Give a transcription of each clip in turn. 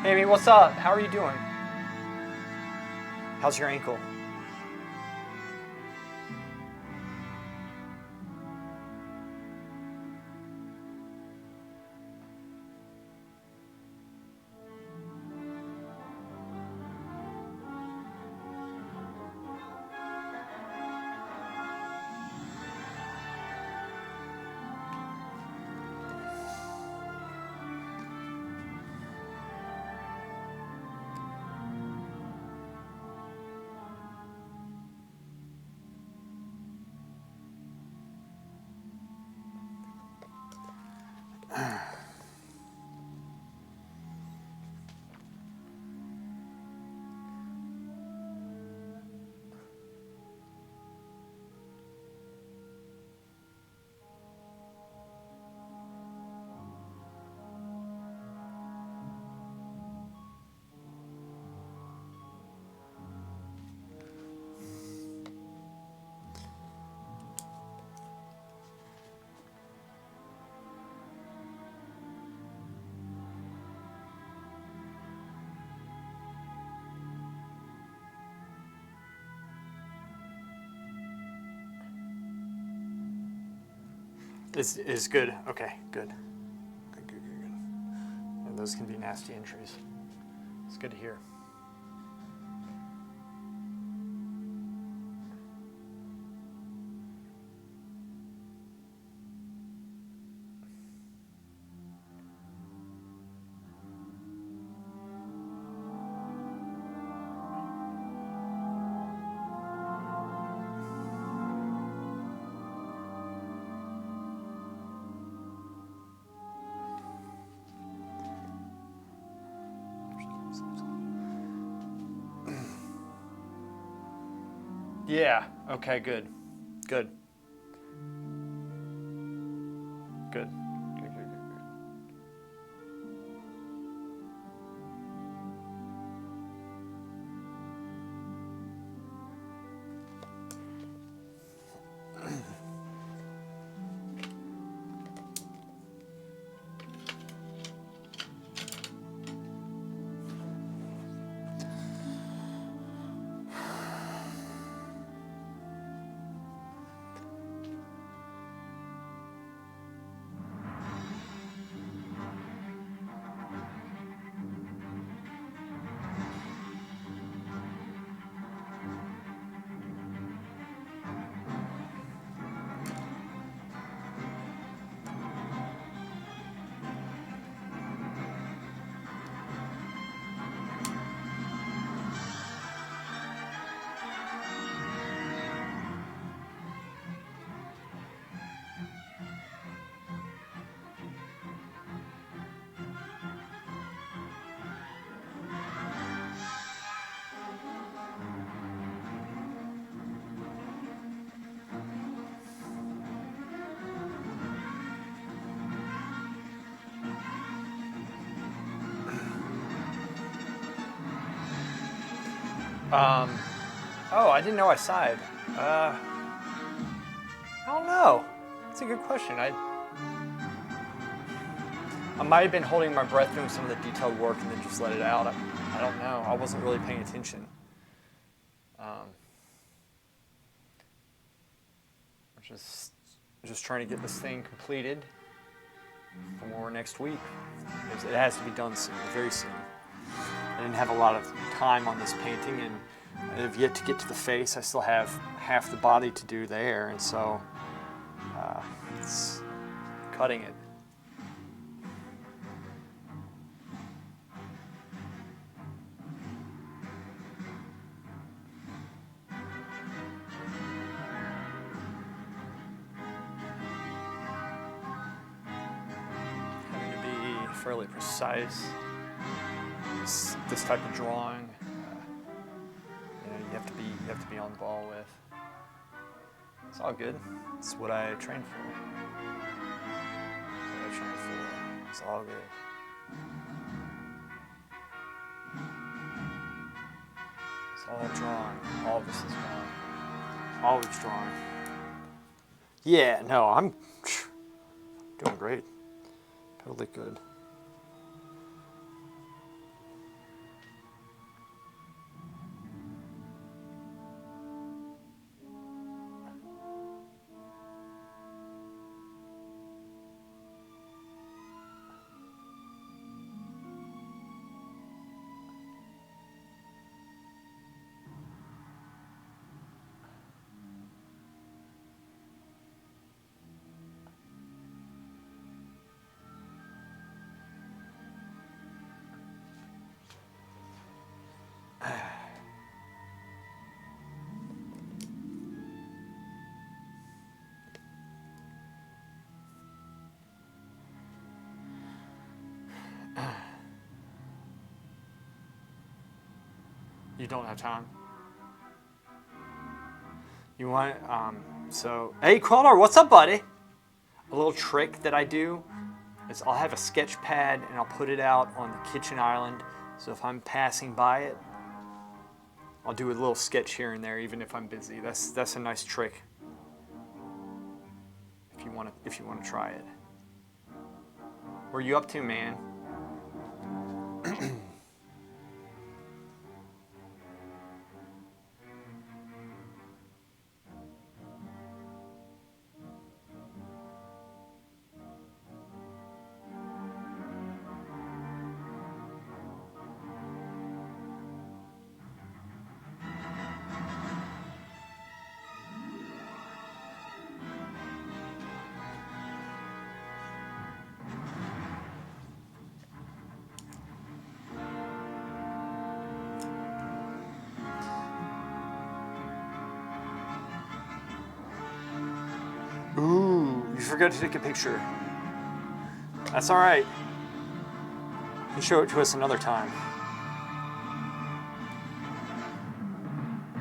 Hey, Amy, what's up? How are you doing? How's your ankle? Is good. Okay, good. Good. And those can be nasty injuries. It's good to hear. Yeah. Okay, good. Good. Good. Good. Oh, I didn't know I sighed. I don't know. That's a good question. I might have been holding my breath doing some of the detailed work and then just let it out. I don't know. I wasn't really paying attention. I'm just trying to get this thing completed for next week. It has to be done soon, very soon. I didn't have a lot of time on this painting, and I have yet to get to the face. I still have half the body to do there, and so it's cutting it. Having to be fairly precise. This type of drawing, you have to be on the ball with. It's all good. It's what I trained for. It's all good. It's all drawing. All of this is drawing. Always drawing. Yeah, no, I'm doing great. Totally good. You don't have time. You want, so, hey, Connor, what's up, buddy? A little trick that I do is I'll have a sketch pad and I'll put it out on the kitchen island. So if I'm passing by it, I'll do a little sketch here and there, even if I'm busy. That's a nice trick. If you want to try it. What are you up to, man? Ooh, you forgot to take a picture. That's all right. You can show it to us another time.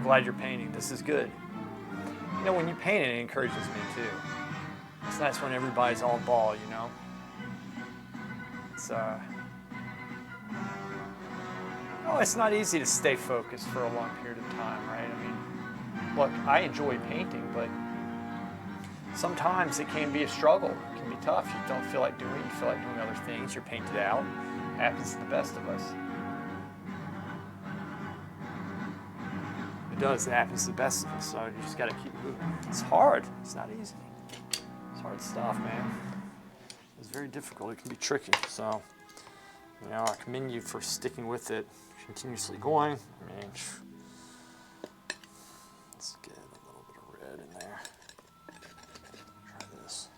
Glad you're painting. This is good. You know, when you paint it encourages me too. It's nice when everybody's all ball, you know? It's it's not easy to stay focused for a long period of time, right? I mean, look, I enjoy painting, but sometimes it can be a struggle. It can be tough. You don't feel like doing it. You feel like doing other things. You're painted out. It happens to the best of us. It does. It happens to the best of us. So you just got to keep moving. It's hard. It's not easy. It's hard stuff, man. It's very difficult. It can be tricky. So, you know, I commend you for sticking with it, continuously going. I mean, let's get a little bit of red in there. Try this.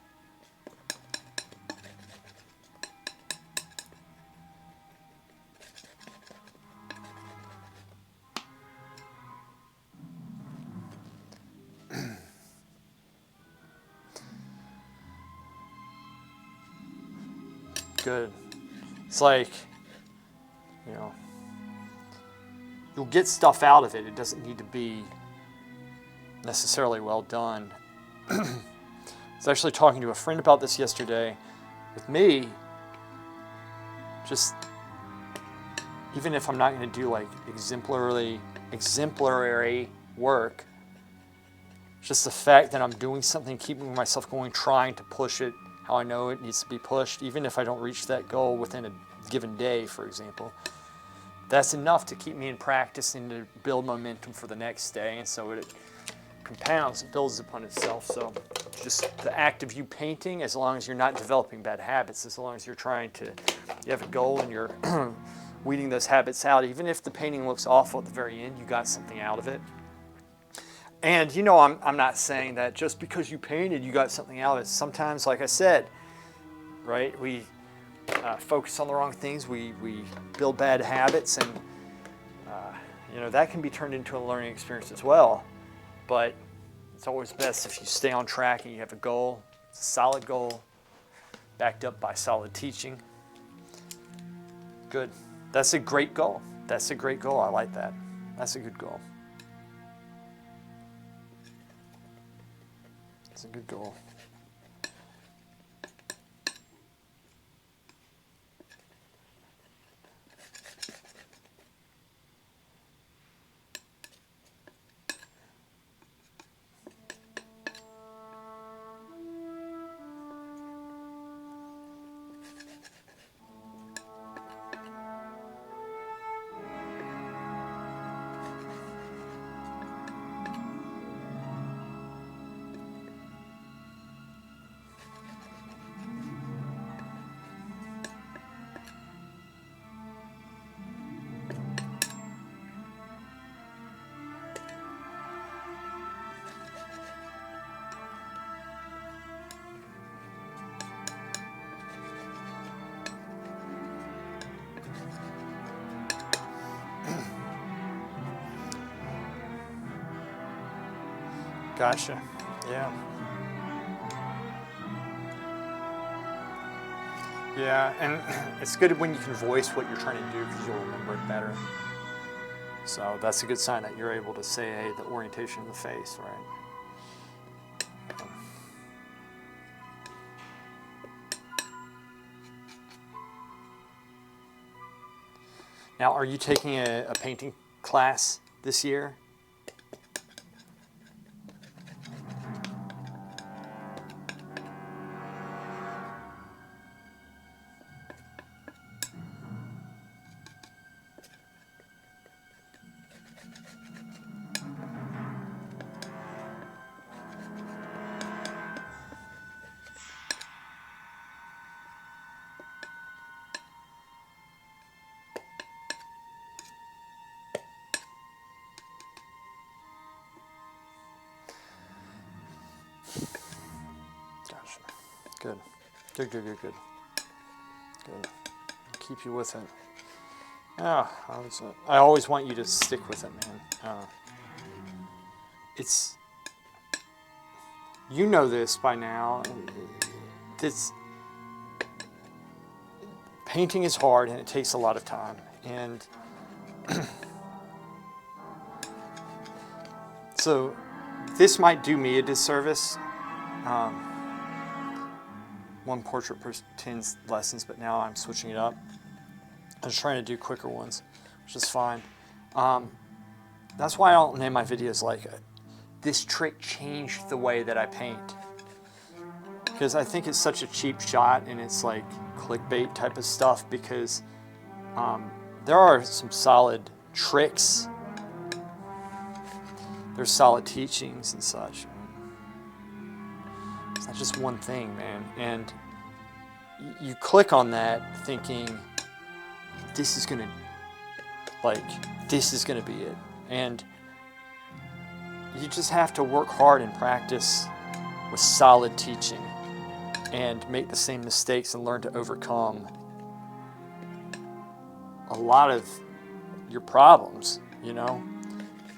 Good. It's like, you know, you'll get stuff out of it. It doesn't need to be necessarily well done. I was actually talking to a friend about this yesterday. With me, just even if I'm not going to do like exemplary work, just the fact that I'm doing something, keeping myself going, trying to push it how I know it needs to be pushed, even if I don't reach that goal within a given day, for example. That's enough to keep me in practice and to build momentum for the next day. And so it compounds, it builds upon itself. So just the act of you painting, as long as you're not developing bad habits, as long as you're trying to, you have a goal and you're weeding those habits out, even if the painting looks awful at the very end, you got something out of it. And you know, I'm not saying that just because you painted, you got something out of it. Sometimes, like I said, right, we focus on the wrong things, we build bad habits, and you know, that can be turned into a learning experience as well. But it's always best if you stay on track and you have a goal, it's a solid goal, backed up by solid teaching. Good. That's a great goal. That's a great goal. I like that. That's a good goal. That's a good goal. Gotcha. Yeah. Yeah, and it's good when you can voice what you're trying to do because you'll remember it better. So that's a good sign that you're able to say, hey, the orientation of the face, right? Now, are you taking a painting class this year? Gotcha. Good. Good, good, good, good. Good. Keep you with it. Yeah, I always want you to stick with it, man. It's, you know this by now. This painting is hard and it takes a lot of time. And so this might do me a disservice. One portrait per 10 lessons, but now I'm switching it up. I was trying to do quicker ones, which is fine. That's why I don't name my videos like this trick changed the way that I paint. Because I think it's such a cheap shot and it's like clickbait type of stuff, because there are some solid tricks. There's solid teachings and such. It's not just one thing, man. And you click on that thinking, this is gonna be it. And you just have to work hard and practice with solid teaching and make the same mistakes and learn to overcome a lot of your problems, you know?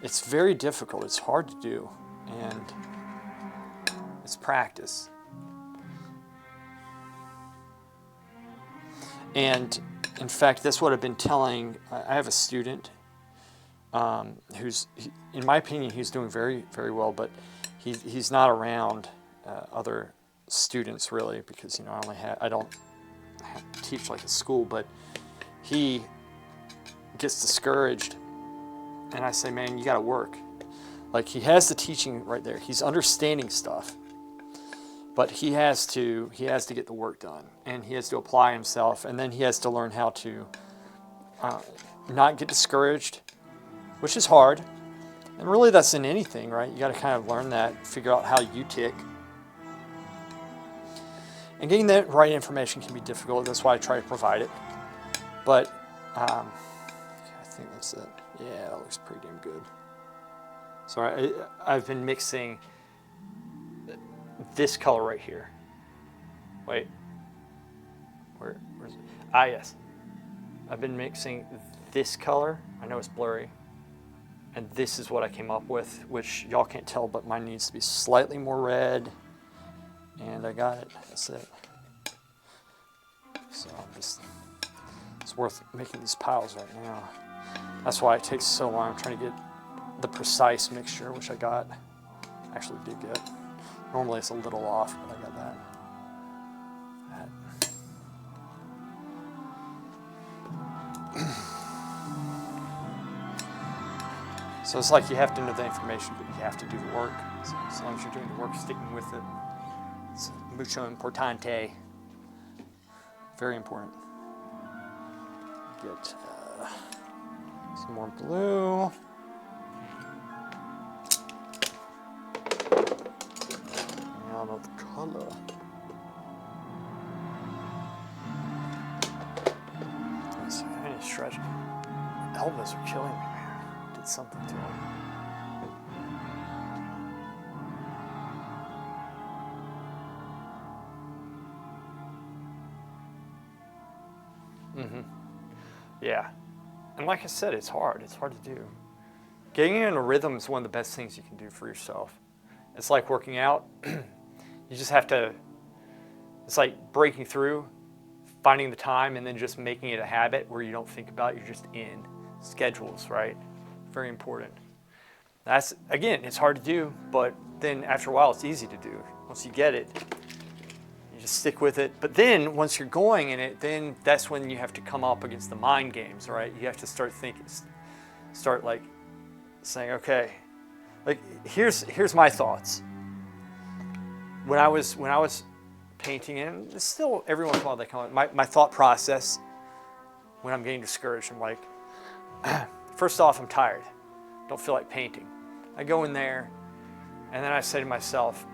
It's very difficult, it's hard to do, and it's practice. And in fact, that's what I've been telling, I have a student who's, in my opinion, he's doing very, very well, but he's not around other students really, because, you know, I don't teach like a school, but he gets discouraged, and I say, man, you gotta work. Like, he has the teaching right there, he's understanding stuff, but he has to get the work done, and he has to apply himself, and then he has to learn how to not get discouraged, which is hard. And really, that's in anything, right? You got to kind of learn that, figure out how you tick. And getting that right information can be difficult. That's why I try to provide it. But I think that's it. Yeah, that looks pretty damn good. So I've been mixing this color right here. Wait. Where's it? Ah, yes. I've been mixing this color. I know it's blurry. And this is what I came up with, which y'all can't tell, but mine needs to be slightly more red. And I got it. That's it. So it's worth making these piles right now. That's why it takes so long. I'm trying to get the precise mixture, which I got. Actually did get. Normally it's a little off, but I got that. So it's like you have to know the information, but you have to do the work. So as long as you're doing the work, sticking with it, it's mucho importante. Very important. Get some more blue. Out of the color. I need to stretch. Elbows are killing me, man. Did something to them. Yeah. And like I said, it's hard. It's hard to do. Getting in a rhythm is one of the best things you can do for yourself. It's like working out. You just have to, it's like breaking through, finding the time, and then just making it a habit where you don't think about it, you're just in schedules, right? Very important. That's, again, it's hard to do, but then after a while it's easy to do. Once you get it, you just stick with it. But then once you're going in it, then that's when you have to come up against the mind games, right? You have to start thinking, start like saying, okay, like here's my thoughts. When I was painting, and it's still every once in a while they come up, my thought process when I'm getting discouraged, I'm like, first off, I'm tired. Don't feel like painting. I go in there, and then I say to myself,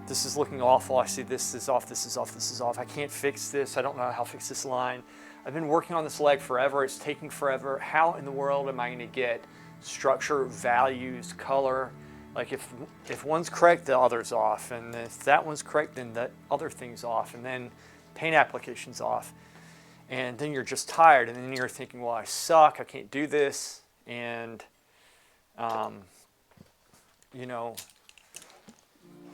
this is looking awful. I see this is off, this is off, this is off. I can't fix this. I don't know how to fix this line. I've been working on this leg forever. It's taking forever. How in the world am I going to get structure, values, color? Like if one's correct, the other's off. And if that one's correct, then the other thing's off. And then paint application's off. And then you're just tired. And then you're thinking, well, I suck. I can't do this. And, you know,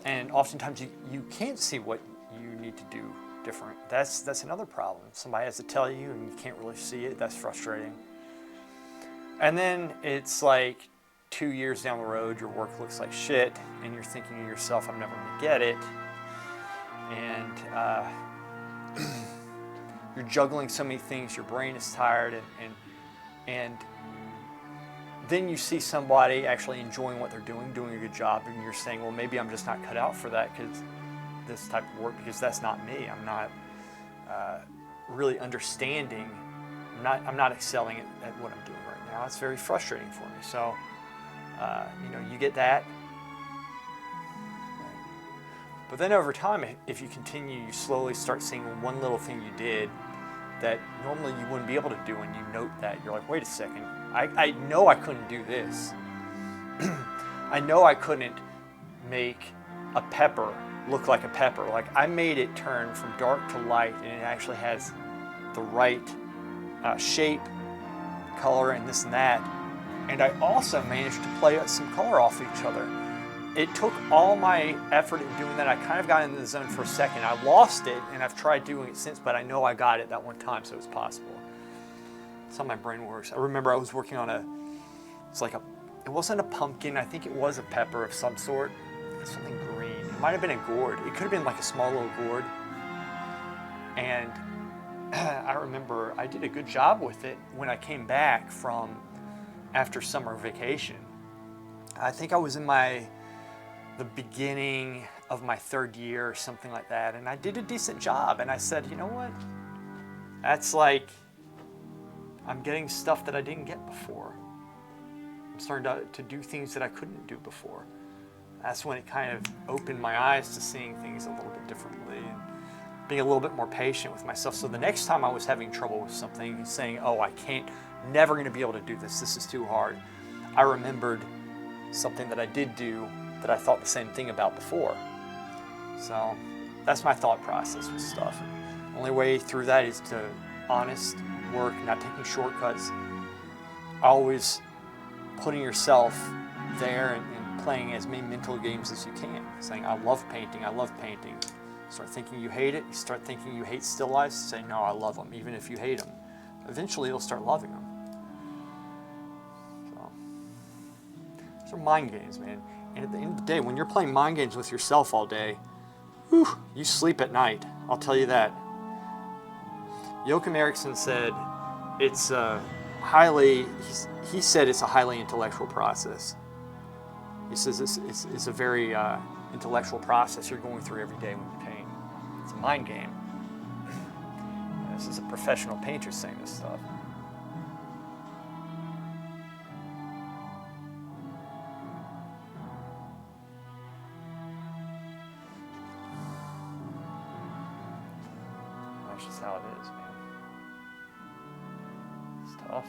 and oftentimes you can't see what you need to do different. That's another problem. Somebody has to tell you and you can't really see it. That's frustrating. And then it's like 2 years down the road, your work looks like shit, and you're thinking to yourself, I'm never going to get it. And you're juggling so many things, your brain is tired, and then you see somebody actually enjoying what they're doing a good job, and you're saying, well, maybe I'm just not cut out for that, because this type of work, because that's not me. I'm not really understanding. I'm not excelling at what I'm doing right now. It's very frustrating for me. So, you know, you get that. But then over time, if you continue, you slowly start seeing one little thing you did that normally you wouldn't be able to do, and you note that. You're like, wait a second, I know I couldn't do this. I know I couldn't make a pepper look like a pepper. Like, I made it turn from dark to light, and it actually has the right shape, color, and this and that. And I also managed to play some color off each other. It took all my effort in doing that. I kind of got into the zone for a second. I lost it, and I've tried doing it since, but I know I got it that one time, so it's possible. That's how my brain works. I remember I was working on it wasn't a pumpkin. I think it was a pepper of some sort. Something green. It might have been a gourd. It could have been like a small little gourd. And I remember I did a good job with it when I came back from after summer vacation. I think I was in the beginning of my third year or something like that, and I did a decent job, and I said, you know what? That's like, I'm getting stuff that I didn't get before. I'm starting to do things that I couldn't do before. That's when it kind of opened my eyes to seeing things a little bit differently and being a little bit more patient with myself. So the next time I was having trouble with something, saying, oh, I can't, never going to be able to do this, this is too hard, I remembered something that I did do that I thought the same thing about before. So that's my thought process with stuff. The only way through that is to honest work, not taking shortcuts, always putting yourself there and playing as many mental games as you can, saying, I love painting, I love painting. Start thinking you hate it, you start thinking you hate still lifes, say, no, I love them, even if you hate them. Eventually you'll start loving them. So, those are mind games, man. And at the end of the day, when you're playing mind games with yourself all day, whew, you sleep at night, I'll tell you that. Joachim Eriksson said it's he said it's a highly intellectual process. He says it's a very intellectual process you're going through every day when you paint. It's a mind game. And this is a professional painter saying this stuff. That's just how it is, man. It's tough.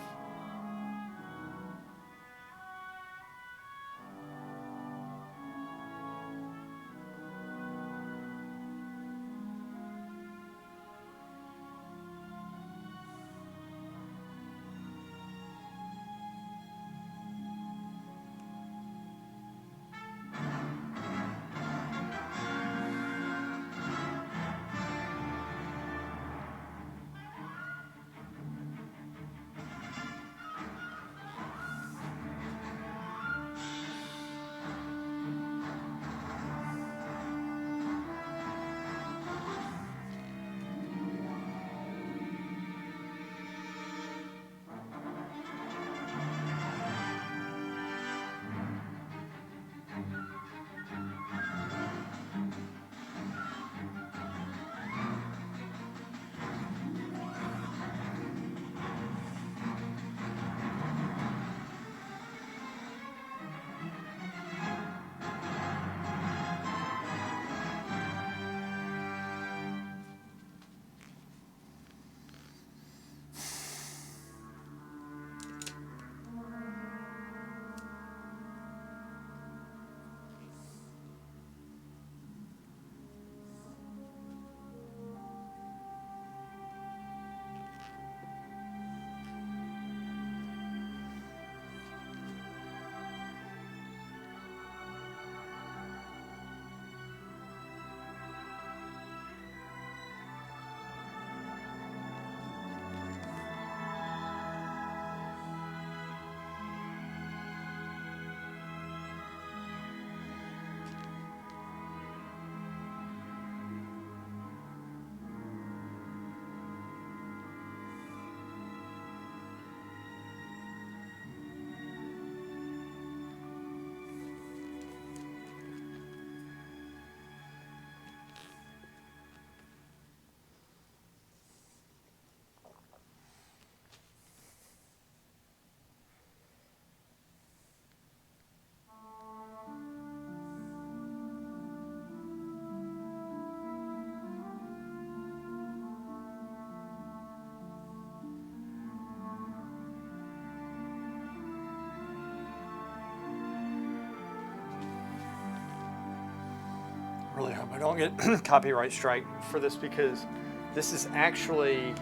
really hope I don't get copyright strike for this, because this is actually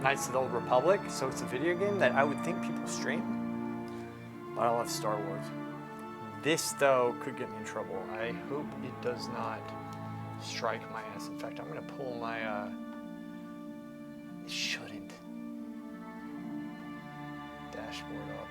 Knights of the Old Republic, so it's a video game that I would think people stream, but I love Star Wars. This, though, could get me in trouble. I hope it does not strike my ass. In fact, I'm going to pull my... it shouldn't. Dashboard up.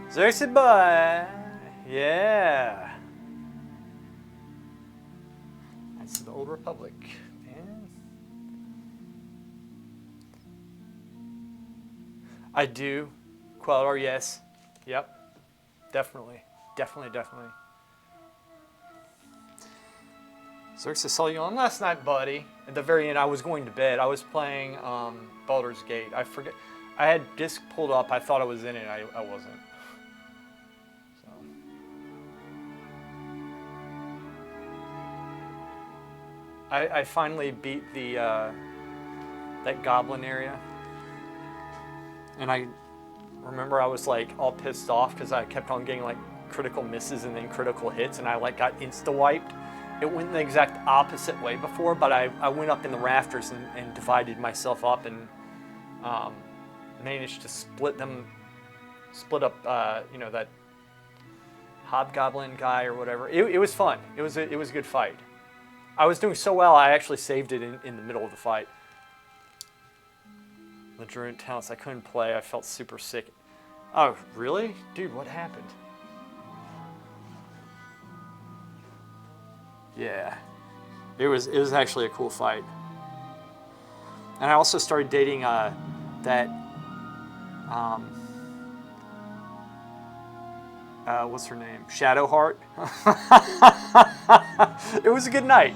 Xerxes boy! Yeah! That's the Old Republic, man. I do. Quellar, yes. Yep. Definitely. Definitely. Xerxes saw you on last night, buddy. At the very end, I was going to bed. I was playing Baldur's Gate. I forget. I had disc pulled up. I thought I was in it. I wasn't. So. I finally beat the that goblin area. And I remember I was like all pissed off because I kept on getting like critical misses and then critical hits, and I like got insta-wiped. It went the exact opposite way before, but I went up in the rafters and divided myself up and managed to split up, that hobgoblin guy or whatever. It was fun. It was a good fight. I was doing so well, I actually saved it in the middle of the fight. The Druid Talents, I couldn't play. I felt super sick. Oh, really? Dude, what happened? Yeah. It was actually a cool fight. And I also started dating that what's her name? Shadowheart. It was a good night.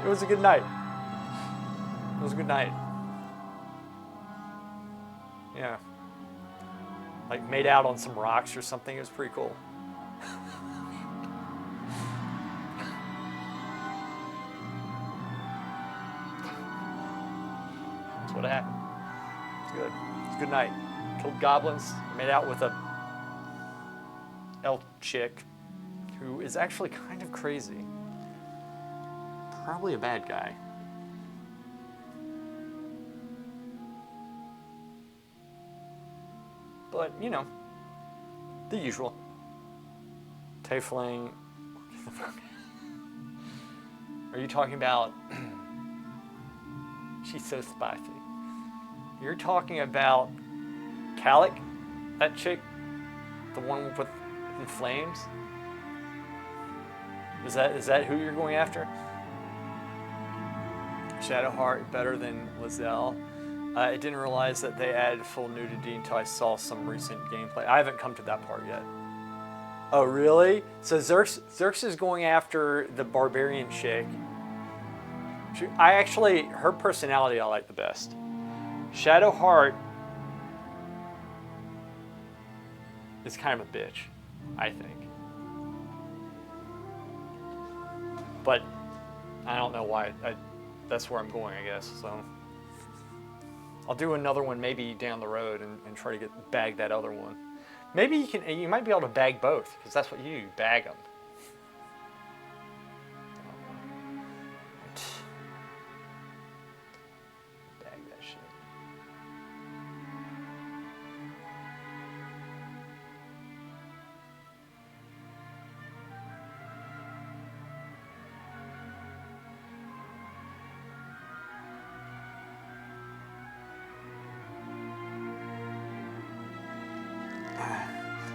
It was a good night. It was a good night. Yeah. Like made out on some rocks or something. It was pretty cool. That's what happened. It's good. It's a good night. Killed goblins. Made out with a elf chick who is actually kind of crazy. Probably a bad guy. But, the usual. Tiefling. Are you talking about... She's so spicy. You're talking about Calic? That chick? The one with in flames? Is that who you're going after? Shadowheart better than Lae'zel. I didn't realize that they added full nudity until I saw some recent gameplay. I haven't come to that part yet. Oh, really? So Xerxes is going after the barbarian chick. Her personality I like the best. Shadowheart is kind of a bitch, I think. But I don't know why. That's where I'm going, I guess. So I'll do another one maybe down the road and try to bag that other one. Maybe you might be able to bag both, because that's what you do, bag them. Bag that shit.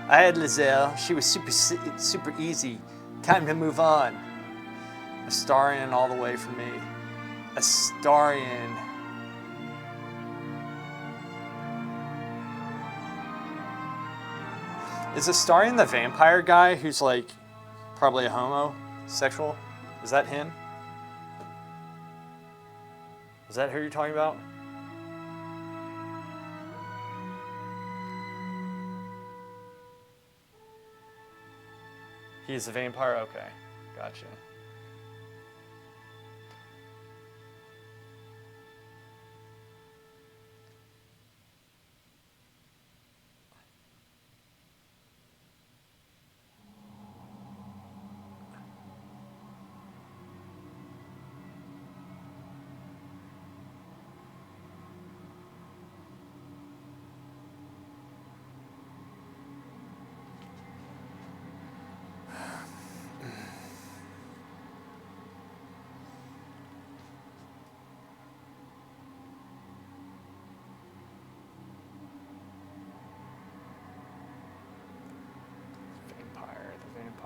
I had Lae'zel. She was super easy. Time to move on. Astarion all the way for me. Astarion. Is Astarion the vampire guy who's like probably a homosexual? Is that him? Is that who you're talking about? He's a vampire? Okay. Gotcha.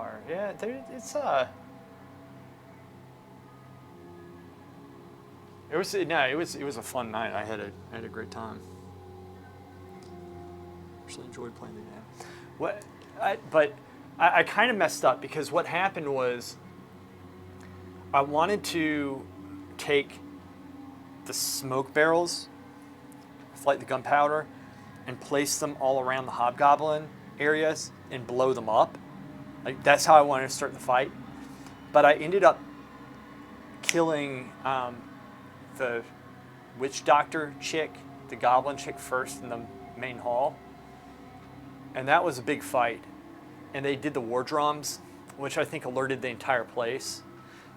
vampire. Yeah, it's it was a fun night. I had a great time. Actually enjoyed playing the game. I kind of messed up because what happened was I wanted to take the smoke barrels, like the gunpowder, and place them all around the hobgoblin areas and blow them up. Like that's how I wanted to start the fight. But I ended up killing the witch doctor chick, the goblin chick first in the main hall. And that was a big fight. And they did the war drums, which I think alerted the entire place.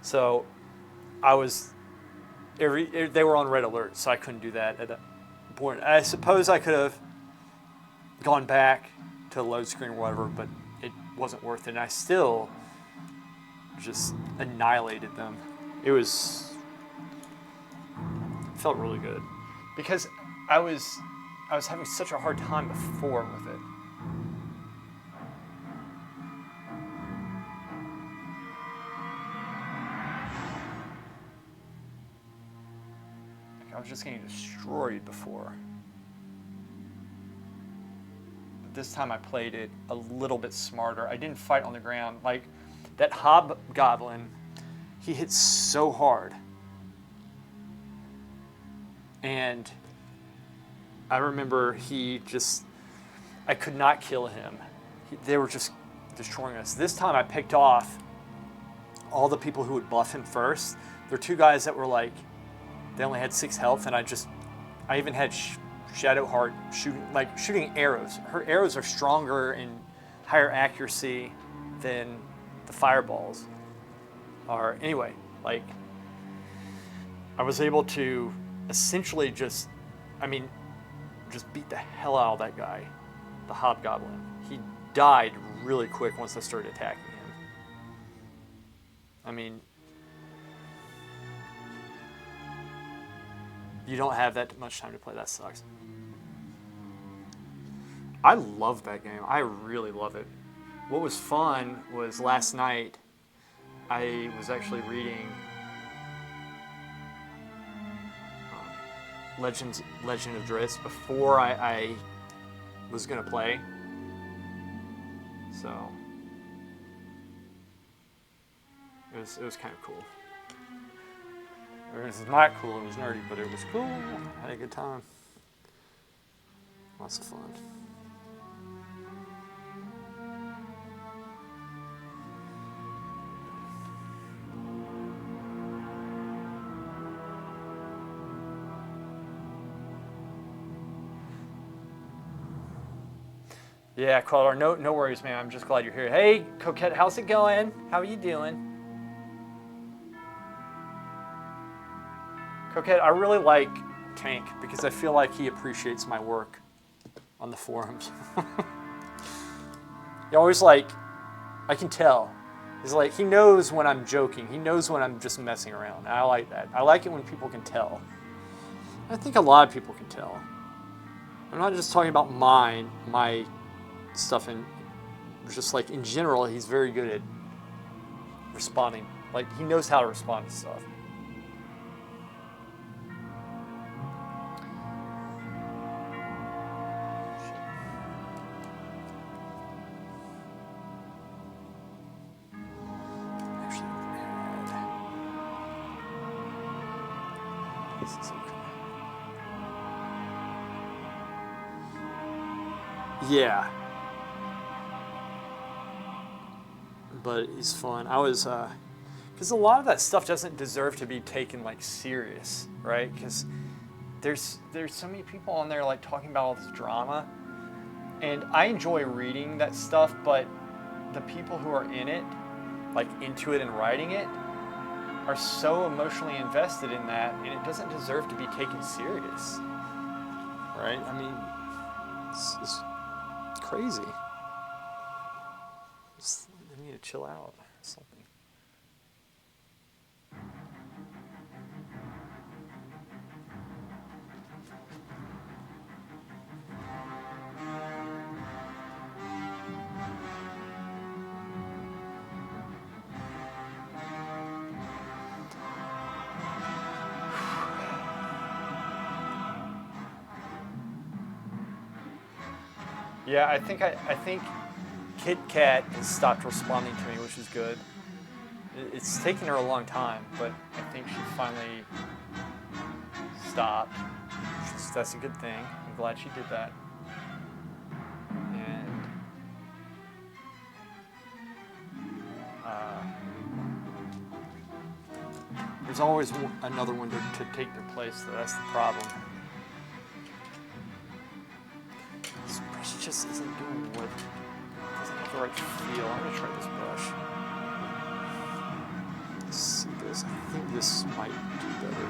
So they were on red alert, so I couldn't do that at that point. I suppose I could have gone back to the load screen or whatever, but it wasn't worth it. And I still just annihilated them. It felt really good because I was having such a hard time before with it. I was just getting destroyed before. But this time I played it a little bit smarter. I didn't fight on the ground. Like, that hobgoblin, he hits so hard. And I remember I could not kill him. They were just destroying us. This time I picked off all the people who would buff him first. There were two guys that were like, they only had 6 health, and I even had Shadowheart shooting arrows. Her arrows are stronger and higher accuracy than the fireballs are. Anyway, like, I was able to essentially just beat the hell out of that guy, the hobgoblin. He died really quick once I started attacking him. I mean, you don't have that much time to play. That sucks. I love that game. I really love it. What was fun was last night I was actually reading Legend of Drizzt before I was going to play. So it was kind of cool. It was not cool, it was nerdy, but it was cool. I had a good time. Lots of fun. Yeah, Caller, no worries, man. I'm just glad you're here. Hey, Coquette, how's it going? How are you doing? Coquette, I really like Tank because I feel like he appreciates my work on the forums. He always I can tell. He's like, he knows when I'm joking. He knows when I'm just messing around. And I like that. I like it when people can tell. I think a lot of people can tell. I'm not just talking about my stuff, and just like in general, he's very good at responding. Like, he knows how to respond to stuff. Yeah. But it's fun. I was, because a lot of that stuff doesn't deserve to be taken like serious, right? Because there's so many people on there like talking about all this drama, and I enjoy reading that stuff, but the people who are in it, like into it and writing it, are so emotionally invested in that, and it doesn't deserve to be taken serious, right? I mean, it's crazy. They need to chill out or something. Yeah, I think Kit Kat has stopped responding to me, which is good. It's taken her a long time, but I think she finally stopped. That's a good thing. I'm glad she did that. And there's always another one to take their place, though. That's the problem. This brush just isn't doing what doesn't have the right feel. I'm gonna try this brush. Let's see this. I think this might do better.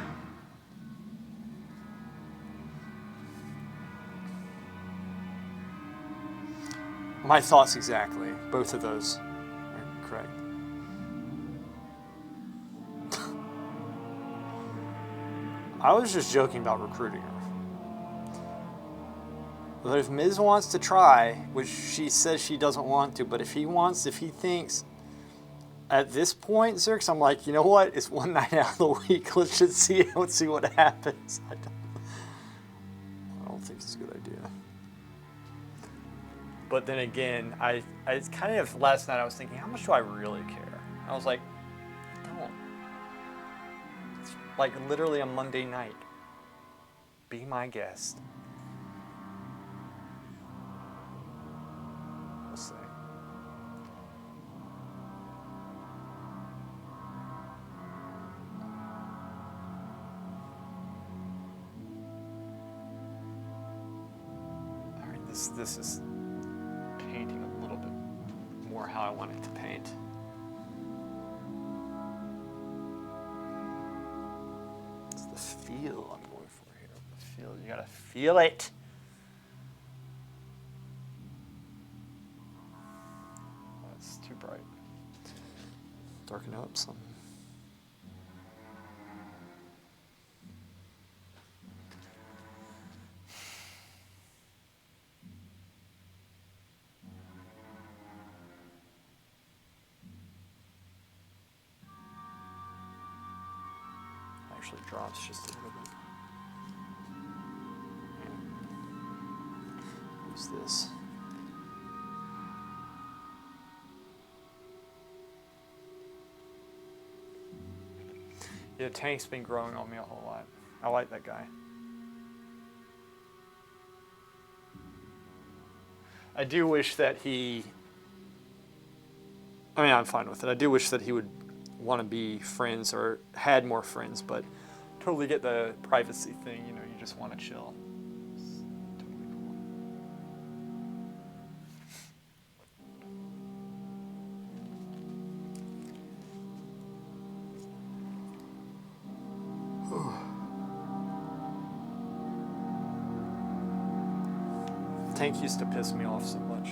My thoughts exactly. Both of those are correct. I was just joking about recruiting her. But if Miz wants to try, which she says she doesn't want to, but if he thinks at this point, Zerks, I'm like, you know what? It's one night out of the week. Let's just see what happens. I don't think it's a good idea. But then again, I kind of last night I was thinking, how much do I really care? I was like, I don't. It's like literally a Monday night. Be my guest. We'll see. All right, this is painting a little bit more how I want it to paint. It's the feel I'm going for here. The feel, you gotta feel it. That's too bright. Darken up some. Actually drops just a little bit. Yeah. Use this. Yeah, Tank's been growing on me a whole lot. I like that guy. I do wish that I'm fine with it. I do wish that he would want to be friends or had more friends, but totally get the privacy thing. You know, you just want to chill. It's totally cool. Tank used to piss me off so much.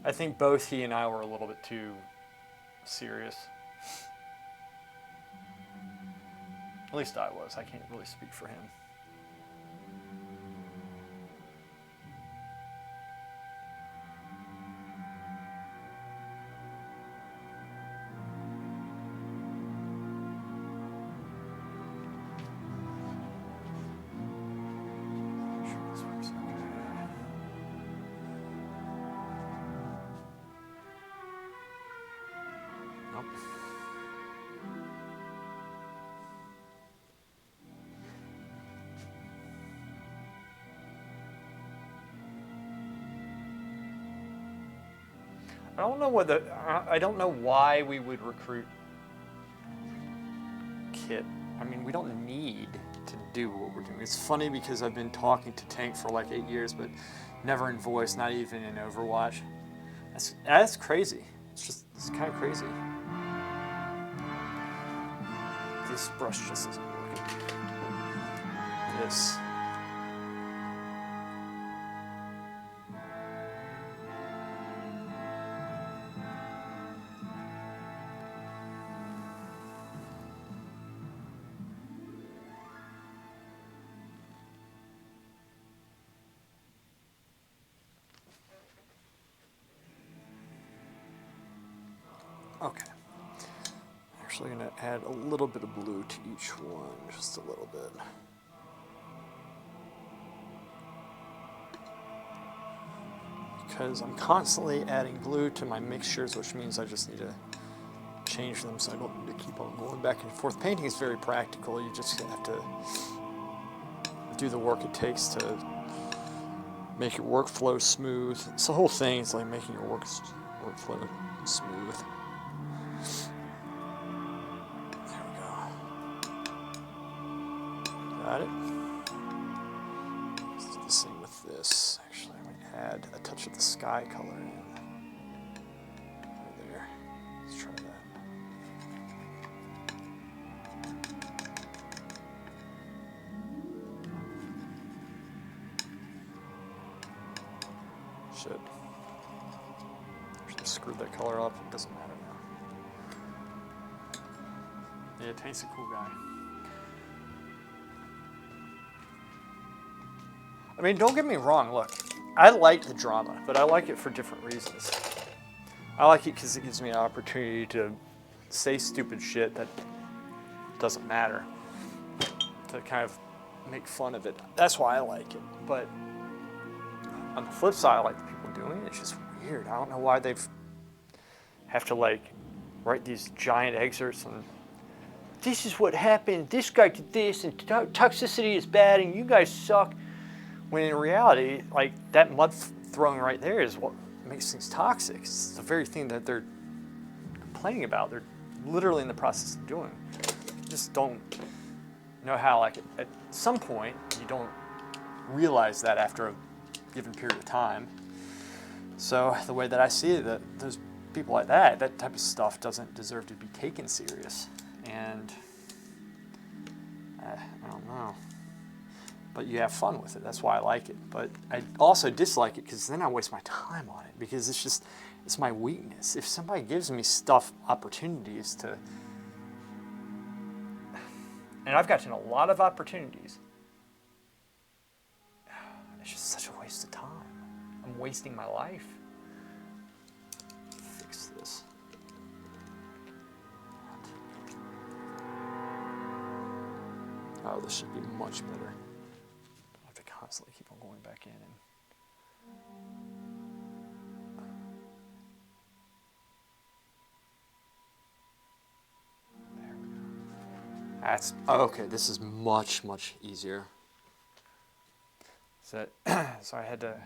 I think both he and I were a little bit too serious. At least I was. I can't really speak for him. Nope. I don't know why we would recruit Kit. I mean, we don't need to do what we're doing. It's funny because I've been talking to Tank for like 8 years, but never in voice, not even in Overwatch. That's crazy. It's kind of crazy. This brush just isn't working. This. Okay. I'm actually going to add a little bit of blue to each one, just a little bit. because I'm constantly adding glue to my mixtures, which means I just need to change them so I don't need to keep on going back and forth. Painting is very practical. You just have to do the work it takes to make your workflow smooth. It's the whole thing. It's like making your workflow smooth. There we go. Got it. Let's do the same with this. Actually, I'm going to add a touch of the sky color in. Right there. Let's try that. Shit. Actually screwed that color up. It doesn't matter now. Yeah, Taint's a cool guy. I mean, don't get me wrong. Look, I like the drama, but I like it for different reasons. I like it because it gives me an opportunity to say stupid shit that doesn't matter. To kind of make fun of it. That's why I like it. But on the flip side, I like the people doing it. It's just weird. I don't know why they've have to like write these giant excerpts and this is what happened. This guy did this, and toxicity is bad, and you guys suck. When in reality, like that mud throwing right there is what makes things toxic. It's the very thing that they're complaining about. They're literally in the process of doing. You just don't know how. Like at some point, you don't realize that after a given period of time. So the way that I see it, that those people like that type of stuff doesn't deserve to be taken serious. And I don't know. But you have fun with it. That's why I like it. But I also dislike it because then I waste my time on it because it's my weakness. If somebody gives me opportunities to, and I've gotten a lot of opportunities, it's just such a waste of time. I'm wasting my life. Fix this. Oh, this should be much better. I have to constantly keep on going back in and there we go. That's okay. This is much easier. So I had to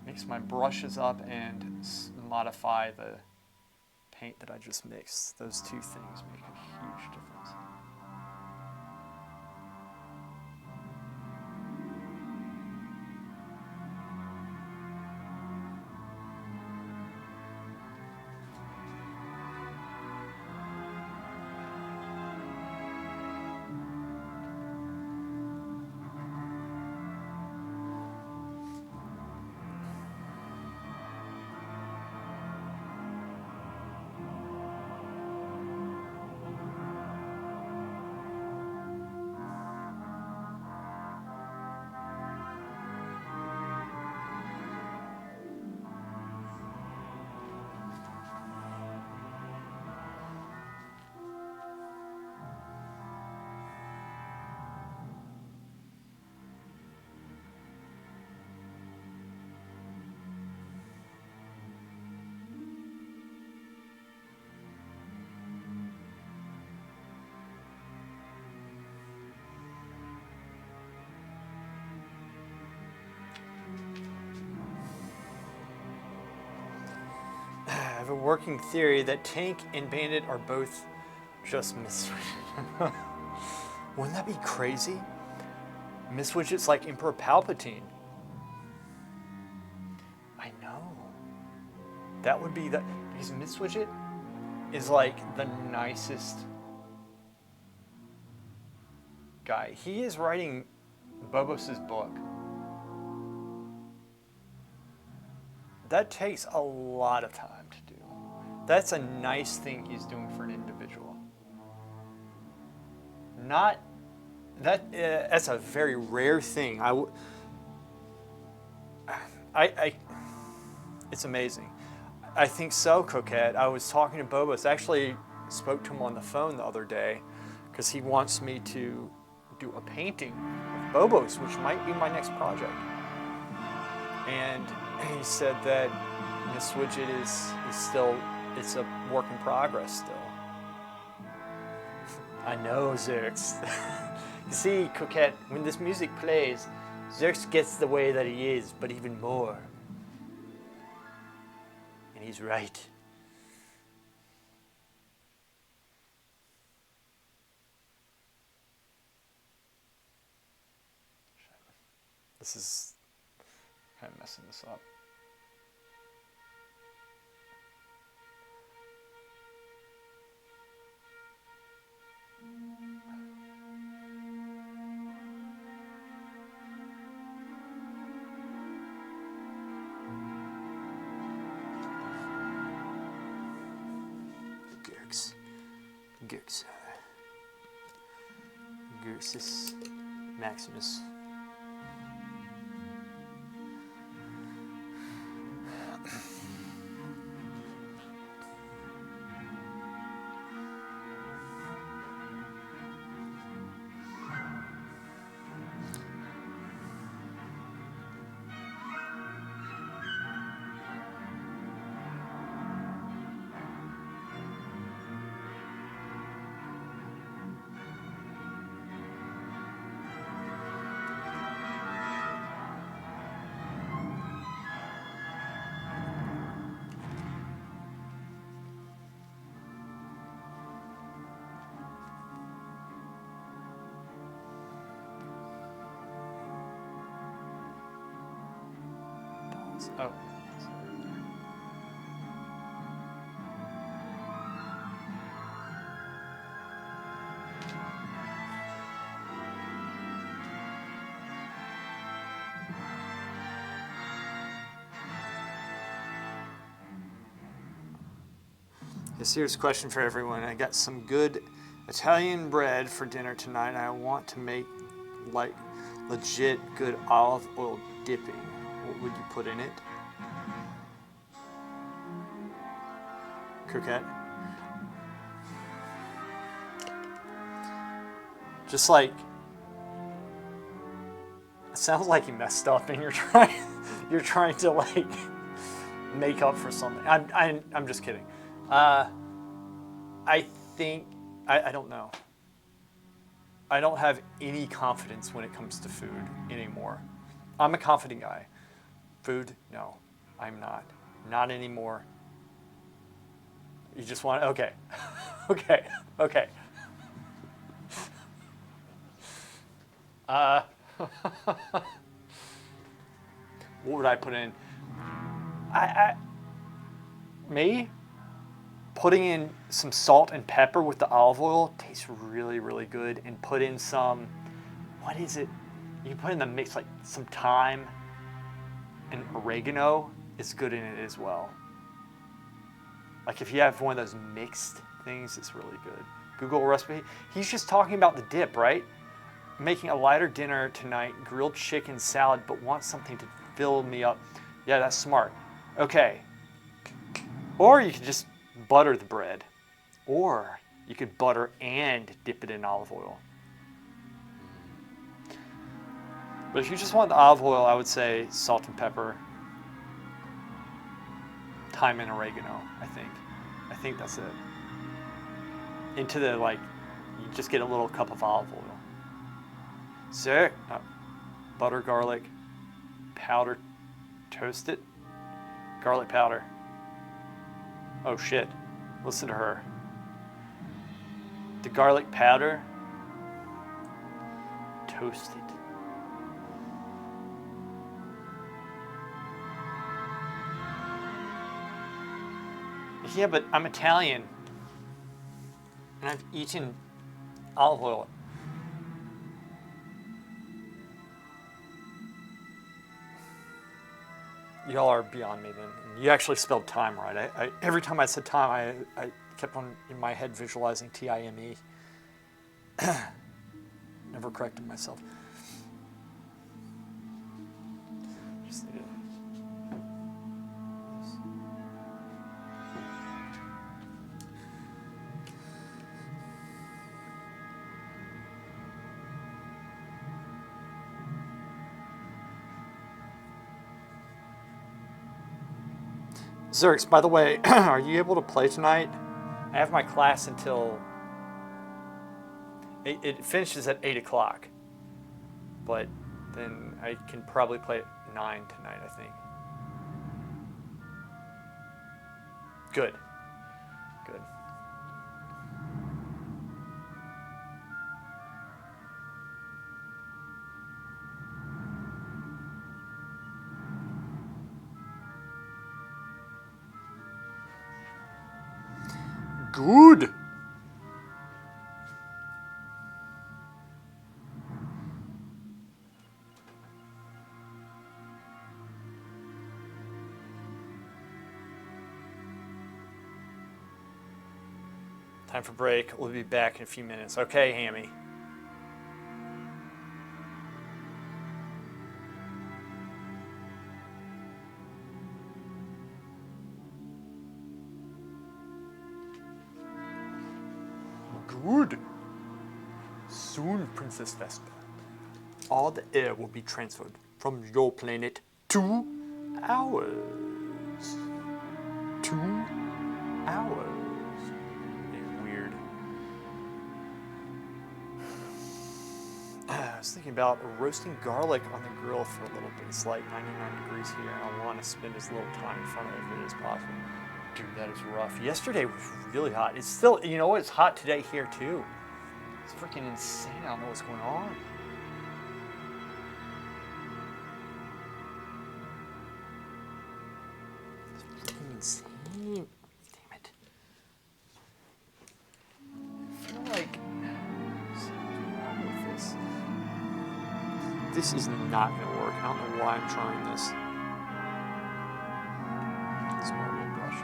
mix my brushes up and modify the paint that I just mixed. Those two things make a huge difference. I have a working theory that Tank and Bandit are both just Miswidget. Wouldn't that be crazy? Miswidget's like Emperor Palpatine. I know. That would be because Miswidget is like the nicest guy. He is writing Bobos' book. That takes a lot of time to do. That's a nice thing he's doing for an individual. That's a very rare thing. It's amazing. I think so, Coquette. I was talking to Bobos. Actually, spoke to him on the phone the other day because he wants me to do a painting of Bobos, which might be my next project. And he said that Miss Widget is still, it's a work in progress still. I know, Zerx. You see, Coquette, when this music plays, Zerx gets the way that he is, but even more. And he's right. This is kind of messing this up. Gerxis Maximus. Oh. A serious question for everyone. I got some good Italian bread for dinner tonight. I want to make like legit good olive oil dipping. What would you put in it? Coquette? Just like, it sounds like you messed up and you're trying to like make up for something. I'm just kidding. I think, I don't know. I don't have any confidence when it comes to food anymore. I'm a confident guy. Food, no, I'm not. Not anymore. You just want, okay. okay. What would I put in? Me? Putting in some salt and pepper with the olive oil tastes really, really good. And put in some, what is it? You can put in the mix like some thyme and oregano is good in it as well. Like if you have one of those mixed things, it's really good. Google recipe. He's just talking about the dip, right? Making a lighter dinner tonight, grilled chicken salad, but want something to fill me up. Yeah, that's smart. Okay. Or you could just butter the bread. Or you could butter and dip it in olive oil. But if you just want the olive oil, I would say salt and pepper, thyme and oregano, I think. I think that's it. Into the, like, you just get a little cup of olive oil. Sir, butter, garlic, powder, toast it. Garlic powder. Oh shit, listen to her. The garlic powder, toast it. Yeah, but I'm Italian, and I've eaten olive oil. Y'all are beyond me then. You actually spelled time right. I every time I said time, I kept on in my head visualizing T-I-M-E. Never corrected myself. Just need to... Zerx, by the way, are you able to play tonight? I have my class until... It finishes at 8 o'clock. But then I can probably play at 9 tonight, I think. Good. Good. Good. Time for break. We'll be back in a few minutes. Okay, Hammy. Good. Soon, Princess Vespa. All the air will be transferred from your planet to ours. 2 hours. Weird. I was thinking about roasting garlic on the grill for a little bit. It's like 99 degrees here, and I want to spend as little time in front of it as possible. Dude, that is rough. Yesterday was really hot. It's still, you know what? It's hot today here too. It's freaking insane. I don't know what's going on. It's freaking insane. Damn it. I feel like something's wrong with this. This is not going to work. I don't know why I'm trying this. It's more of a brush.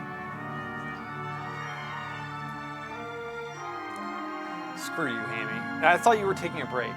Screw you, Hammy. I thought you were taking a break.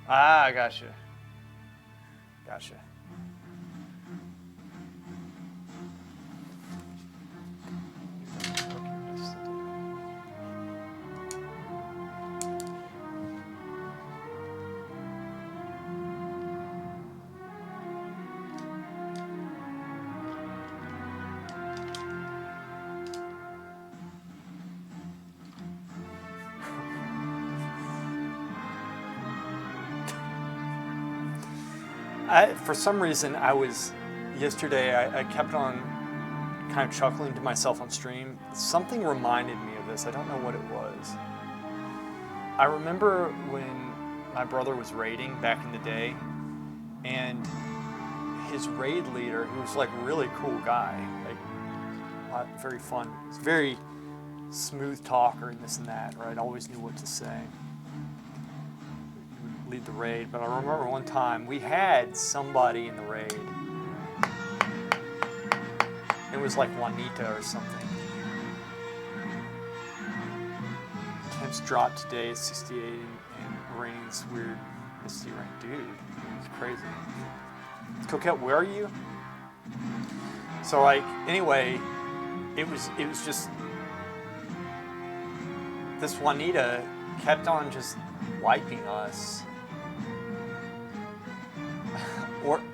Ah, gotcha. Gotcha. For some reason, yesterday, I kept on kind of chuckling to myself on stream. Something reminded me of this. I don't know what it was. I remember when my brother was raiding back in the day, and his raid leader, who was like a really cool guy, like very fun, very smooth talker and this and that, right? Always knew what to say. Lead the raid, but I remember one time we had somebody in the raid. It was like Juanita or something. Temps dropped today, 68, and rain's weird. Misty rain, dude. It's crazy. Coquette, where are you? So like, anyway, it was just this Juanita kept on just wiping us.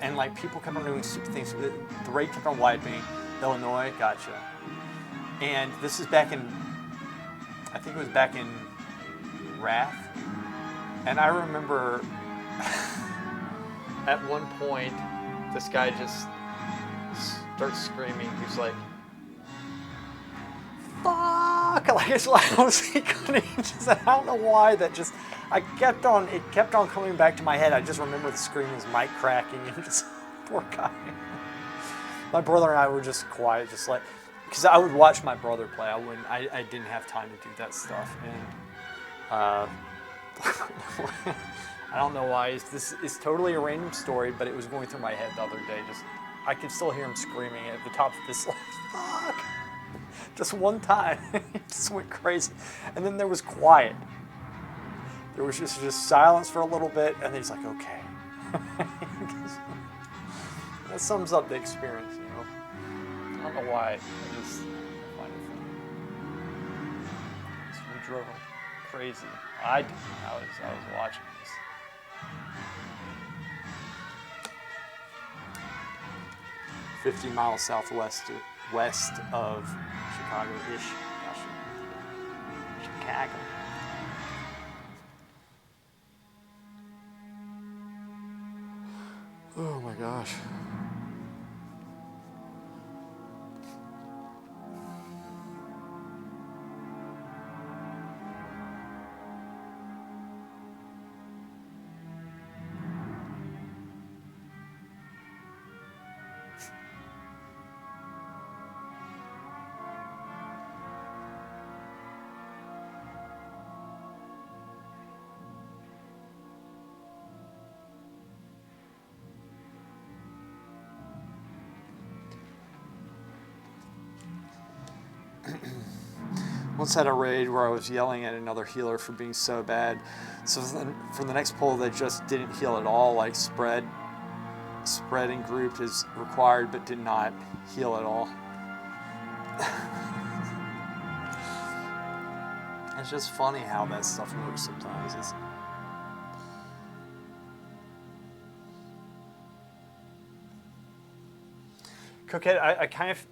And like people kept on doing stupid things. The raid kept on wiping. Illinois, gotcha. And this is back in, I think it was back in Wrath. And I remember at one point, this guy just starts screaming. He's like, fuck! Like as loud as he could. I don't know why that just, it kept on coming back to my head. I just remember the screen, his mic cracking, and just, poor guy. My brother and I were just quiet, just like, because I would watch my brother play. I didn't have time to do that stuff, and I don't know why. This is totally a random story, but it was going through my head the other day. I could still hear him screaming at the top of his lungs. Fuck! Just one time, he just went crazy, and then there was quiet. There was just silence for a little bit, and then he's like, "Okay." That sums up the experience, you know. I don't know why. I just find it funny. So we drove him crazy. I didn't. I was watching this. "50 miles southwest west of Chicago-ish." Gosh, Chicago. Oh my gosh. Once had a raid where I was yelling at another healer for being so bad. So then for the next pull, they just didn't heal at all. Like spread and grouped is required, but did not heal at all. It's just funny how that stuff works sometimes. Cookhead, I kind of,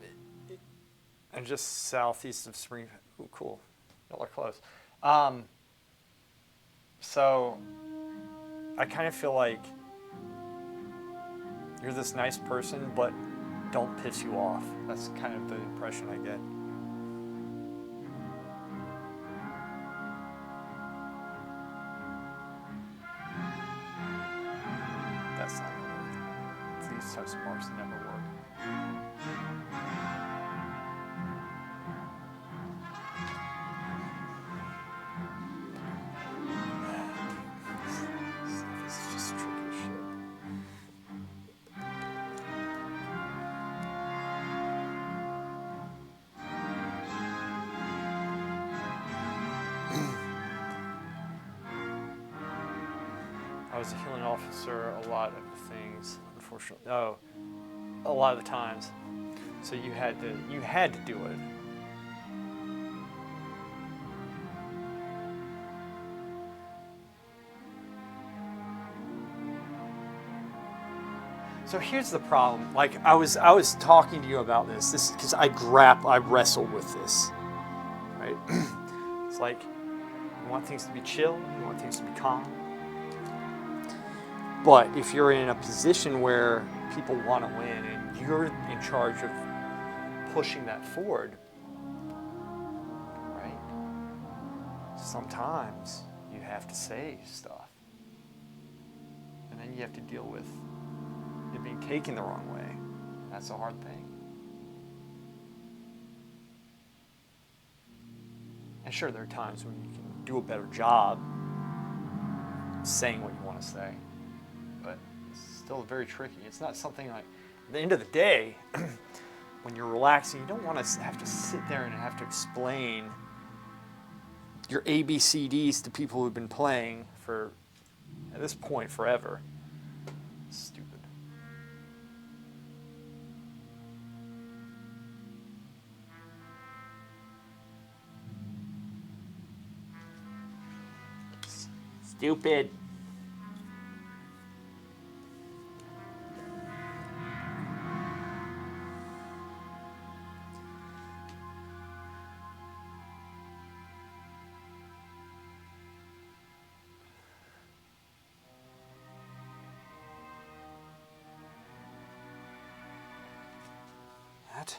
I'm just southeast of Springfield. Ooh, cool. Y'all are close. So I kind of feel like you're this nice person, but don't piss you off. That's kind of the impression I get. That's not gonna work. These types of marks never work. This is just tricky as shit. I was a healing officer a lot of the things, unfortunately. Oh, a lot of the times. So you had to do it. So here's the problem. Like I was talking to you about this because I wrestle with this, right? It's like you want things to be chill, you want things to be calm. But if you're in a position where people want to win and you're in charge of pushing that forward, right? Sometimes you have to say stuff. And then you have to deal with it being taken the wrong way. That's a hard thing. And sure, there are times when you can do a better job saying what you want to say, but it's still very tricky. It's not something like, at the end of the day, when you're relaxing, you don't want to have to sit there and have to explain your ABCDs to people who've been playing for, at this point, forever. Stupid. Stupid. That.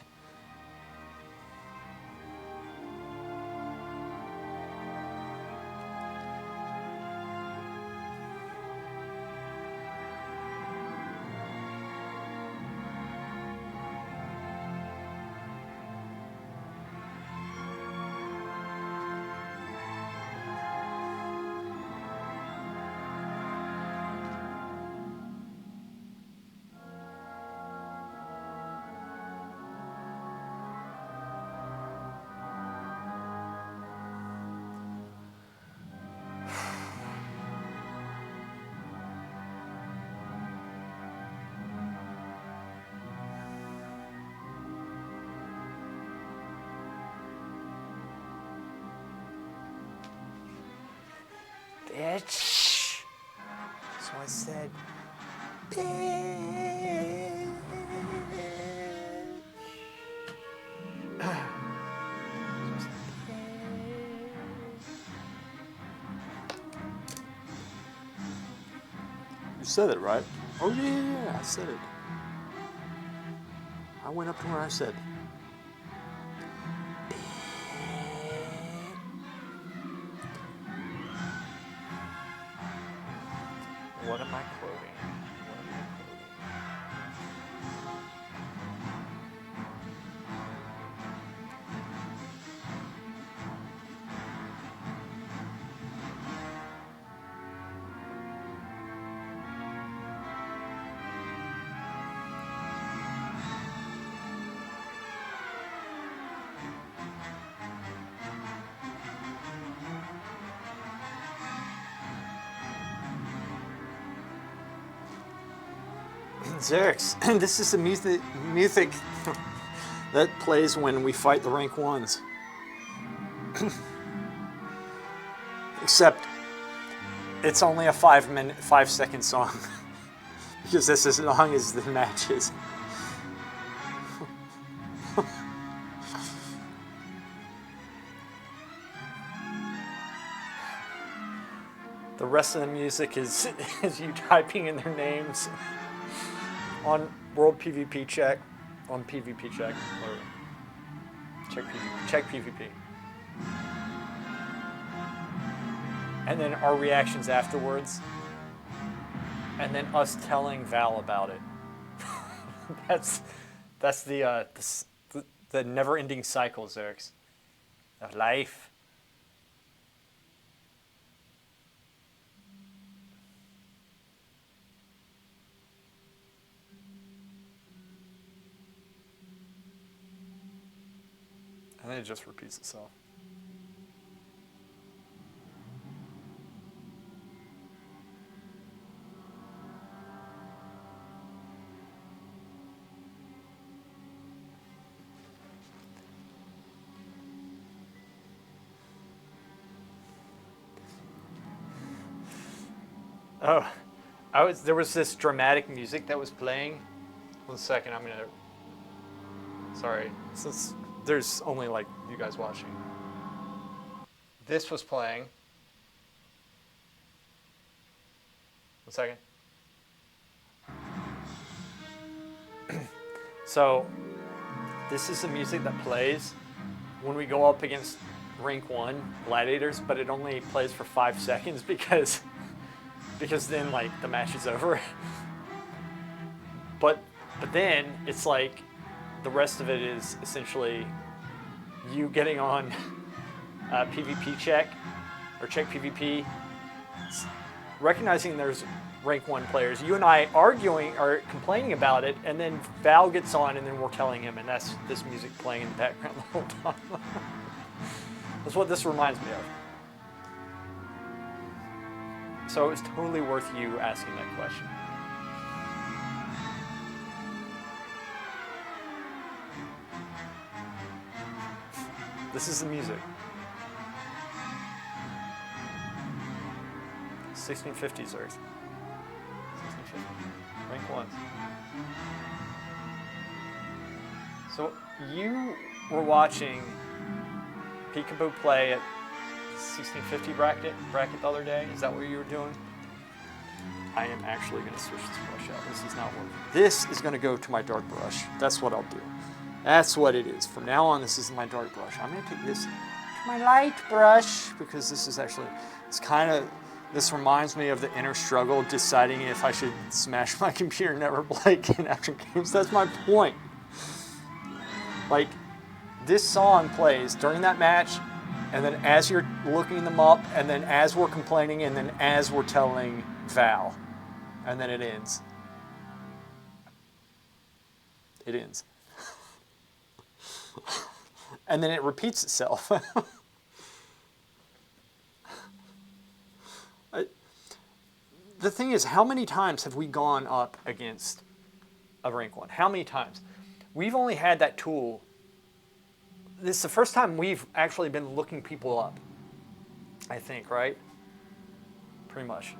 bitch. So I said, bitch. You said it, right? Oh, yeah, I said it. I went up to where I said, what am I quoting? What am I quoting? Xerix, this is the music that plays when we fight the rank ones. Except it's only a 5-second song. Because that's as long as the match is. The rest of the music is you typing in their names on World PvP Check, on PvP Check, or check PvP. And then our reactions afterwards. And then us telling Val about it. that's the never-ending cycle, Xerix, of life. And then it just repeats itself. Oh, there was this dramatic music that was playing. 1 second, I'm gonna. Sorry, since there's only like you guys watching. This was playing. 1 second. So, this is the music that plays when we go up against rank 1 gladiators, but it only plays for 5 seconds because then like the match is over. But then it's like the rest of it is essentially you getting on PvP check or check PvP, recognizing there's rank 1 players, you and I arguing or complaining about it, and then Val gets on and then we're telling him, and that's this music playing in the background the whole time. That's what this reminds me of. So it was totally worth you asking that question. This is the music. 1650s Earth. 1650. Rank 1s. So you were watching Peekaboo play at 1650 bracket the other day? Is that what you were doing? I am actually going to switch this brush out. This is not working. This is going to go to my dark brush. That's what I'll do. That's what it is. From now on, this is my dark brush. I'm going to take this to my light brush because this is actually, this reminds me of the inner struggle deciding if I should smash my computer and never play again after games. That's my point. Like, this song plays during that match, and then as you're looking them up, and then as we're complaining, and then as we're telling Val, and then it ends. It ends. And then it repeats itself. The thing is, how many times have we gone up against a rank 1? How many times? We've only had that tool. This is the first time we've actually been looking people up, I think, right? pretty much.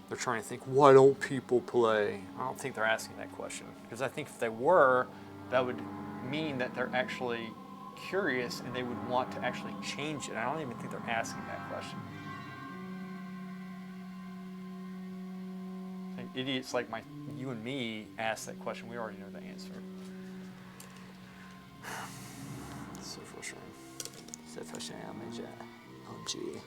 They're trying to think, why don't people play? I don't think they're asking that question. Because I think if they were, that would mean that they're actually curious and they would want to actually change it. I don't even think they're asking that question. Like idiots like you and me ask that question, we already know the answer. So frustrating. So frustrating, OMG.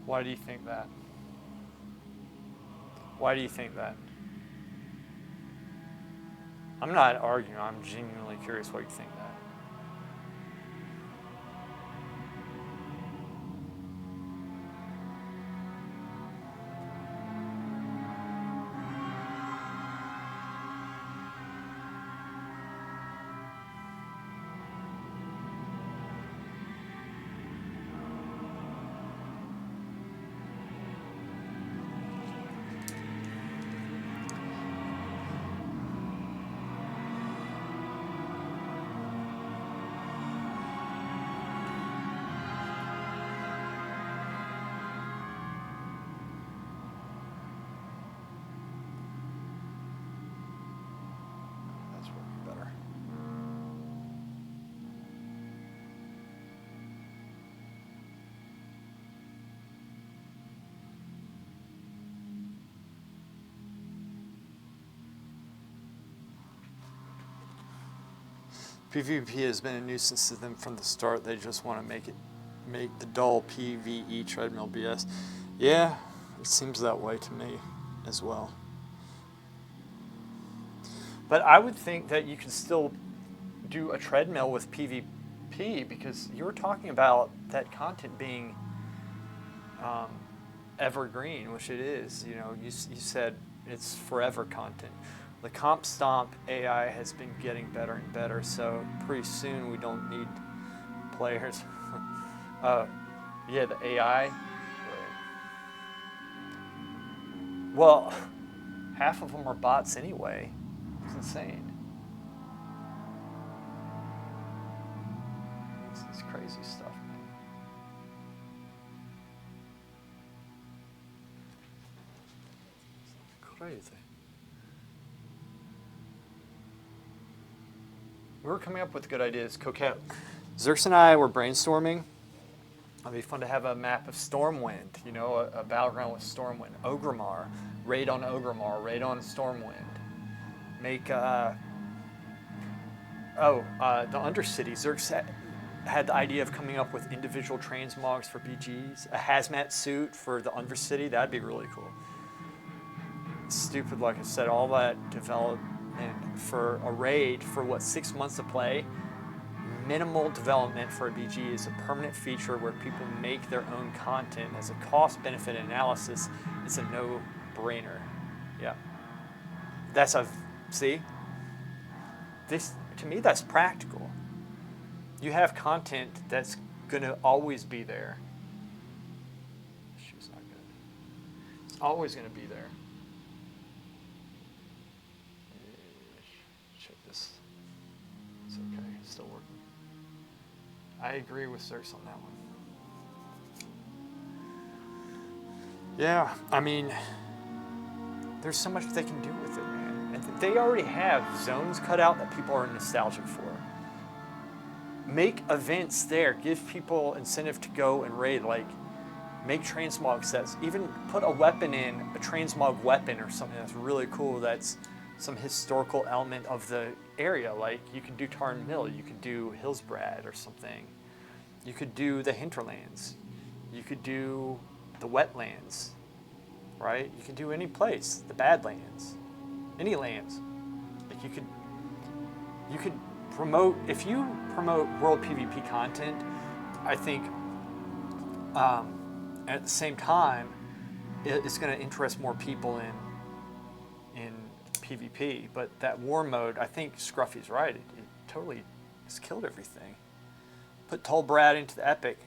Why do you think that? Why do you think that? I'm not arguing, I'm genuinely curious why you think that. That's working better. PvP has been a nuisance to them from the start. They just want to make the dull PvE treadmill BS. Yeah, it seems that way to me as well. But I would think that you could still do a treadmill with PvP because you were talking about that content being evergreen, which it is. You know, you said it's forever content. The Comp Stomp AI has been getting better and better, so pretty soon we don't need players. Yeah, the AI. Well, half of them are bots anyway. It's insane. It's crazy stuff, man. Crazy. We were coming up with good ideas. Coquette. Zerx and I were brainstorming. It'd be fun to have a map of Stormwind, you know, a battleground with Stormwind. Ogrimmar, raid on Ogrimmar, raid on Stormwind. Make, the Undercity. Zerx had the idea of coming up with individual transmogs for BGs, a hazmat suit for the Undercity. That'd be really cool. Stupid, like I said, all that development for a raid for what, 6 months to play. Minimal development for a BG is a permanent feature where people make their own content. As a cost-benefit analysis, it's a no-brainer. Yeah. See? This, to me, that's practical. You have content that's gonna always be there. This shoe's not good. It's always gonna be there. Check this. It's okay, it's still working. I agree with Zerx on that one. Yeah, I mean, there's so much they can do with it, man. And they already have zones cut out that people are nostalgic for. Make events there. Give people incentive to go and raid. Like, make transmog sets. Even put a weapon in, a transmog weapon or something that's really cool. That's some historical element of the area. Like you could do Tarn Mill, you could do Hillsbrad or something. You could do the Hinterlands. You could do the Wetlands, right? You could do any place, the Badlands, any lands. Like you could promote, if you promote world PvP content, I think at the same time, it's going to interest more people in PvP. But that war mode, I think Scruffy's right. It totally has killed everything. Put Tolbrad into the Epic.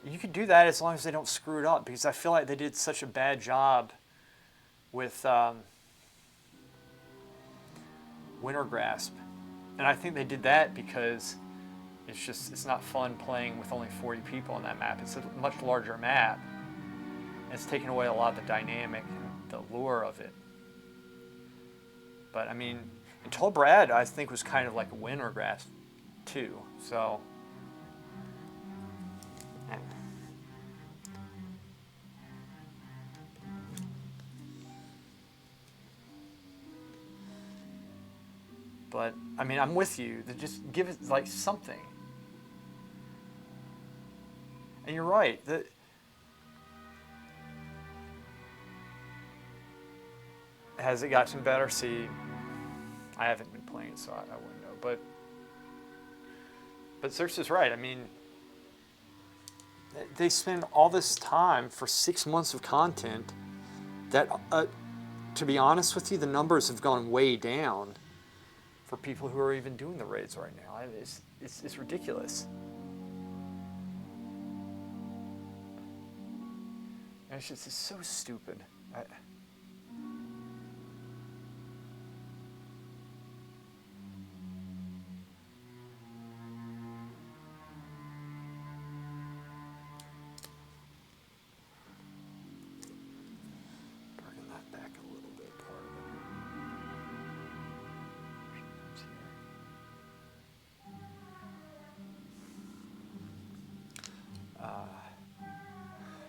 You could do that as long as they don't screw it up, because I feel like they did such a bad job with Wintergrasp. And I think they did that because it's not fun playing with only 40 people on that map. It's a much larger map. And it's taken away a lot of the dynamic and the lure of it. But I mean, and Tolbrad I think was kind of like a Wintergrasp too. So but I mean, I'm with you. Just give it like something. And you're right. Has it gotten better? See, I haven't been playing, so I wouldn't know. But Xerxes is right. I mean, they spend all this time for 6 months of content that, to be honest with you, the numbers have gone way down for people who are even doing the raids right now. It's ridiculous. And it's so stupid.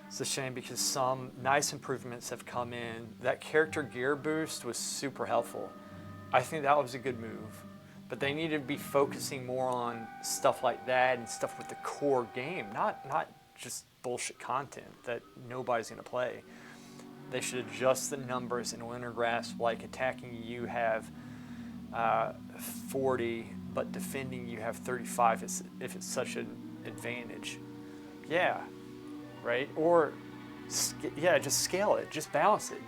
It's a shame because some nice improvements have come in. That character gear boost was super helpful. I think that was a good move. But they need to be focusing more on stuff like that and stuff with the core game, not just bullshit content that nobody's going to play. They should adjust the numbers in Wintergrasp, like attacking you have 40, but defending you have 35 if it's such an advantage. Yeah. Right? Or, yeah, just scale it. Just balance it.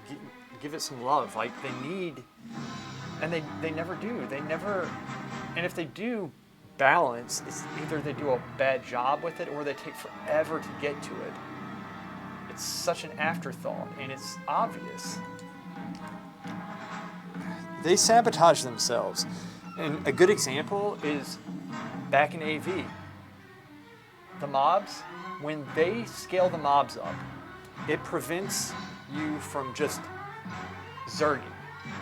Give it some love. Like, they need, and they never do. They never, and if they do balance, it's either they do a bad job with it or they take forever to get to it. It's such an afterthought, and it's obvious. They sabotage themselves. And a good example is back in AV. The mobs, when they scale the mobs up, it prevents you from just zerging.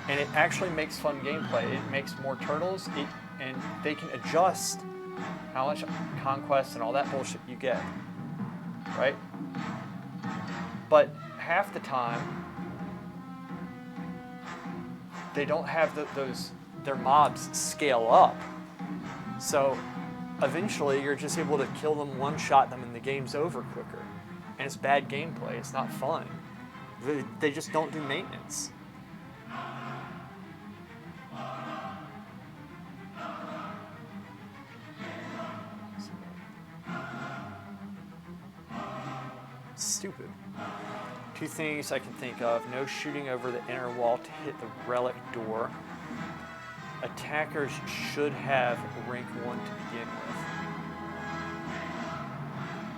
And it actually makes fun gameplay. It makes more turtles, and they can adjust how much conquest and all that bullshit you get, right? But half the time, they don't have their mobs scale up. So eventually you're just able to kill them, one-shot them, and the game's over quicker. And it's bad gameplay. It's not fun. They just don't do maintenance. Stupid. Two things I can think of. No shooting over the inner wall to hit the relic door. Attackers should have rank 1 to begin with.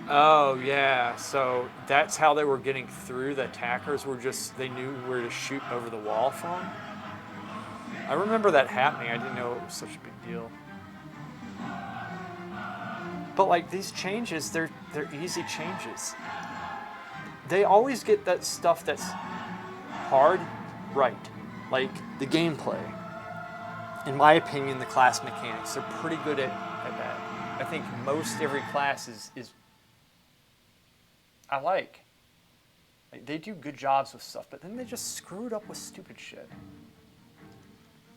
Oh, yeah. So that's how they were getting through. The attackers were they knew where to shoot over the wall from. I remember that happening. I didn't know it was such a big deal. But like these changes, they're easy changes. They always get that stuff that's hard right. Like the gameplay. In my opinion, the class mechanics, they're pretty good at that. I think most every class is I like. Like, they do good jobs with stuff, but then they just screw it up with stupid shit.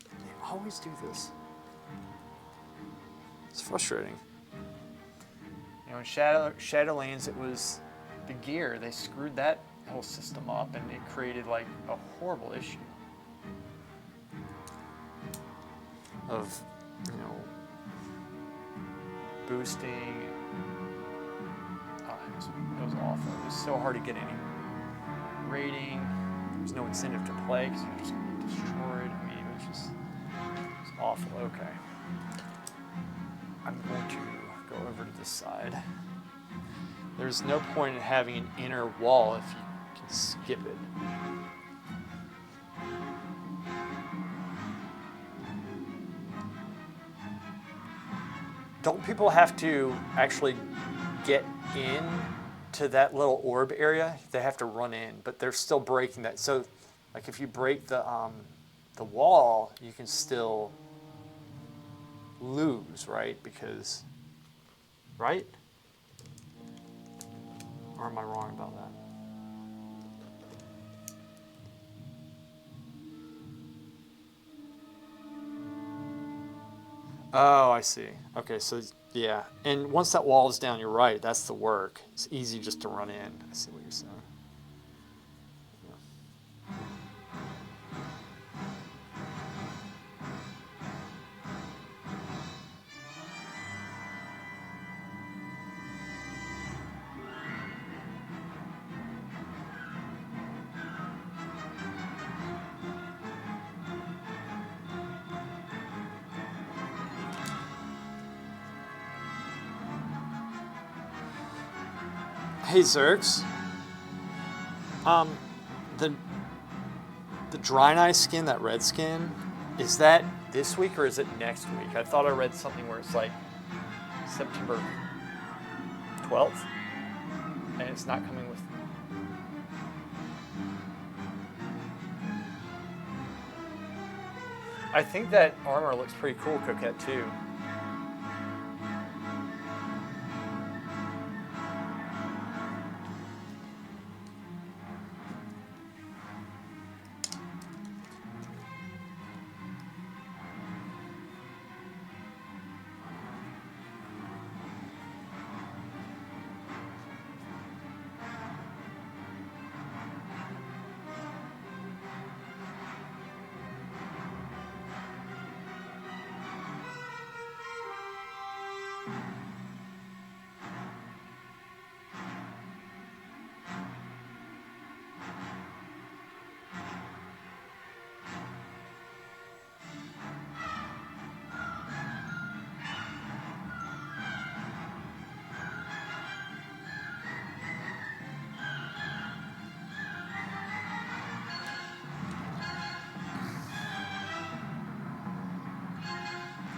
They always do this. It's frustrating. You know, in Shadowlands, it was the gear. They screwed that whole system up, and it created like a horrible issue of, you know, boosting. It was awful. It was so hard to get any rating. There was no incentive to play because you were just going to get destroyed. I mean, it was awful. Okay. I'm going to go over to this side. There's no point in having an inner wall if you can skip it. Don't people have to actually get in to that little orb area? They have to run in, but they're still breaking that. So, like, if you break the wall, you can still lose, right? Because, right? Or am I wrong about that? Oh, I see. Okay, so yeah. And once that wall is down, you're right. That's the work. It's easy just to run in. I see what you're saying. Hey Zerx, the Draenei skin, that red skin, is that this week or is it next week? I thought I read something where it's like September 12th, and it's not coming with. I think that armor looks pretty cool, Coquette, too.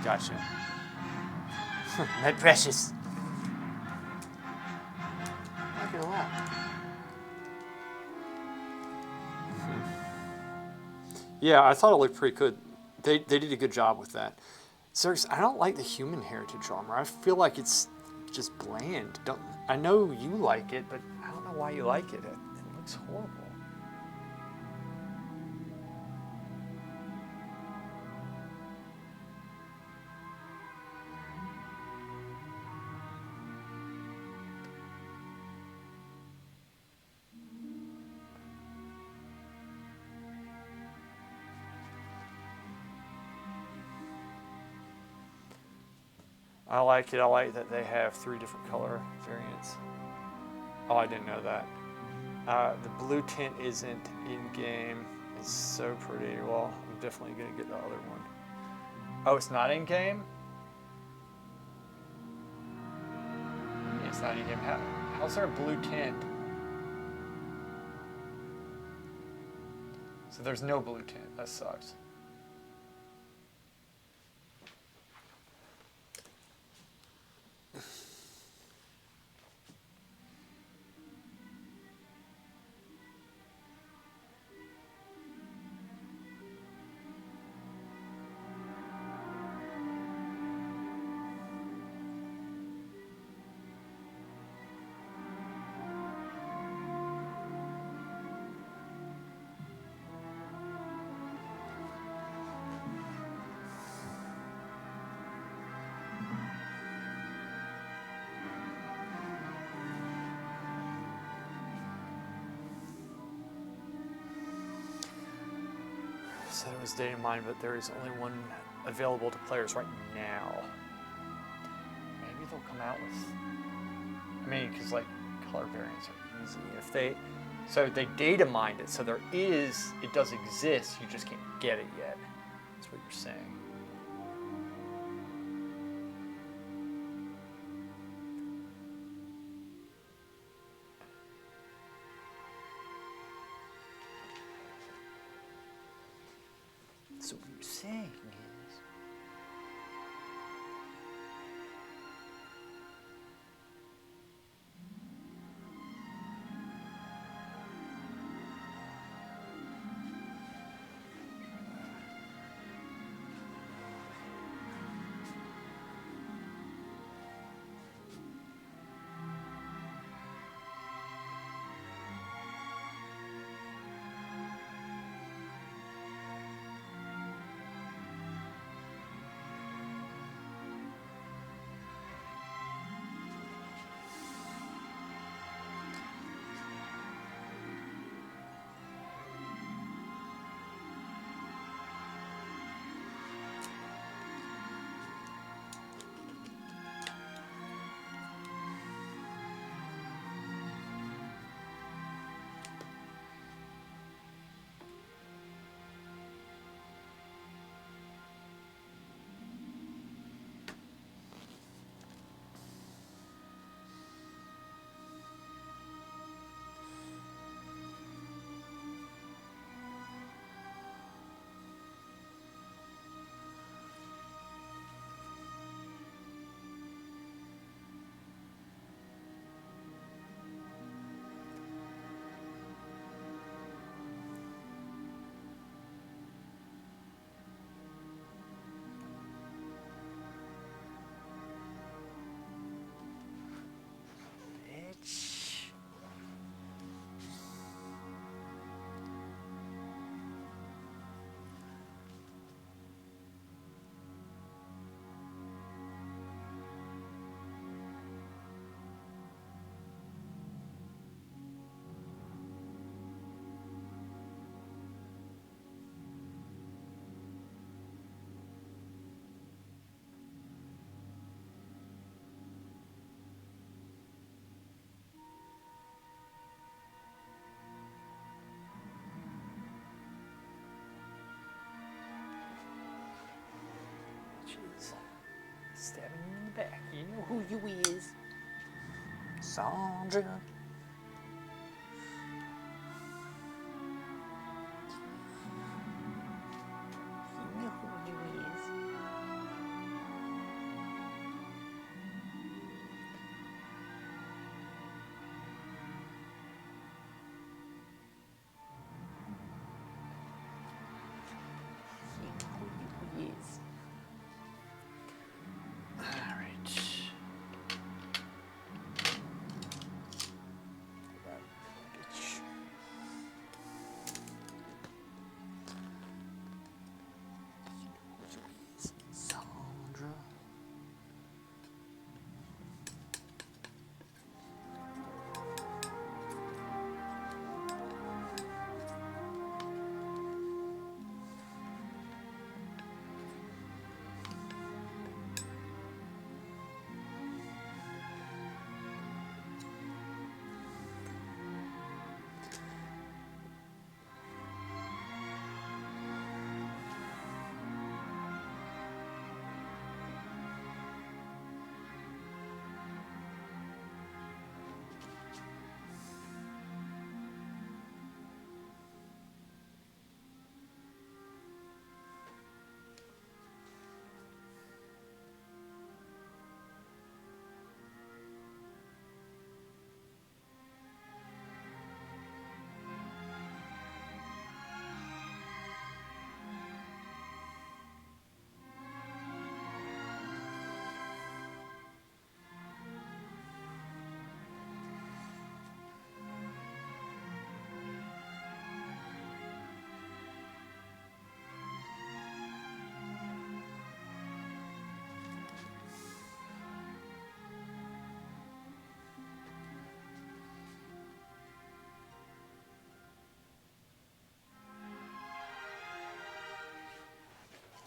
Gotcha. Med Precious. Look at that. Yeah, I thought it looked pretty good. They did a good job with that. Zerx, I don't like the human heritage armor. I feel like it's just bland. I know you like it, but I don't know why you like it. It looks horrible. I like it. I like that they have 3 different color variants. Oh, I didn't know that. The blue tint isn't in-game. It's so pretty. Well, I'm definitely going to get the other one. Oh, it's not in-game? It's not in-game. How's there a blue tint? So there's no blue tint. That sucks. said it was data mined, but there is only one available to players right now. Maybe they'll come out with. I mean, because like color variants are easy. If they data mined it, so it does exist. You just can't get it yet. That's what you're saying. So what you're saying is. Stabbing you in the back. You know who you is. Sandra. You know who you is. You know who you is.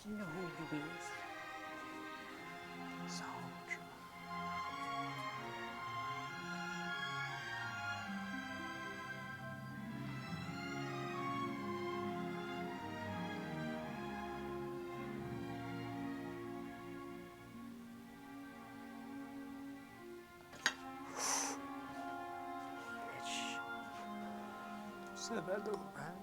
You know who you is. So true. Bitch. Said that little rat.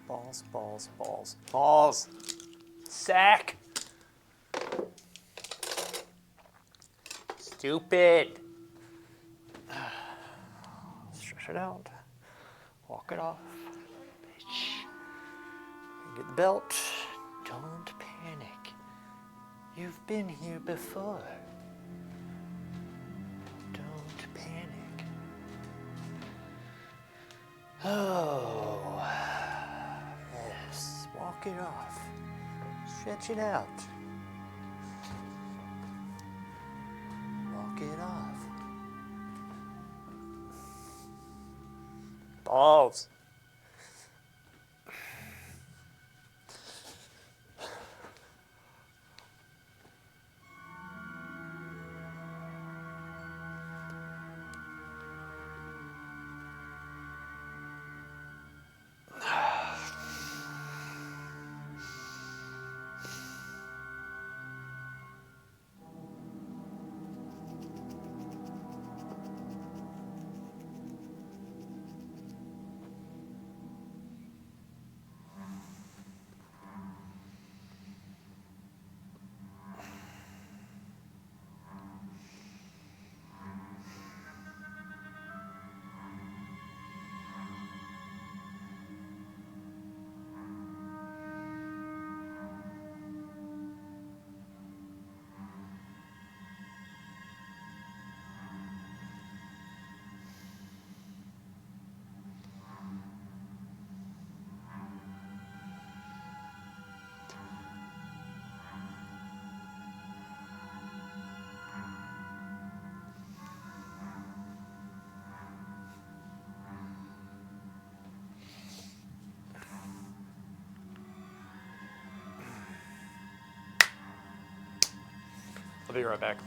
balls, balls, balls, balls. Sack. Stupid. Stretch it out. Walk it off. Bitch. Get the belt. Don't panic. You've been here before. Don't panic. Oh. Yes. Walk it off. Stretch it out. Walk it off. Balls. I'll be right back.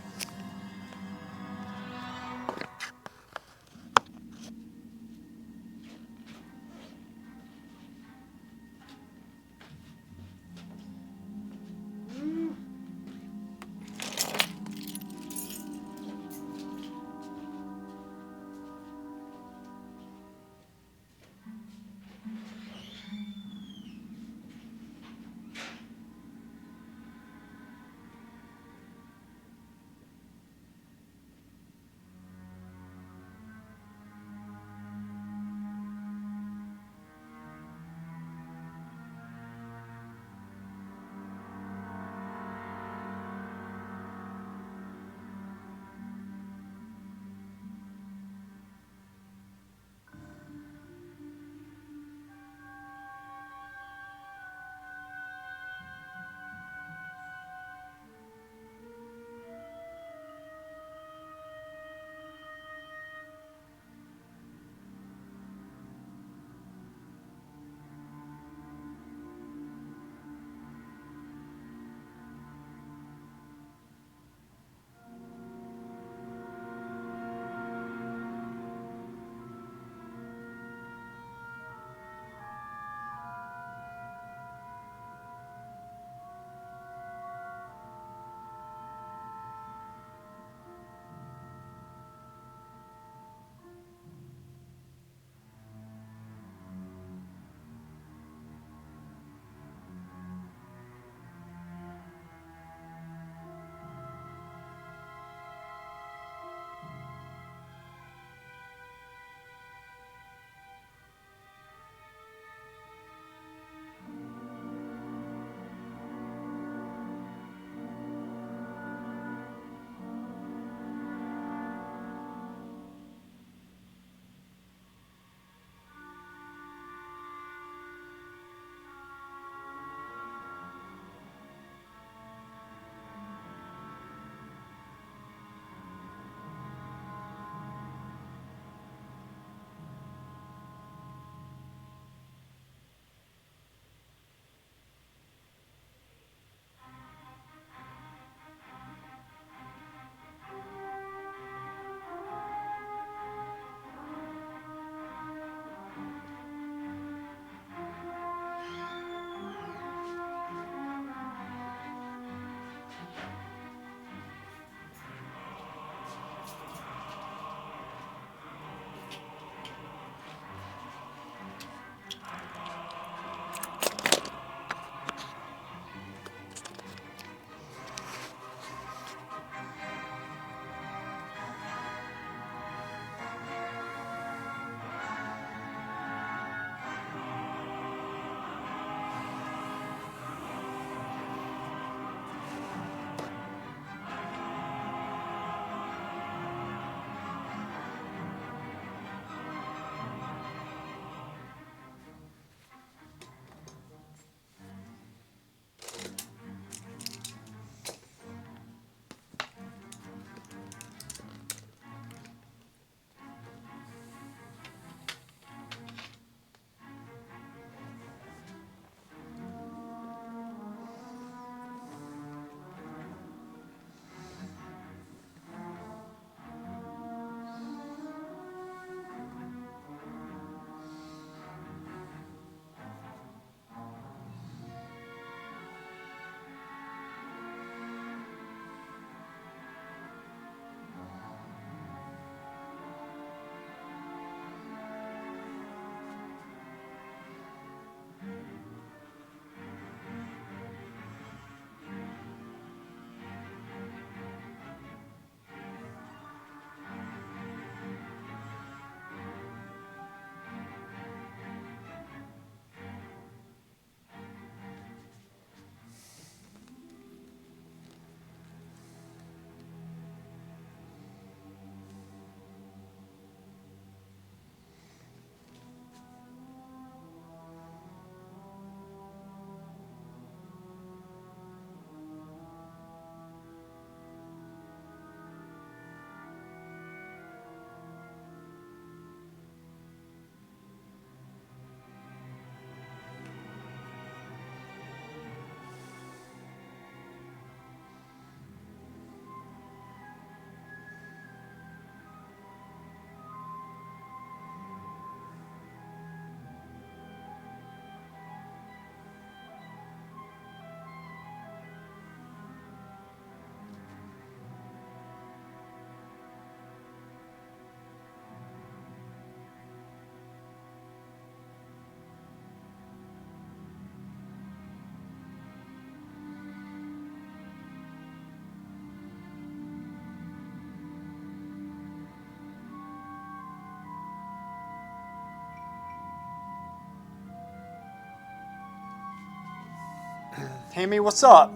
Hammy, what's up?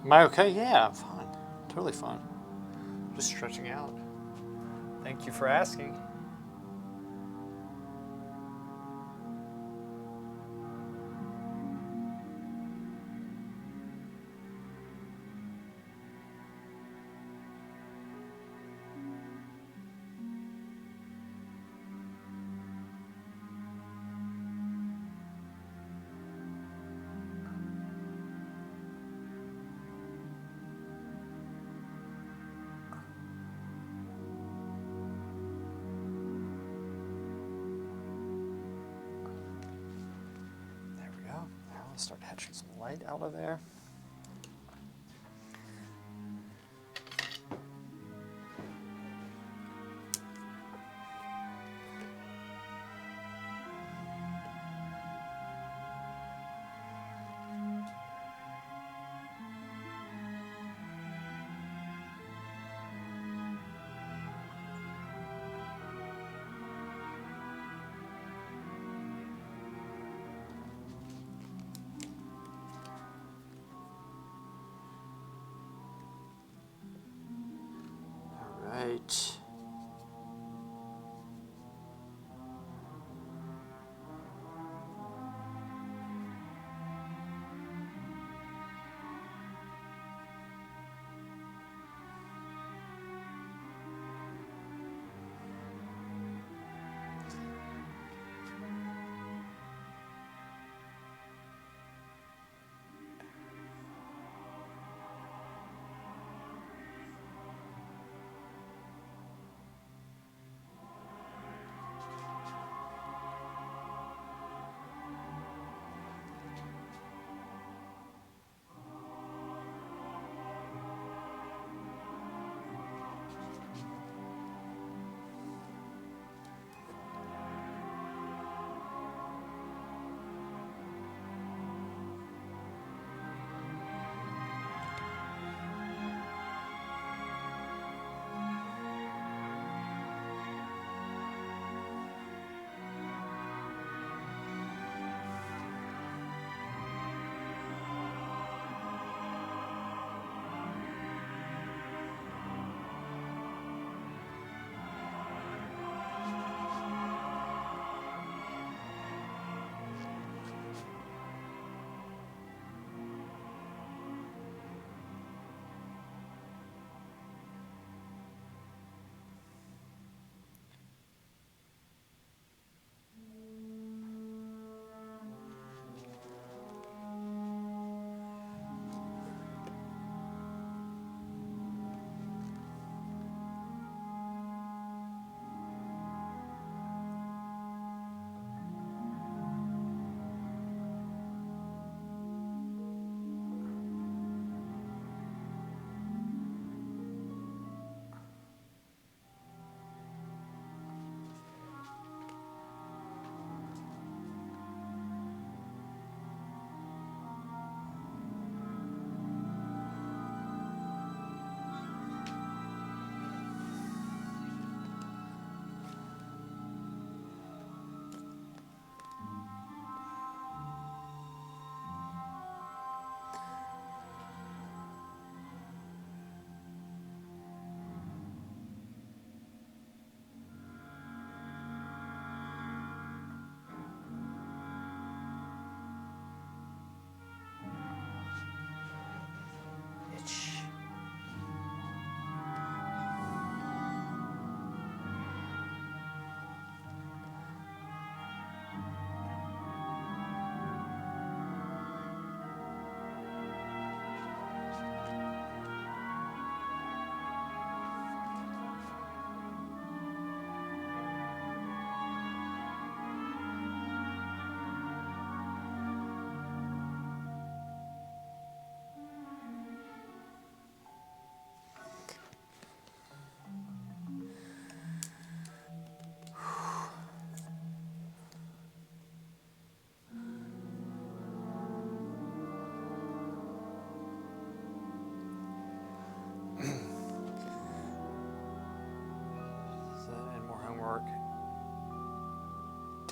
Am I okay? Yeah, I'm fine. Totally fine. Just stretching out. Thank you for asking. There we go. Now I'll start hatching some light out of there. Right.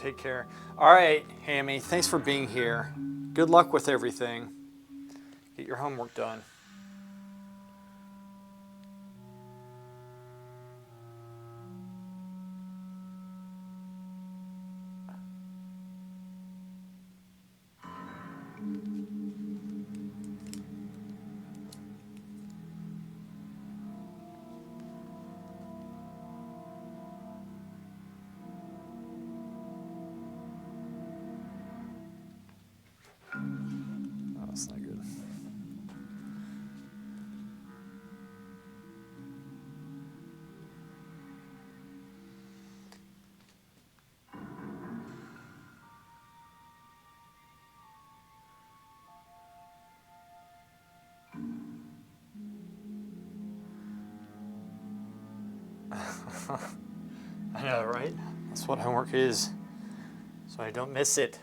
Take care. All right, Hammy, thanks for being here. Good luck with everything. Get your homework done. Oh, that's not good. I know, right? That's what homework is, so I don't miss it.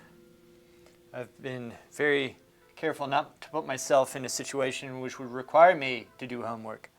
I've been very careful not to put myself in a situation which would require me to do homework.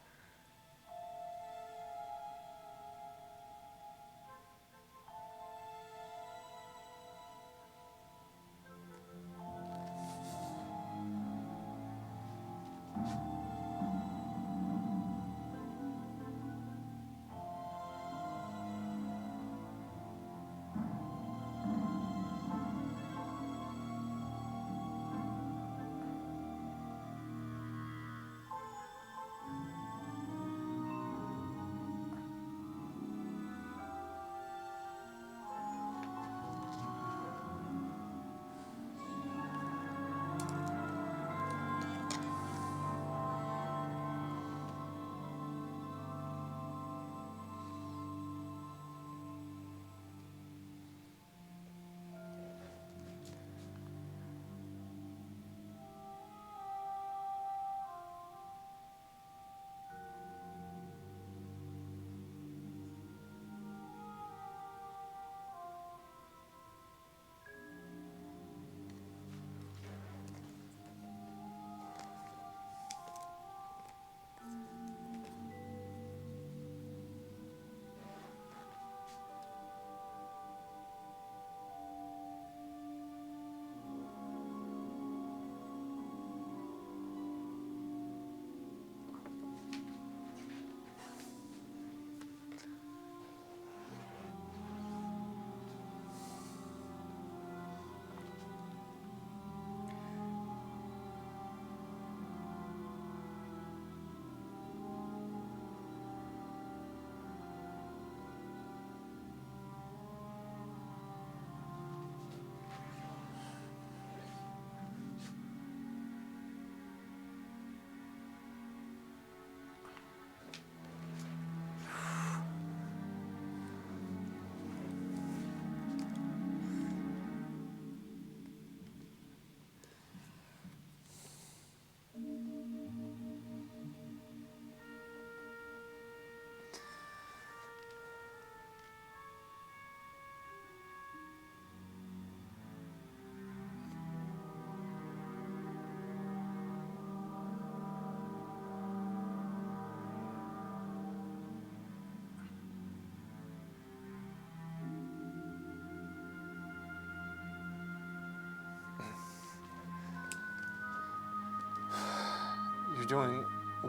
You're doing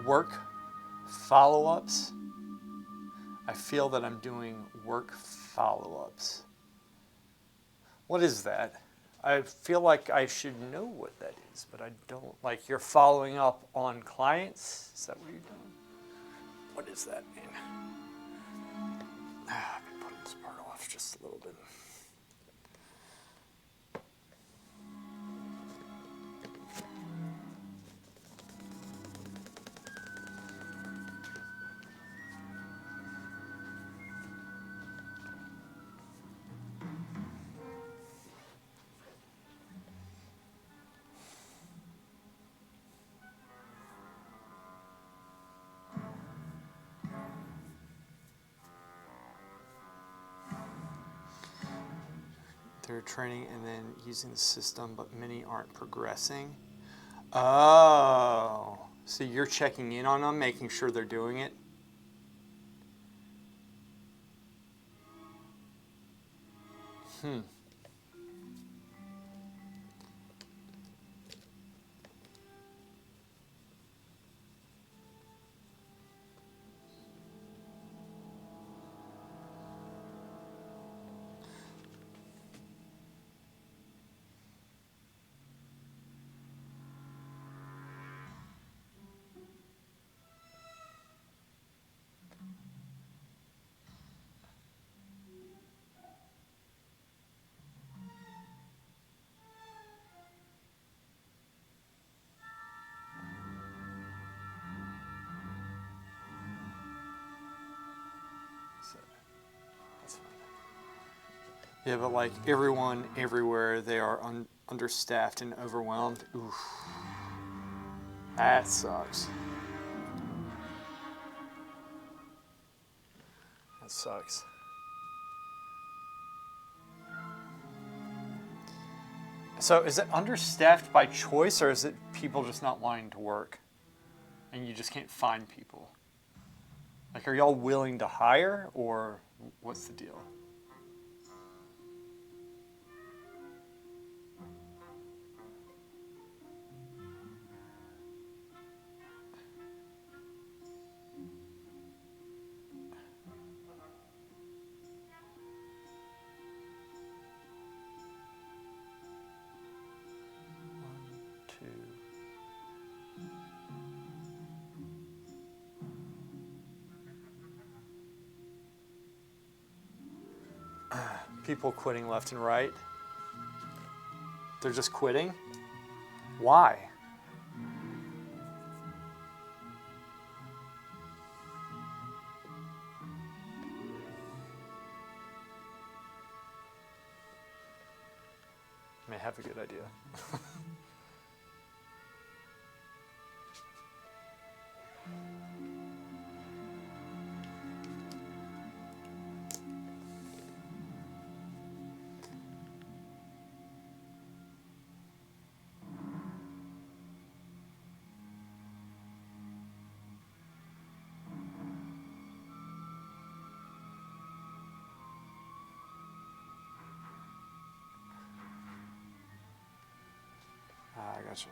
work follow-ups. I feel that I'm doing work follow-ups. What is that? I feel like I should know what that is, but I don't. Like you're following up on clients? Is that what you're doing? What does that mean? I've been putting this part off just a little bit. They're training and then using the system, but many aren't progressing. Oh, so you're checking in on them, making sure they're doing it? Yeah, but like everyone, everywhere, they are understaffed and overwhelmed. Oof, that sucks. That sucks. So is it understaffed by choice, or is it people just not wanting to work and you just can't find people? Like, are y'all willing to hire, or what's the deal? Two. People quitting left and right. They're just quitting. Why? May have a good idea. I gotcha.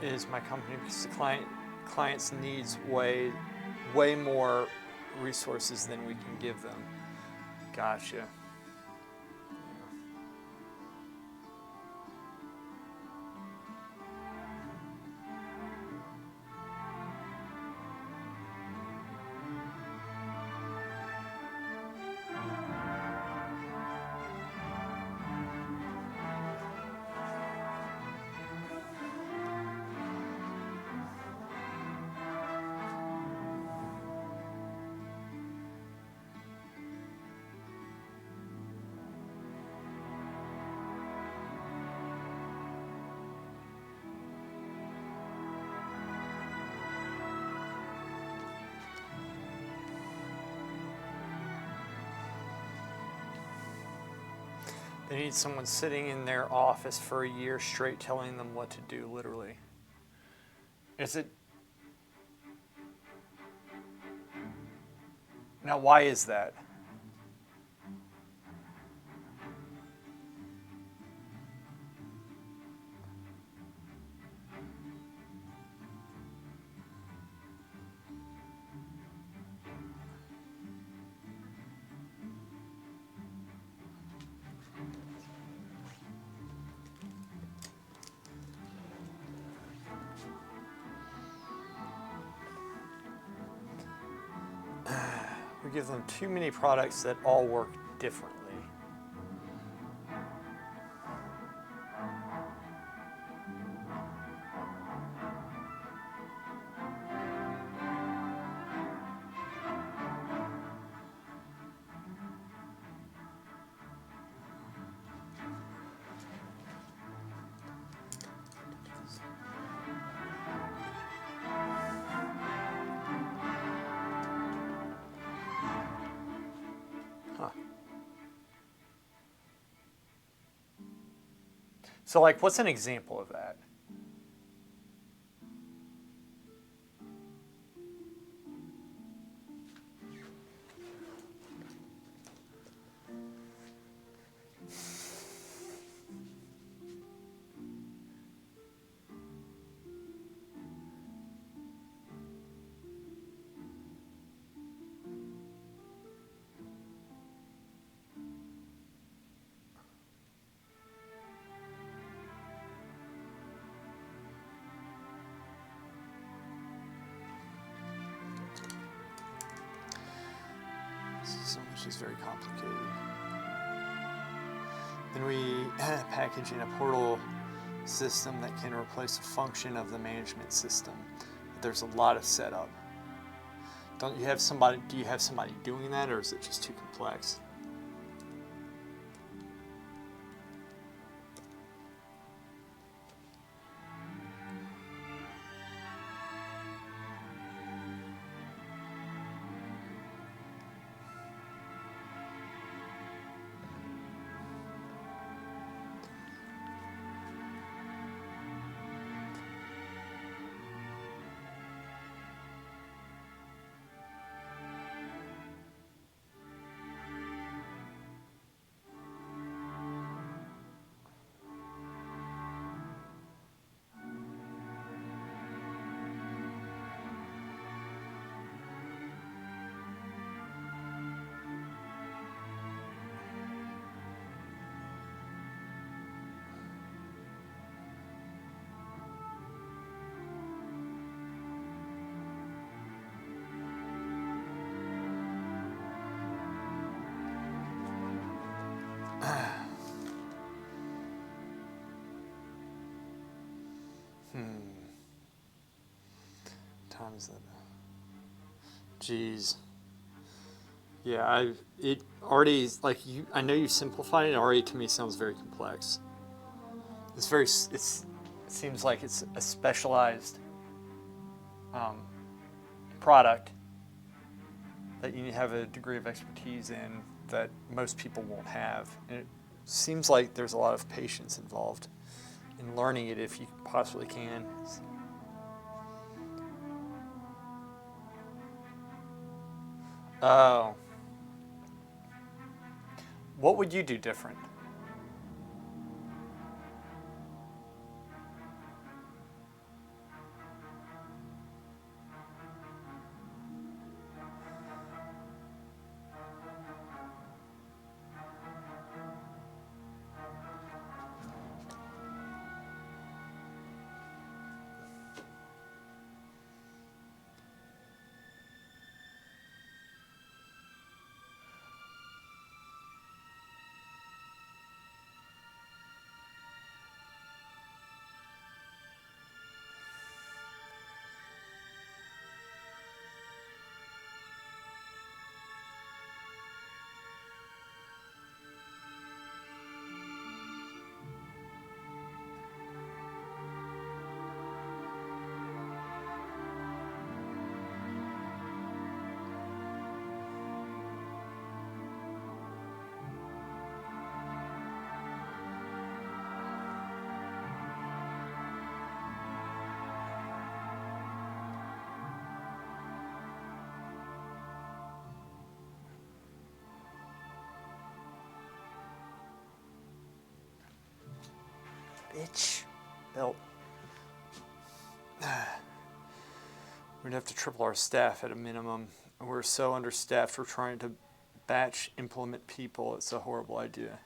Is my company, because the clients needs way more resources than we can give them. Gotcha. They need someone sitting in their office for a year straight telling them what to do, literally. Is it Now, why is that? We give them too many products that all work differently. Huh. So, like, what's an example of that? So much is very complicated. Then we package in a portal system that can replace a function of the management system. There's a lot of setup. Do you have somebody doing that, or is it just too complex? Times that. Jeez. Yeah, it already, like, I know you simplified it. Already to me sounds very complex. It seems like it's a specialized product that you have a degree of expertise in that most people won't have, and it seems like there's a lot of patience involved in learning it if you possibly can. Oh. What would you do different? itch. Belt. We'd have to triple our staff at a minimum. We're so understaffed, we're trying to batch implement people. It's a horrible idea.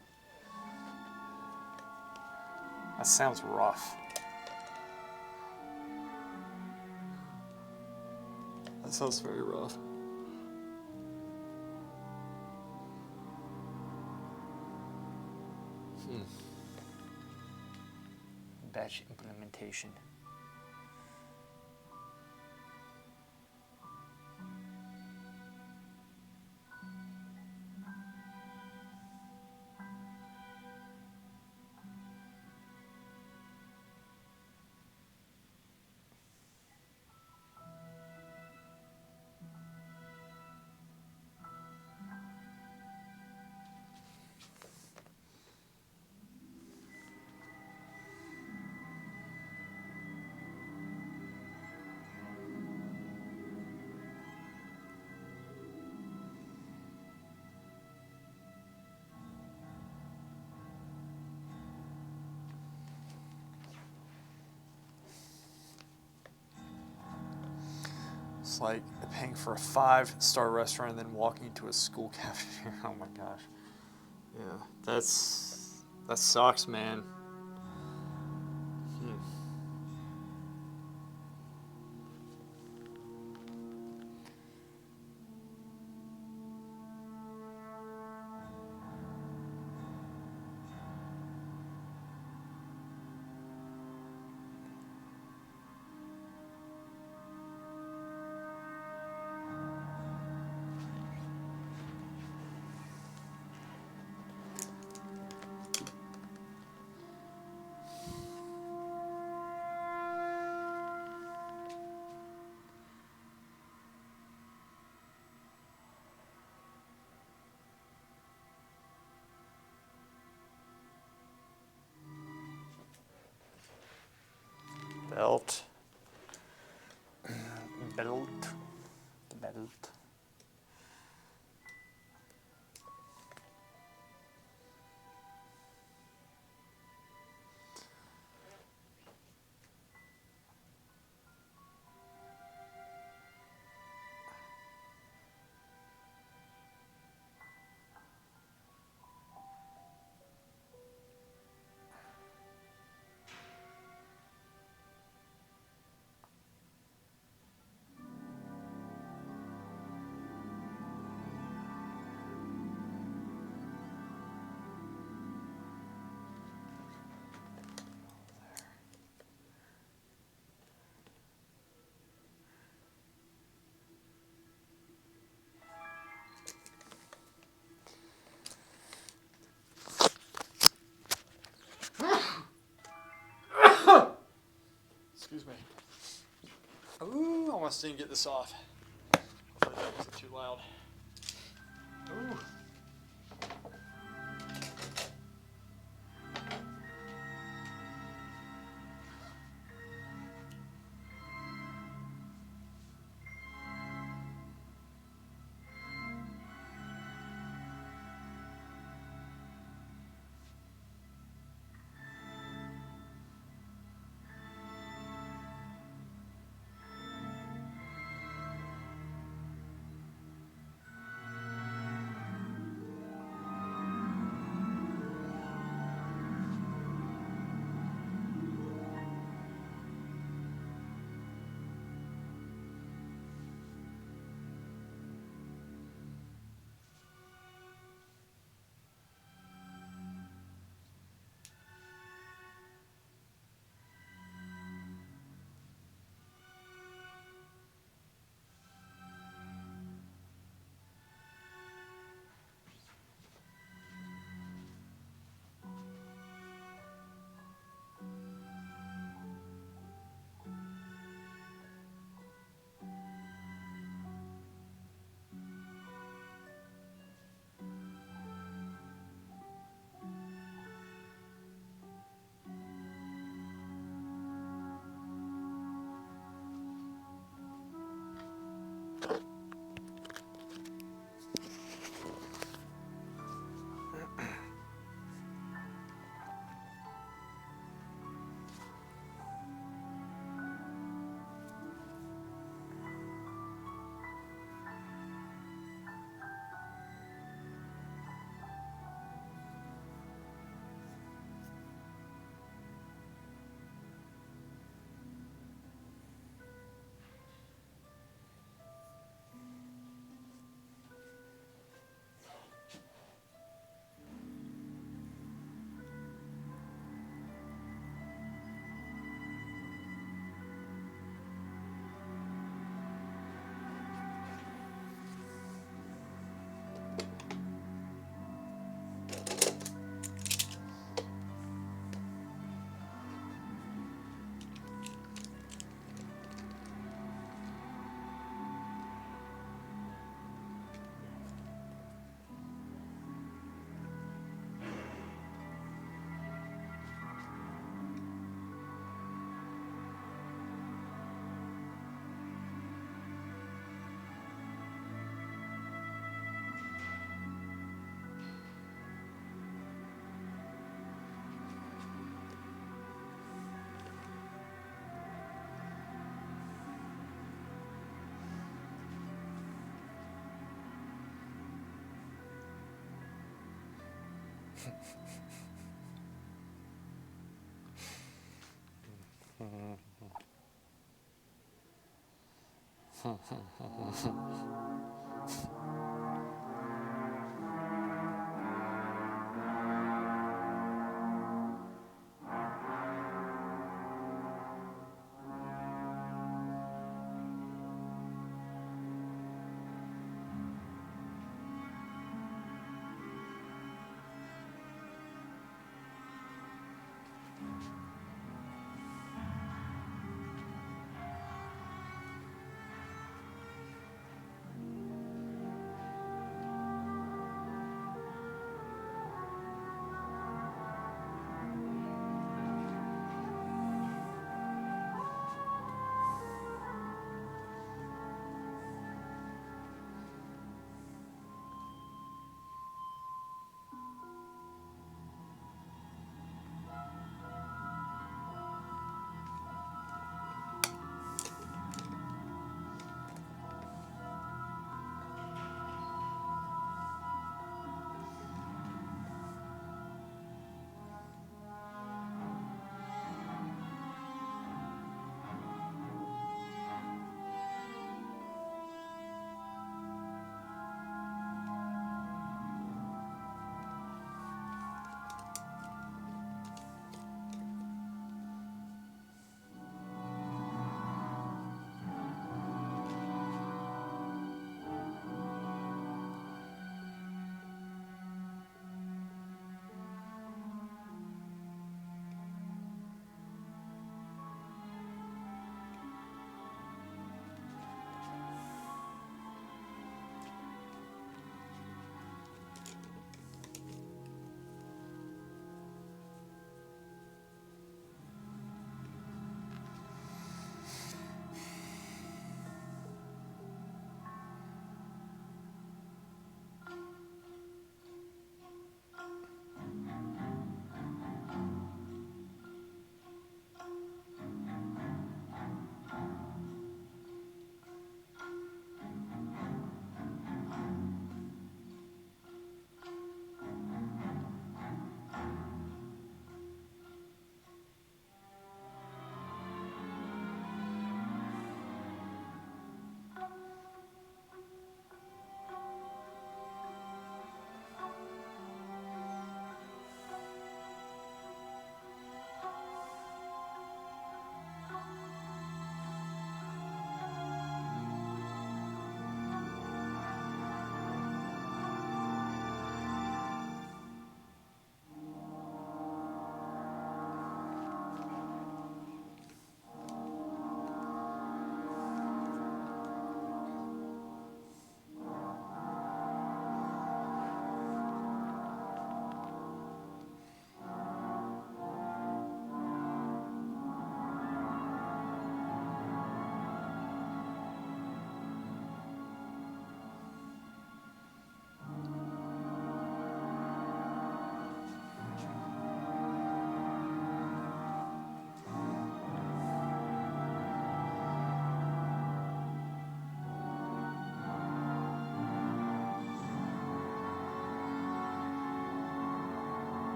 That sounds rough. That sounds very rough. Batch implementation. It's like paying for a 5-star restaurant and then walking into a school cafeteria. Oh my gosh. Yeah, that sucks, man. Belt. Belt. Excuse me. Ooh, I almost didn't get this off. Hopefully that wasn't too loud. Ooh.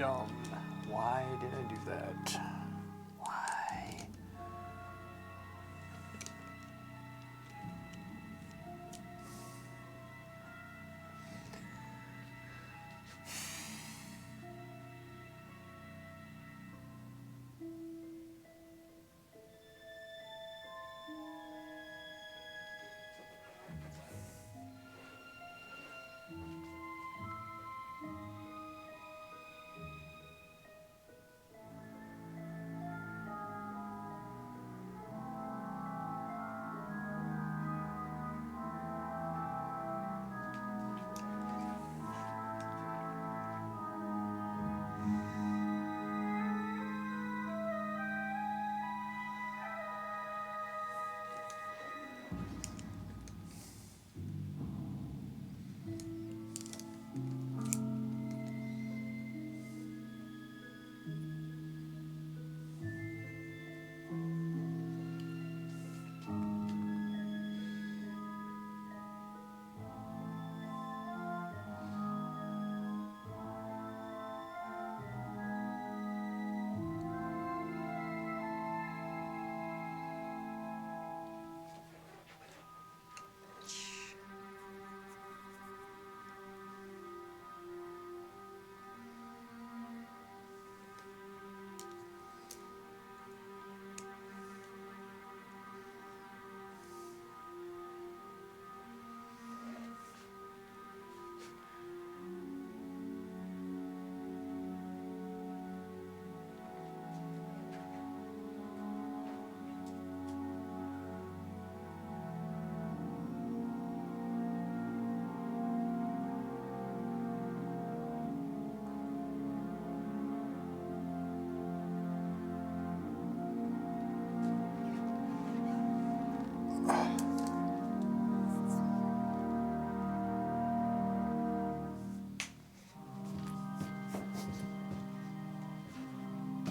dumb. Why did I do that? Why?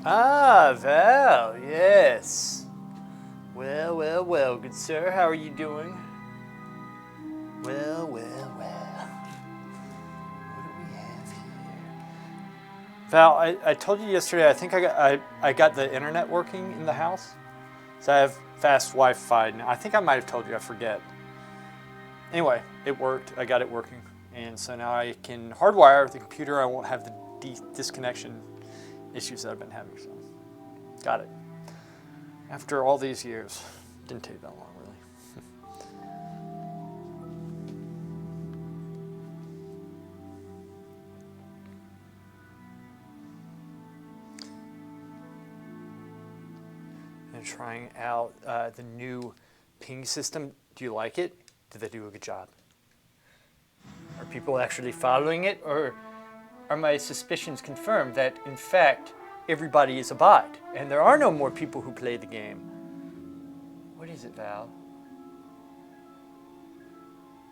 Ah, Val, yes. Well, well, well, good sir, how are you doing? Well, well, well. What do we have here? Val, I told you yesterday, I think I got the internet working in the house. So I have fast Wi-Fi now. I think I might have told you, I forget. Anyway, it worked. I got it working. And so now I can hardwire the computer. I won't have the disconnection issues that I've been having. So, got it. After all these years, didn't take that long, really. And trying out the new ping system. Do you like it? Did they do a good job? Are people actually following it, or are my suspicions confirmed that, in fact, everybody is a bot, and there are no more people who play the game? What is it, Val?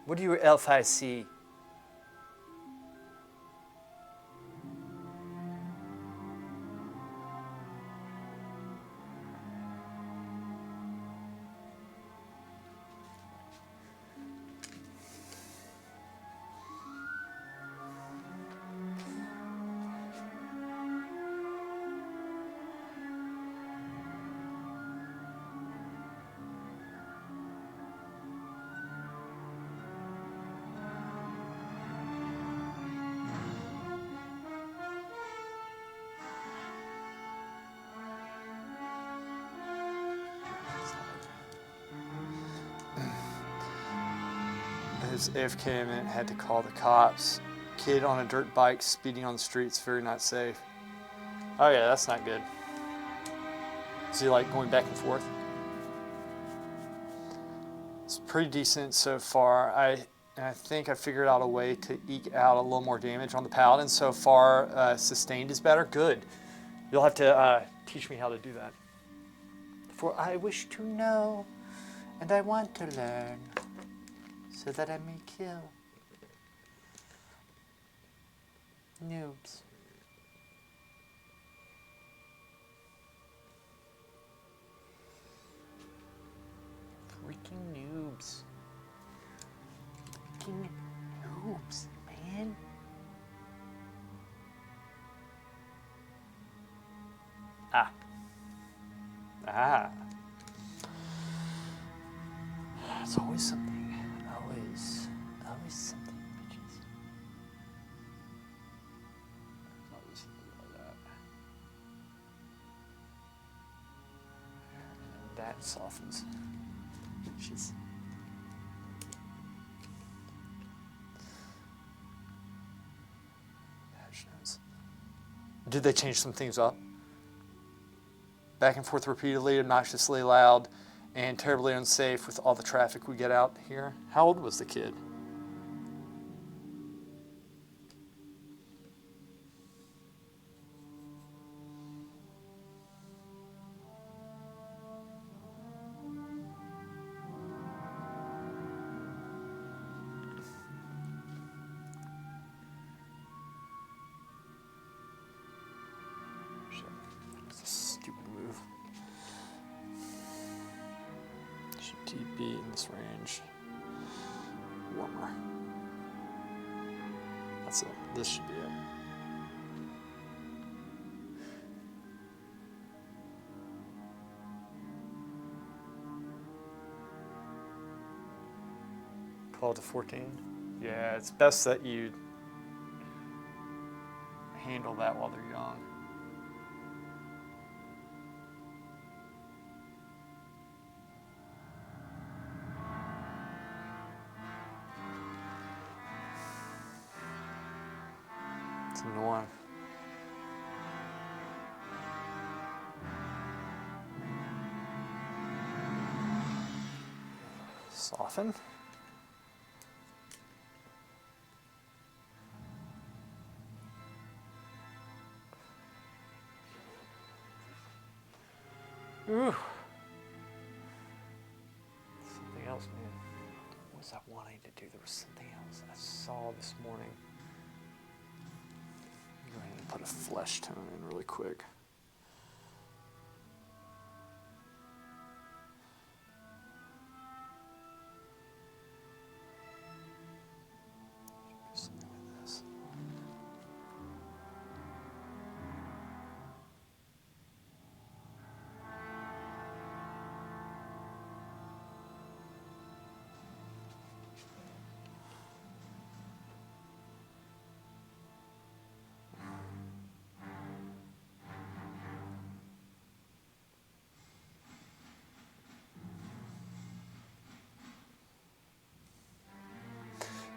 What do your elf eyes see? His AFK minute had to call the cops. Kid on a dirt bike speeding on the streets, very not safe. Oh yeah, that's not good. Is he like going back and forth? It's pretty decent so far. I think I figured out a way to eke out a little more damage on the paladin. So far, sustained is better. Good. You'll have to teach me how to do that. For I wish to know, and I want to learn, so that I may kill noobs. Freaking noobs. Freaking noobs, man. Ah. Ah. It's always something. Always something, bitches. Always something like that. And that softens. Bitches. Did they change some things up? Back and forth repeatedly, obnoxiously loud, and terribly unsafe with all the traffic we get out here. How old was the kid? That's a stupid move. Should TP in this range. Warmer. That's it. This should be it. Call it to 14. Yeah, it's best that you handle that while they're young. It's annoying. Soften. Ooh. Something else, man. What was I wanting to do? There was something else I saw this morning. Go ahead and put a flesh tone in really quick. Something like this.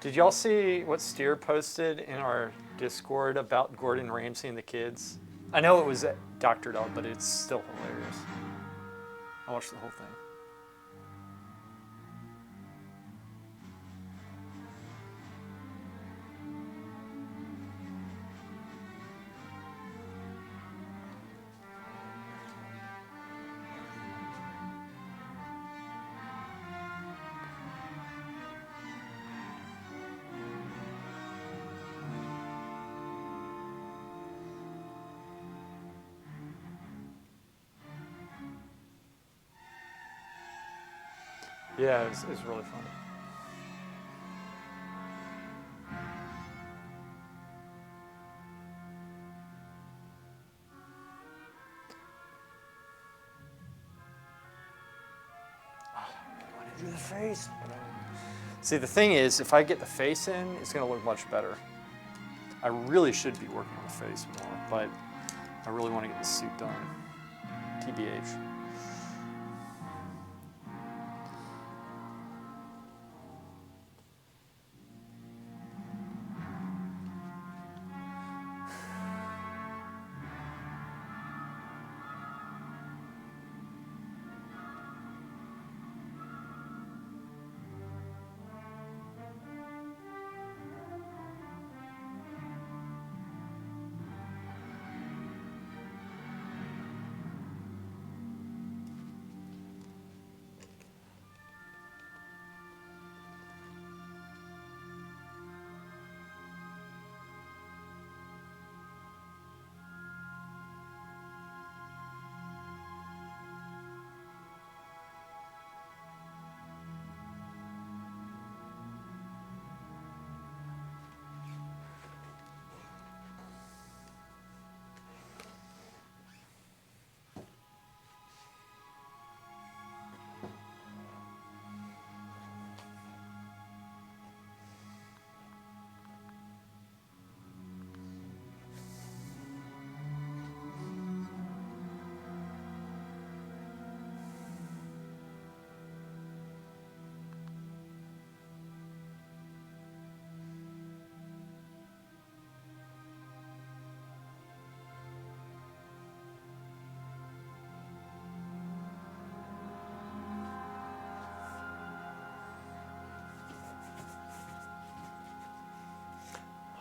Did y'all see what Steer posted in our Discord about Gordon Ramsay and the kids? I know it was Dr. Dog, but it's still hilarious. I watched the whole thing. Yeah, it was really funny. I want to do the face. See, the thing is, if I get the face in, it's going to look much better. I really should be working on the face more, but I really want to get the suit done. TBH.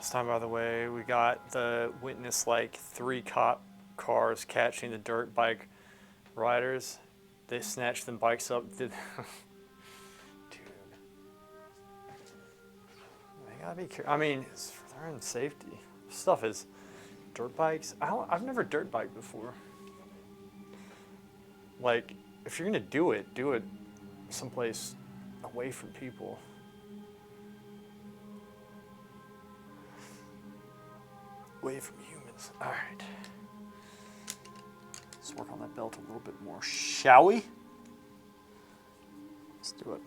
This time, by the way, we got the witness like 3 cop cars catching the dirt bike riders. They snatched them bikes up. Dude, they gotta be careful. I mean, it's for their own safety. Stuff is dirt bikes. I've never dirt biked before. Like, if you're gonna do it someplace away from people. Away from humans. All right. Let's work on that belt a little bit more, shall we? Let's do it.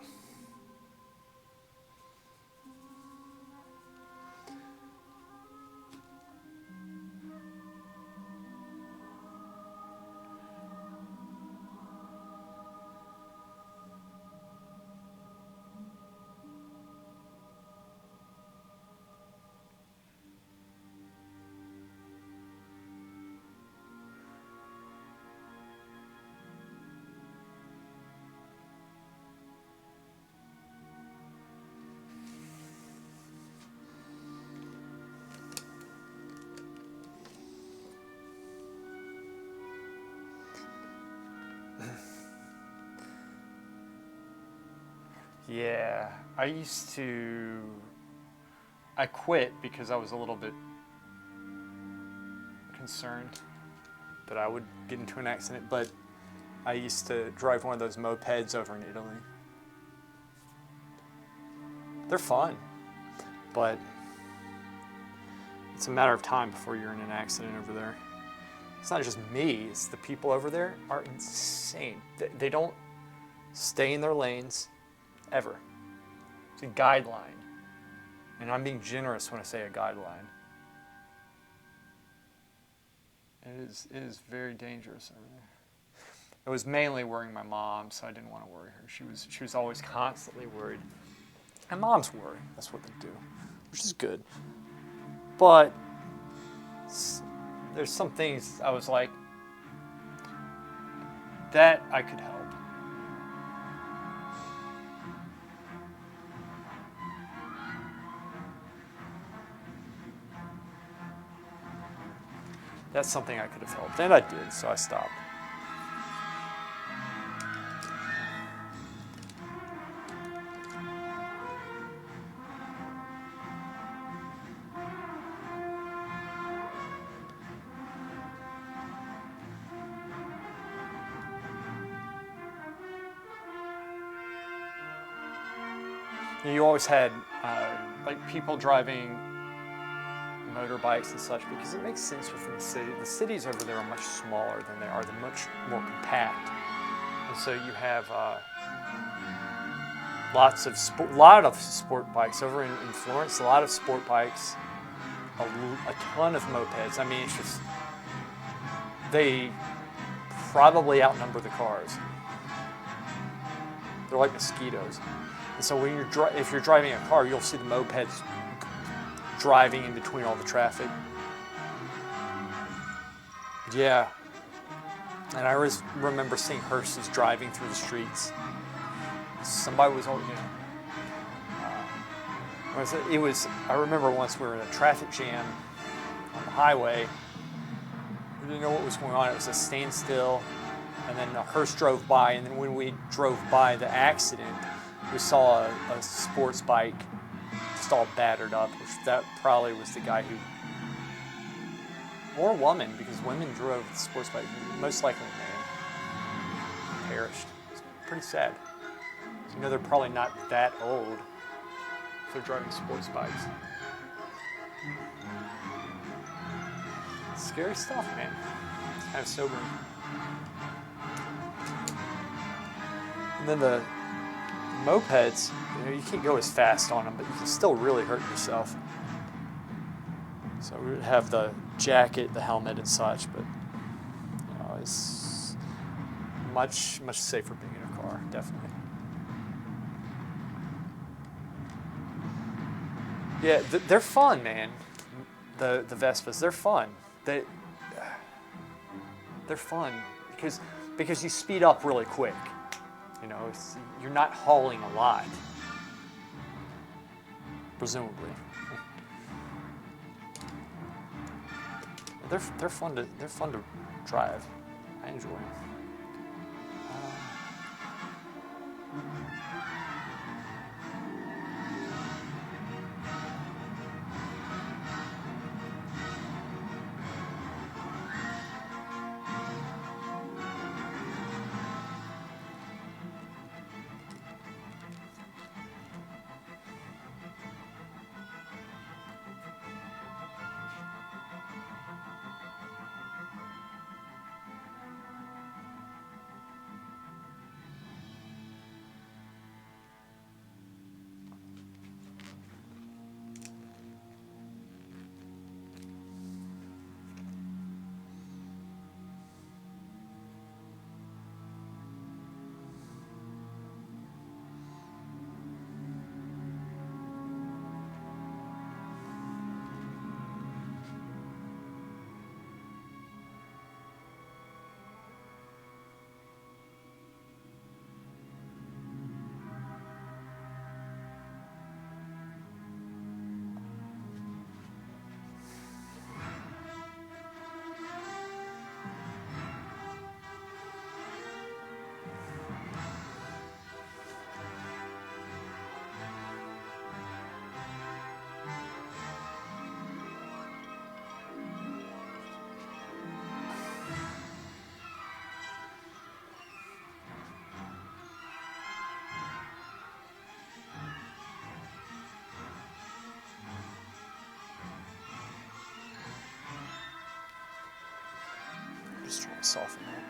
Yeah, I quit because I was a little bit concerned that I would get into an accident, but I used to drive one of those mopeds over in Italy. They're fun, but it's a matter of time before you're in an accident over there. It's not just me, it's the people over there are insane. They don't stay in their lanes. Ever. It's a guideline. And I'm being generous when I say a guideline. It is very dangerous over there. It was mainly worrying my mom, so I didn't want to worry her. She was always constantly worried. And moms worry. That's what they do, which is good. But there's some things I was like, that I could help. That's something I could have helped, and I did, so I stopped. You always had like people driving motorbikes and such, because it makes sense within the city. The cities over there are much smaller than they are. They're much more compact, and so you have lot of sport bikes over in Florence. A lot of sport bikes, a ton of mopeds. I mean, it's just they probably outnumber the cars. They're like mosquitoes, and so when if you're driving a car, you'll see the mopeds driving in between all the traffic. Yeah. And I always remember seeing hearses driving through the streets. Somebody was, I remember once we were in a traffic jam on the highway. We didn't know what was going on. It was a standstill, and then a hearse drove by, and then when we drove by the accident, we saw a sports bike just all battered up, which that probably was the guy who, or woman, because women drove the sports bike, most likely a man, perished. It's pretty sad. You know, they're probably not that old if they're driving sports bikes. Scary stuff, man. It's kind of sobering. And then the mopeds, you know, you can't go as fast on them, but you can still really hurt yourself. So we would have the jacket, the helmet, and such, but you know, it's much safer being in a car, definitely. Yeah, they're fun, man. The Vespas, they're fun. They're fun because you speed up really quick. You know, you're not hauling a lot, presumably. They're fun to drive. I enjoy them. Just trying to soften that.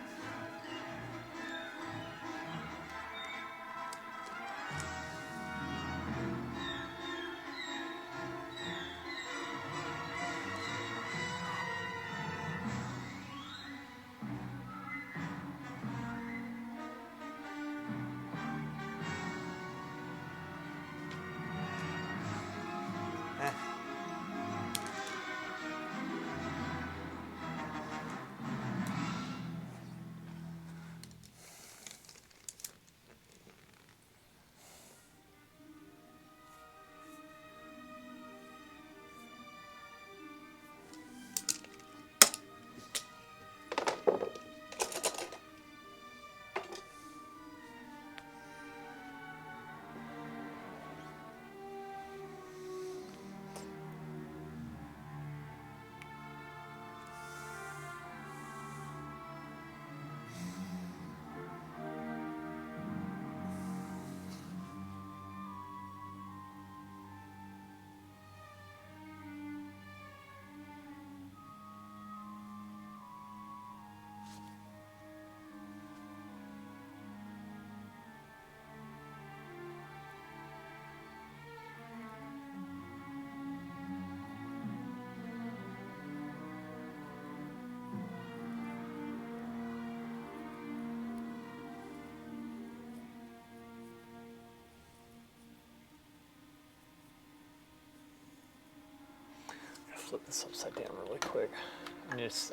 Flip this upside down really quick.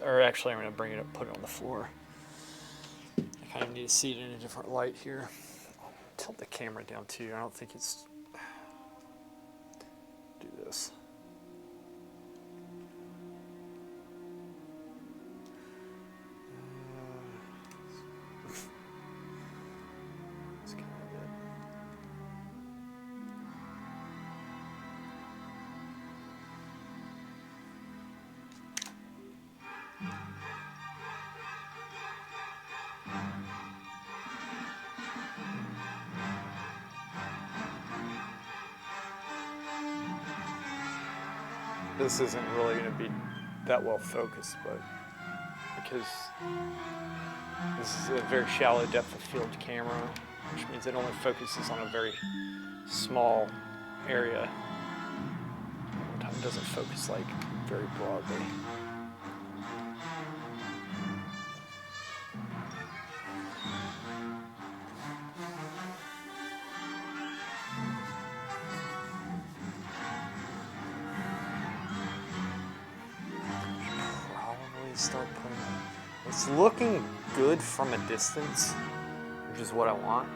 Or actually, I'm going to bring it up, put it on the floor. I kind of need to see it in a different light here. I'll tilt the camera down too. I don't think it's. Do this. That's kind of it. This isn't really going to be that well focused, but because this is a very shallow depth of field camera, which means it only focuses on a very small area. It doesn't focus like very broadly. Start putting it. It's looking good from a distance, which is what I want.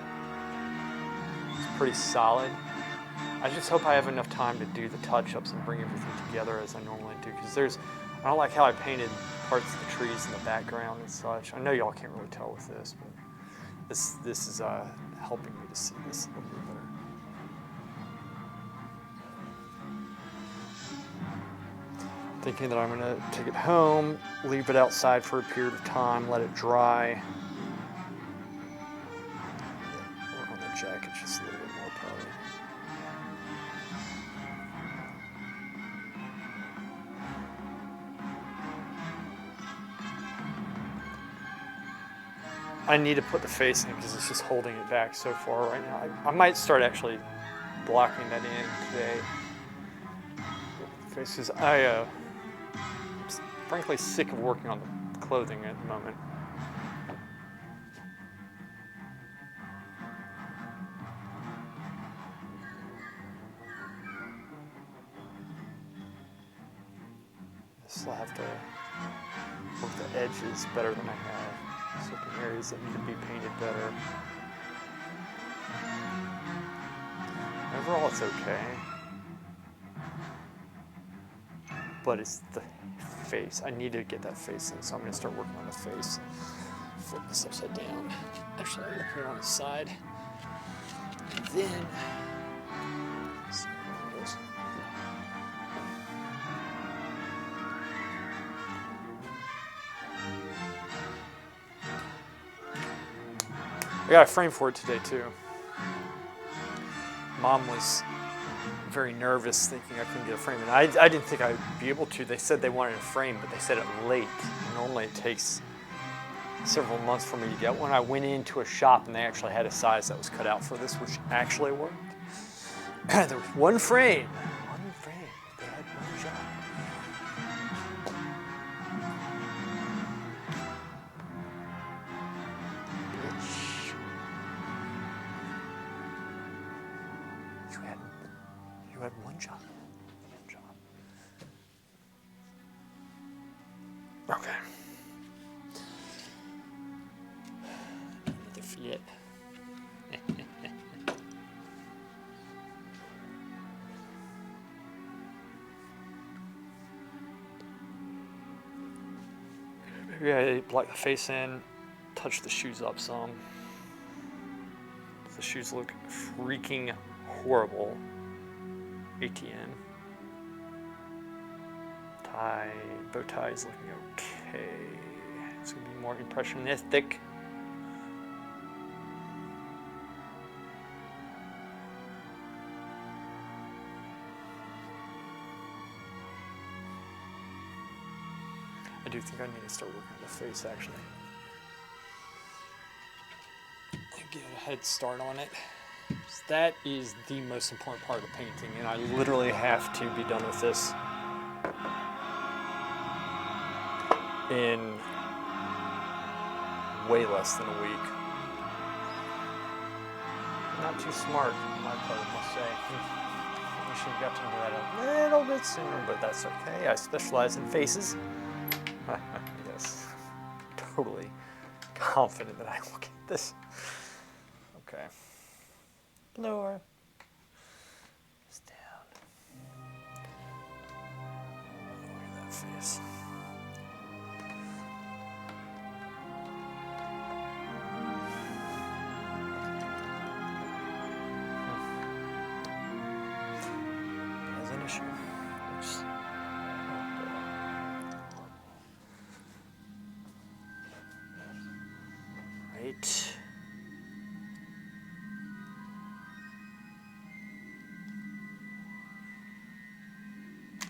It's pretty solid. I just hope I have enough time to do the touch-ups and bring everything together as I normally do, because there's I don't like how I painted parts of the trees in the background and such. I know y'all can't really tell with this, but this is helping me to see this a little bit better. Thinking that I'm going to take it home, leave it outside for a period of time, let it dry. Work on the jacket just a little bit more probably. I need to put the face in because it's just holding it back so far right now. I might start actually blocking that in today. Faces. I'm frankly sick of working on the clothing at the moment. Still have to work the edges better than I have. Certain areas that need to be painted better. Overall, it's okay. But it's the face. I need to get that face in, so I'm going to start working on the face. Flip this upside down. Actually, I'm going to put it on the side. And then, let's see how it goes. I got a frame for it today, too. Mom was very nervous, thinking I couldn't get a frame. And I didn't think I'd be able to. They said they wanted a frame, but they said it late. Normally it takes several months for me to get one. I went into a shop and they actually had a size that was cut out for this, which actually worked. There was one frame. One frame. They had one shop. Bitch. You had one job. One job. Okay. Another flip. Maybe I black the face in, touch the shoes up some. The shoes look freaking horrible. ATN. Tie, bow tie is looking okay. It's gonna be more impressionistic. I do think I need to start working on the face actually. Get a head start on it. That is the most important part of the painting, and I literally have to be done with this in way less than a week. Not too smart on my part, I must say. We should have got to know that a little bit sooner, but that's okay. I specialize in faces. Yes, totally confident that I will get this. Okay. Lower. Just down. Look at that face. There's an issue. Oops. Right.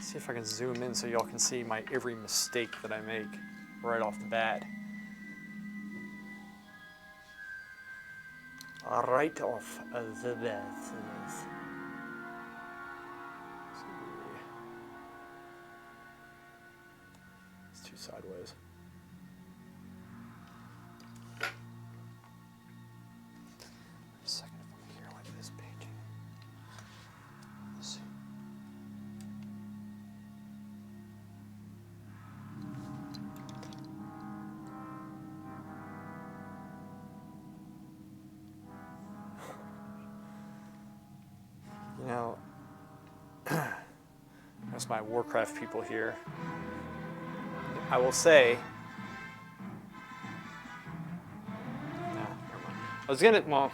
See if I can zoom in so y'all can see my every mistake that I make right off the bat. Right off the bat. It's too sideways. A second if I'm here like this painting. Let's see. You know, that's my Warcraft people here. I will say, nah, never mind. I was gonna, well,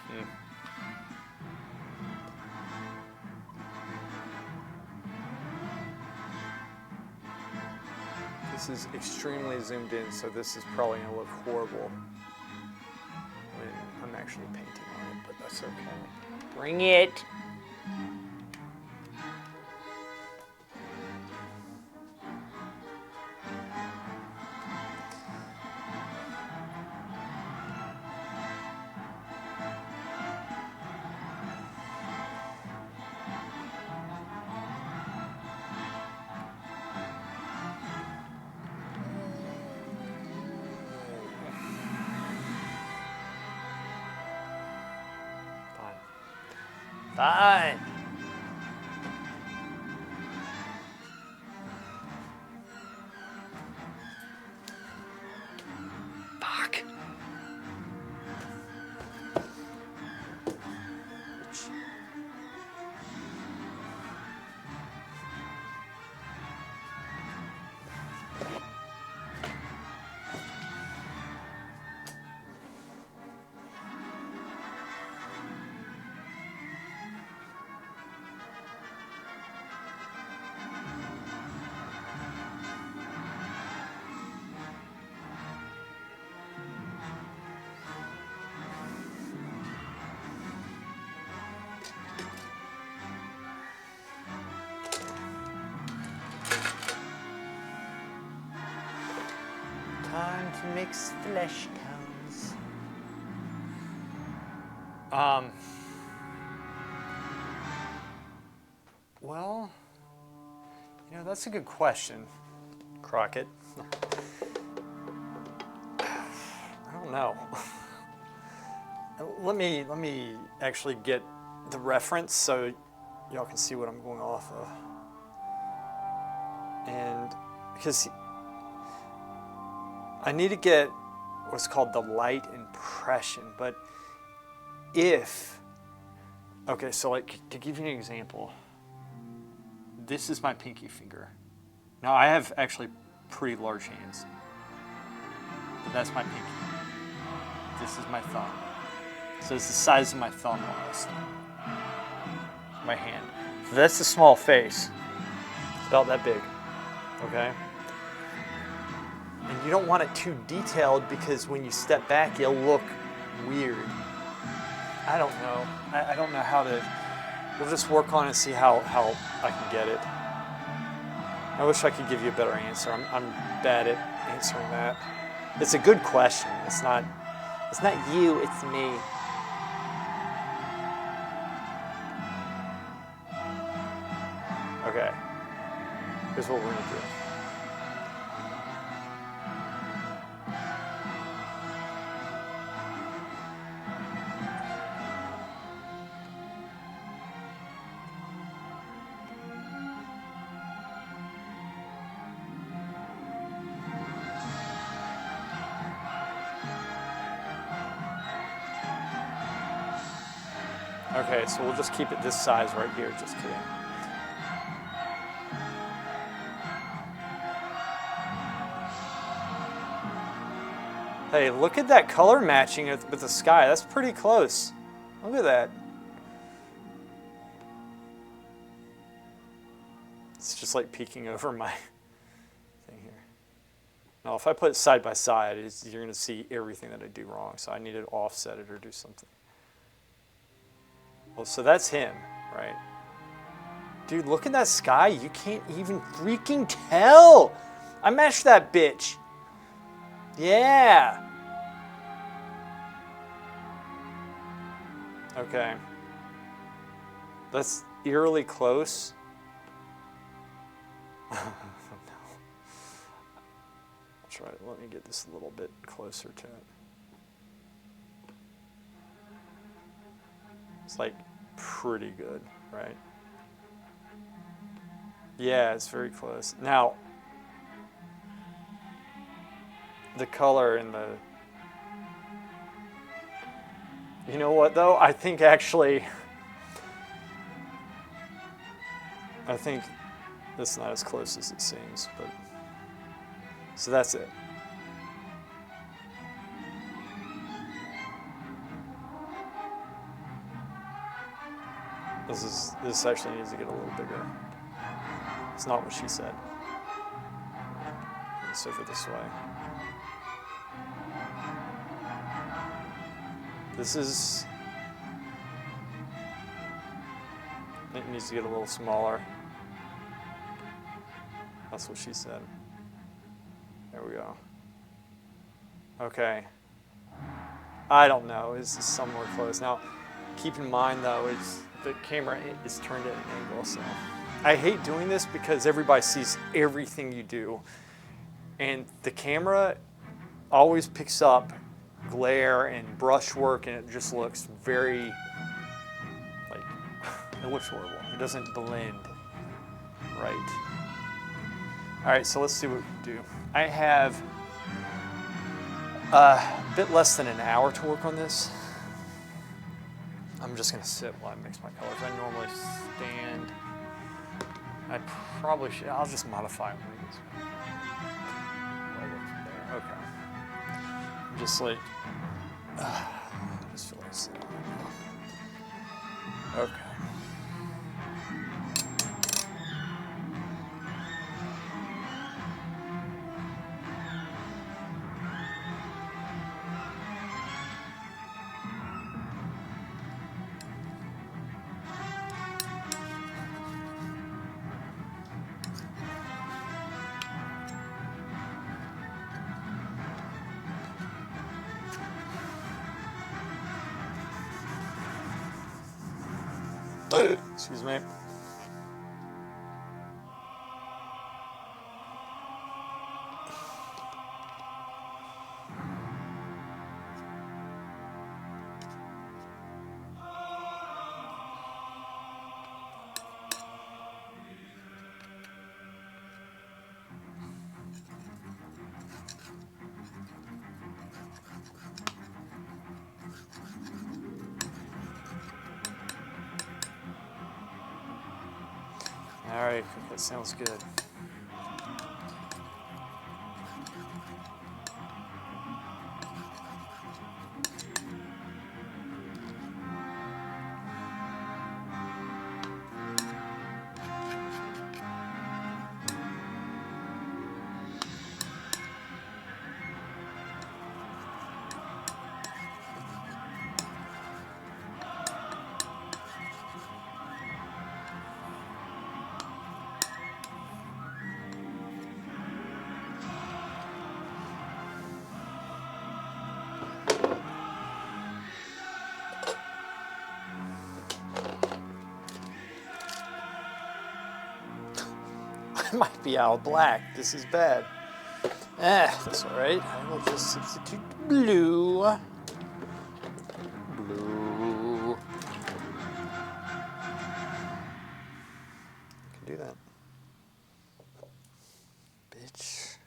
This is extremely zoomed in, so this is probably gonna look horrible when I'm actually painting on it, but that's okay. Bring it. Fine. Fuck. Time to mix flesh tones. Well, you know, that's a good question, Crockett. I don't know. Let me actually get the reference so y'all can see what I'm going off of. And because I need to get what's called the light impression, but okay, so like to give you an example, this is my pinky finger. Now I have actually pretty large hands, but that's my pinky. This is my thumb. So it's the size of my thumb almost. My hand. So that's the small face. It's about that big, okay? And you don't want it too detailed because when you step back, it'll look weird. I don't know. I don't know how to. We'll just work on it and see how I can get it. I wish I could give you a better answer. I'm bad at answering that. It's a good question. It's not you, it's me. Okay. Here's what we're gonna do. Okay, so we'll just keep it this size right here, just kidding. Hey, look at that color matching with the sky. That's pretty close. Look at that. It's just like peeking over my thing here. Now, if I put it side by side, you're going to see everything that I do wrong. So I need to offset it or do something. Well, so that's him, right? Dude, look at that sky. You can't even freaking tell. I meshed that bitch. Yeah. Okay. That's eerily close. No. I'll try it. Let me get this a little bit closer to it. It's like pretty good, right? Yeah, it's very close. Now, the color and the... You know what, though? I think actually... I think that's not as close as it seems, but... So that's it. This actually needs to get a little bigger. It's not what she said. It's over this way. It needs to get a little smaller. That's what she said. There we go. Okay. I don't know. This is somewhere close. Now, keep in mind though, the camera is turned at an angle, so I hate doing this because everybody sees everything you do, and the camera always picks up glare and brushwork, and it just looks very it looks horrible. It doesn't blend right. All right, so let's see what we can do. I have a bit less than an hour to work on this. I'm just gonna sit while I mix my colors. I normally stand. I probably should. I'll just modify it when it gets there. Okay. I'm just like, I just feel like sitting. Okay. Excuse me. All right, that sounds good. I might be out of black. This is bad. That's all right. I will just substitute blue. Blue. I can do that. Bitch.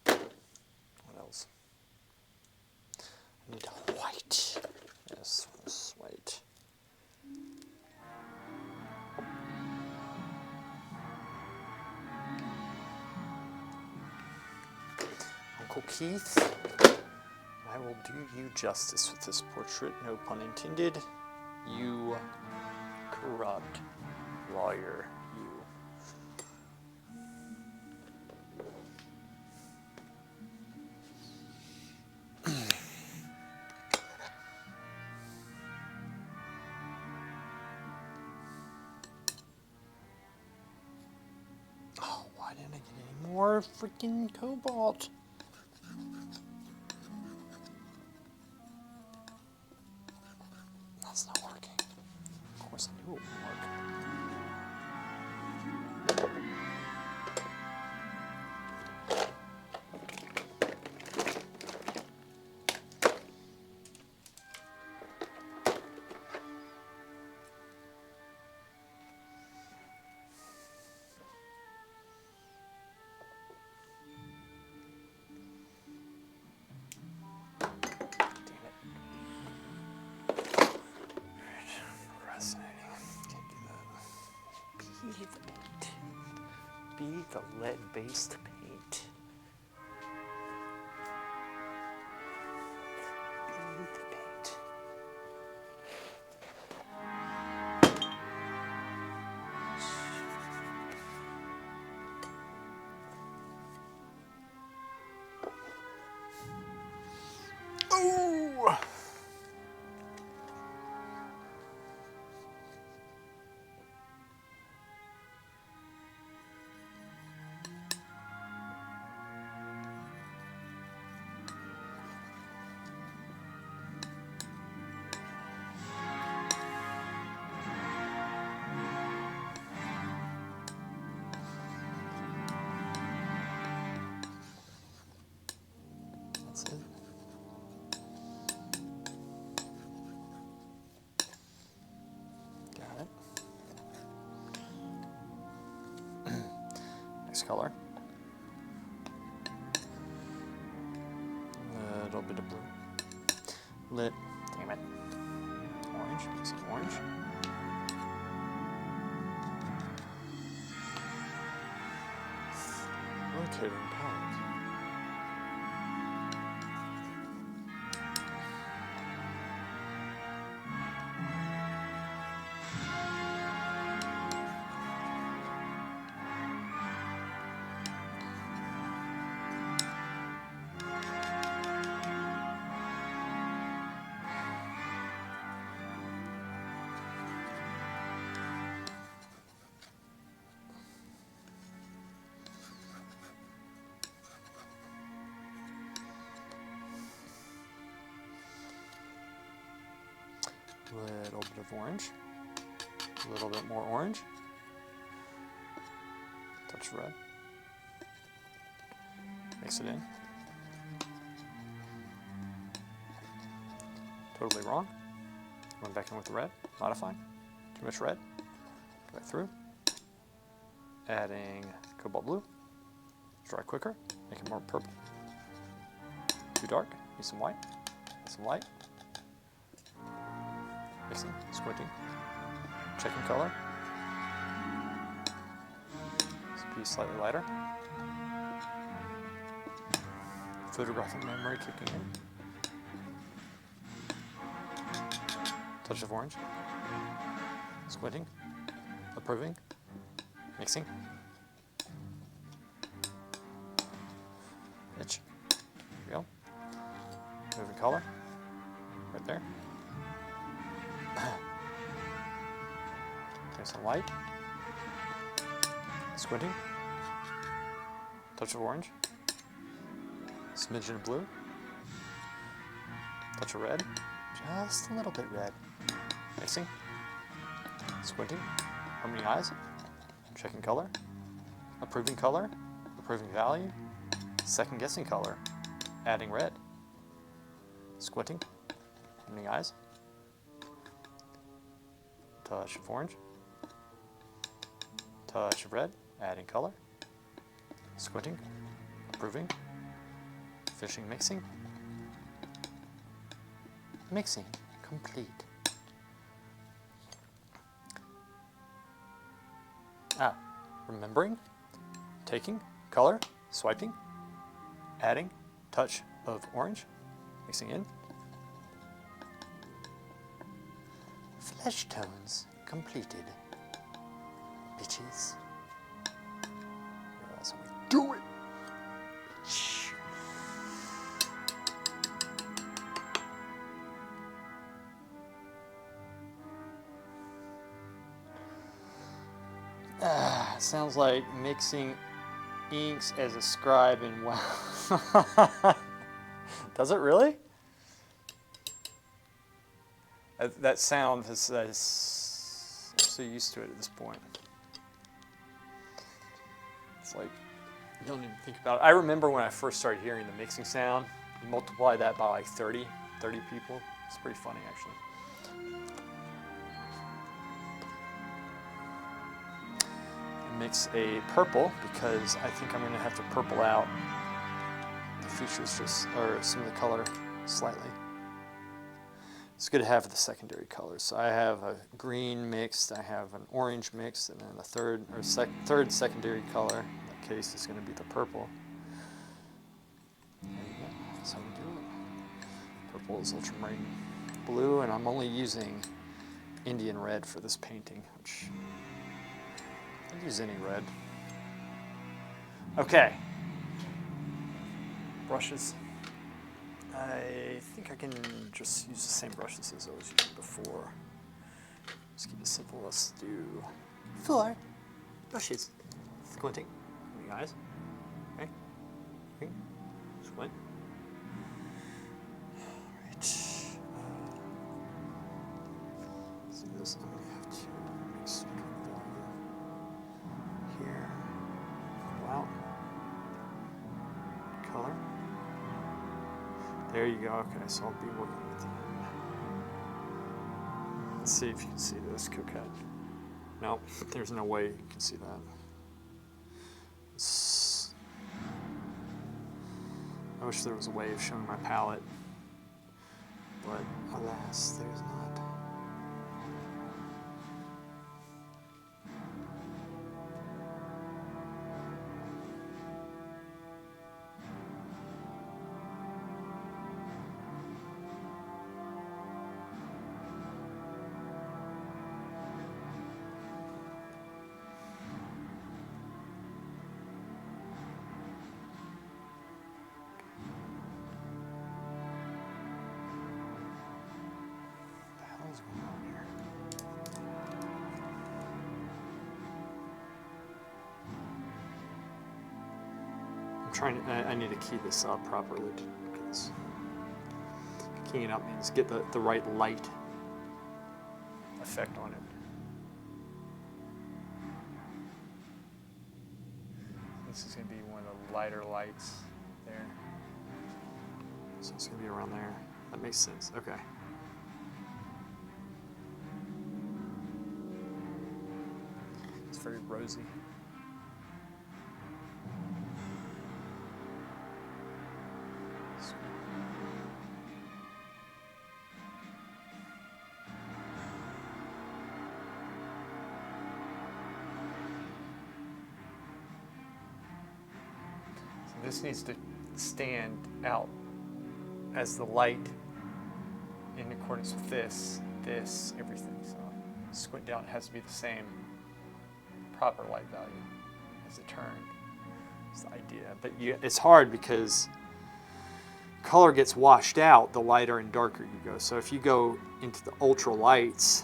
What else? I need a white. Yes, white. Uncle Keith, I will do you justice with this portrait, no pun intended. You corrupt lawyer, you. Oh, why didn't I get any more freaking cobalt? That's not working. Of course I knew it wouldn't work. Be the lead-based Ooh! That's it. Got it. Next color. A little bit of blue. Lit. Damn it. Orange. Some orange. Rotating palette. Little bit of orange, a little bit more orange, touch of red, mix it in. Totally wrong. Going back in with the red, modify. Too much red, go back through. Adding cobalt blue, dry quicker, make it more purple. Too dark, need some white, some light. Mixing, squinting, checking color. This piece slightly lighter. Photographic memory kicking in. Touch of orange. Squinting, approving, mixing. Itch. There we go. Moving color. Right there. There's some light. Squinting. Touch of orange. Smidgen of blue. Touch of red. Just a little bit red. Mixing. Squinting. Harmony eyes. Checking color. Approving color. Approving value. Second guessing color. Adding red. Squinting. Harmony eyes. Touch of orange. Touch of red, adding color. Squinting, approving, finishing mixing. Mixing complete. Remembering, taking, color, swiping, adding, touch of orange, mixing in. Flesh tones completed. Bitches. That's how we do it. Bitch. Sounds like mixing inks as a scribe in WoW. Does it really? That sound is I'm so used to it at this point. It's like, you don't even think about it. I remember when I first started hearing the mixing sound, you multiply that by like 30 people. It's pretty funny, actually. Mix a purple because I think I'm going to have to purple out the features or some of the color slightly. It's good to have the secondary colors. So I have a green mixed, I have an orange mixed, and then the third secondary color, in that case, is going to be the purple. And yeah, that's how we do it. Purple is ultramarine blue, and I'm only using Indian red for this painting, which I'd use any red. Okay. Brushes. I think think I can just use the same brushes as I was using before. Just keep it simple. Let's do 4 brushes. Squinting. You guys. Okay. Okay. Squint. Alright. So this I'm going to have to mix here. Go out. Color. There you go. Okay, so I'll be working with him. Let's see if you can see this coquette. No, there's no way you can see that. I wish there was a way of showing my palette, but alas, there's not. What's going on here? I'm trying to, I need to key this up properly. Because keying up means get the right light effect on it. This is going to be one of the lighter lights there. So it's going to be around there. That makes sense. Okay. It's very rosy. So this needs to stand out as the light in accordance with this, everything. So squint down, it has to be the same proper light value as the turn. That's the idea. But it's hard because color gets washed out the lighter and darker you go. So if you go into the ultra lights,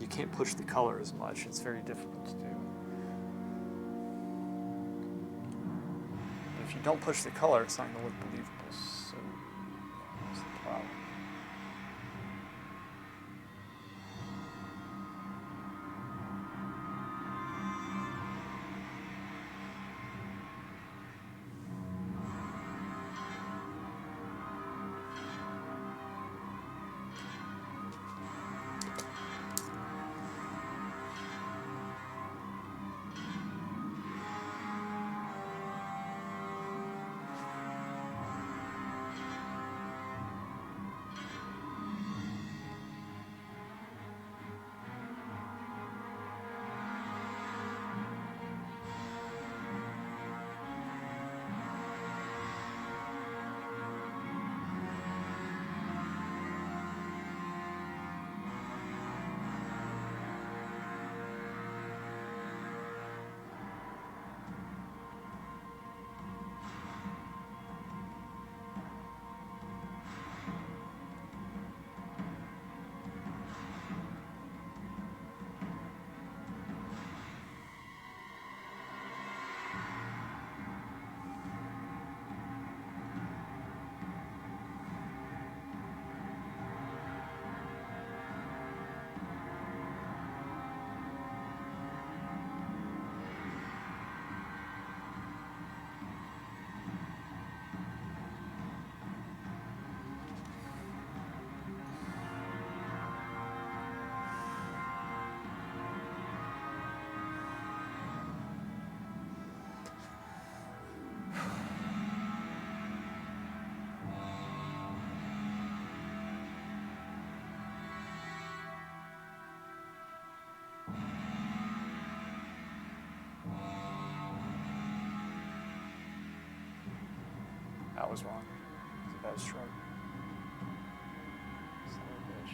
you can't push the color as much. It's very difficult to do. But if you don't push the color, it's not going to look believable. So that's the problem. That was wrong. It was a bad stroke. Son of a bitch.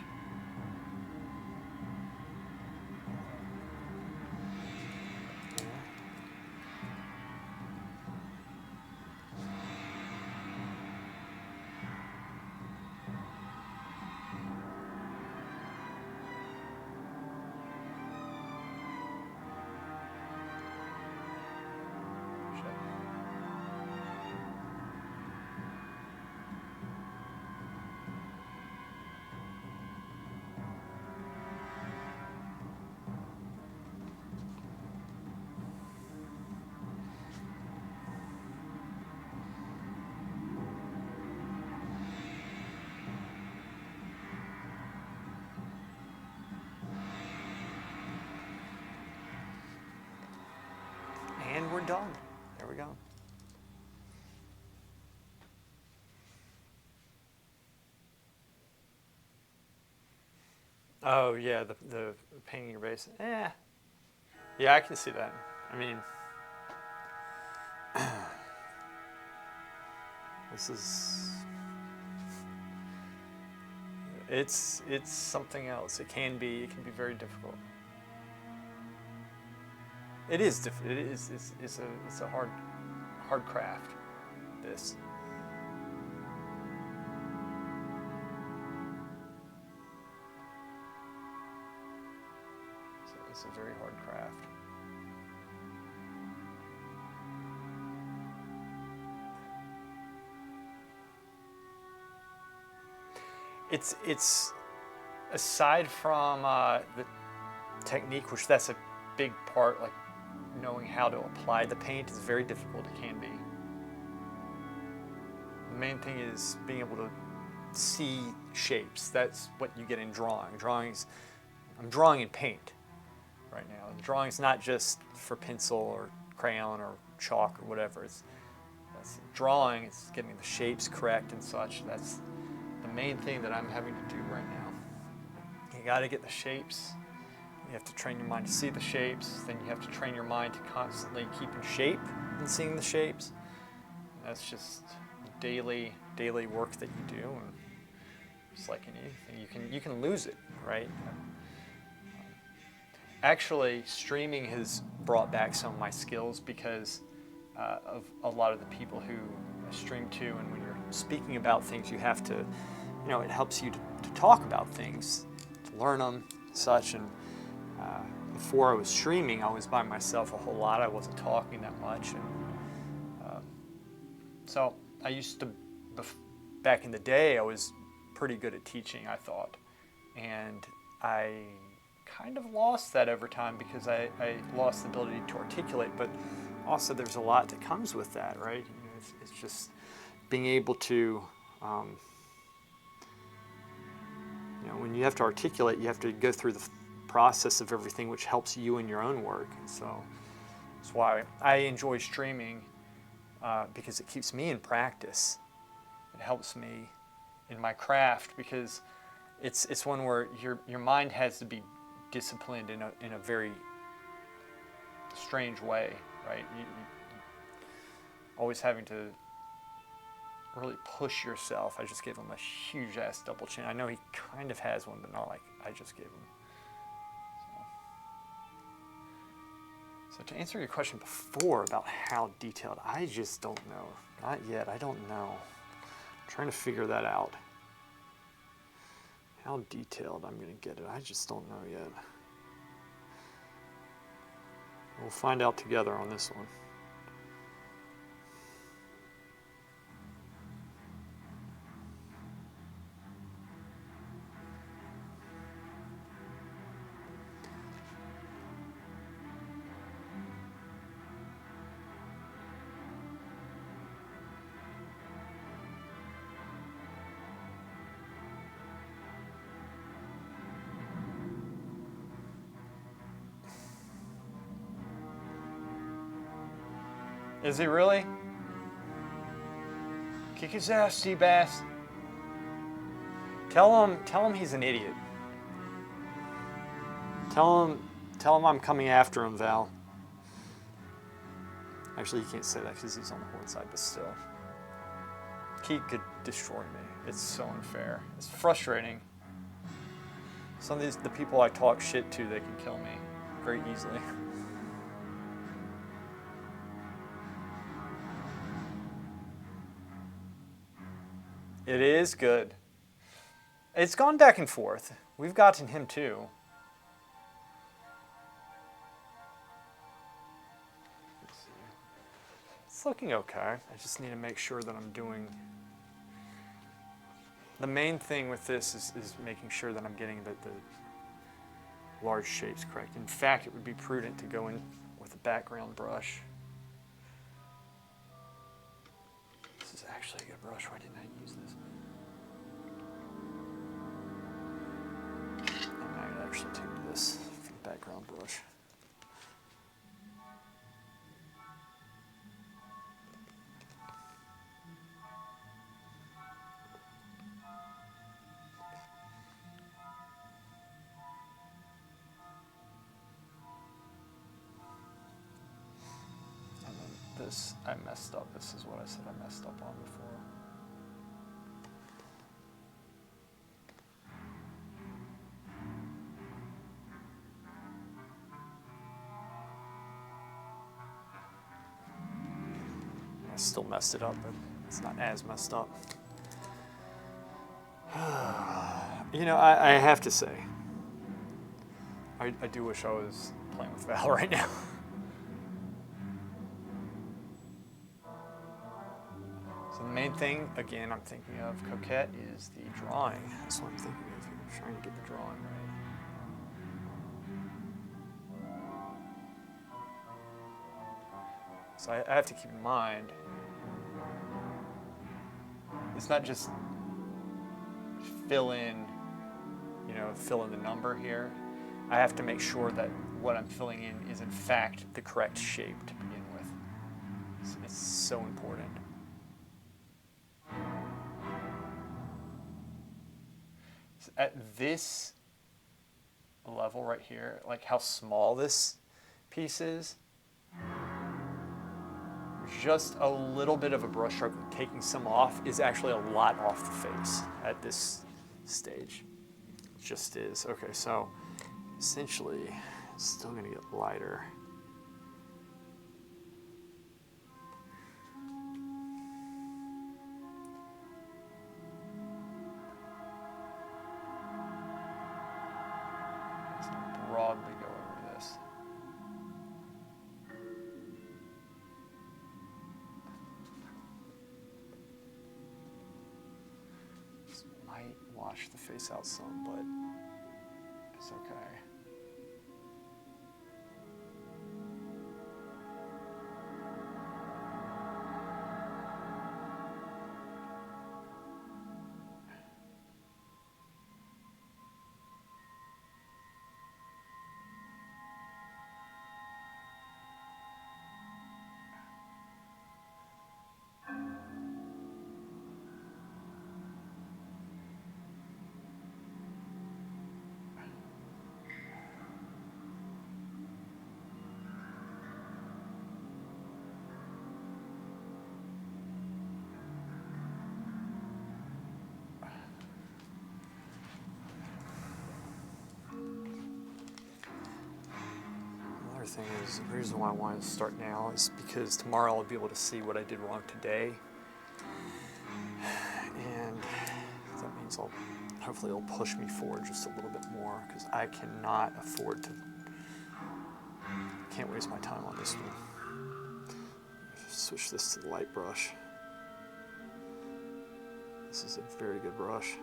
done. There we go. Oh yeah, the painting your base. Yeah, I can see that. I mean, this is it's something else. It can be very difficult. It is it is it's a hard craft. This. It's a very hard craft. It's aside from the technique, which that's a big part, like knowing how to apply the paint is very difficult. It can be. The main thing is being able to see shapes. That's what you get in drawing. I'm drawing in paint right now. The drawing's not just for pencil or crayon or chalk or whatever. That's drawing. It's getting the shapes correct and such. That's the main thing that I'm having to do right now. You got to get the shapes. You have to train your mind to see the shapes. Then you have to train your mind to constantly keep in shape and seeing the shapes. And that's just daily work that you do. And just like in anything, you can lose it, right? Actually, streaming has brought back some of my skills because of a lot of the people who I stream to, and when you're speaking about things, you have to, it helps you to talk about things, to learn them, such. And before I was streaming, I was by myself a whole lot. I wasn't talking that much, and so I used to, back in the day, I was pretty good at teaching, I thought, and I kind of lost that over time because I lost the ability to articulate, but also there's a lot that comes with that, right? It's just being able to, when you have to articulate, you have to go through the process of everything, which helps you in your own work. And so that's why I enjoy streaming, because it keeps me in practice. It helps me in my craft because it's one where your mind has to be disciplined in a very strange way, right? You always having to really push yourself. I just gave him a huge ass double chin. I know he kind of has one, but not like I just gave him. So to answer your question before about how detailed, I just don't know. Not yet. I don't know. I'm trying to figure that out. How detailed I'm going to get it, I just don't know yet. We'll find out together on this one. Is he really? Kick his ass, Seabass. Tell him he's an idiot. Tell him I'm coming after him, Val. Actually, you can't say that because he's on the horde side, but still. He could destroy me. It's so unfair. It's frustrating. Some of the people I talk shit to, they can kill me very easily. It is good. It's gone back and forth. We've gotten him too. It's looking okay. I just need to make sure that I'm doing... The main thing with this is making sure that I'm getting the large shapes correct. In fact, it would be prudent to go in with a background brush. This is actually a good brush. Why didn't I use this? I might actually take this for the background brush. this I messed up. This is what I said I messed up on before. I still messed it up, but it's not as messed up. You know, I have to say, I do wish I was playing with Val right now. So the main thing, again, I'm thinking of Coquette is the drawing. That's what I'm thinking of here, trying to get the drawing right. So I have to keep in mind, it's not just fill in the number here. I have to make sure that what I'm filling in is in fact the correct shape to begin with. It's so important. So at this level right here, like how small this piece is, just a little bit of a brush stroke, taking some off, is actually a lot off the face at this stage. It just is. Okay, so essentially, it's still gonna get lighter. Let's broadly go over this. This might wash the face out some, but it's okay. Thing is, the reason why I wanted to start now is because tomorrow I'll be able to see what I did wrong today, and that means hopefully it'll push me forward just a little bit more, because I cannot afford to, can't waste my time on this one. Switch this to the light brush. This is a very good brush.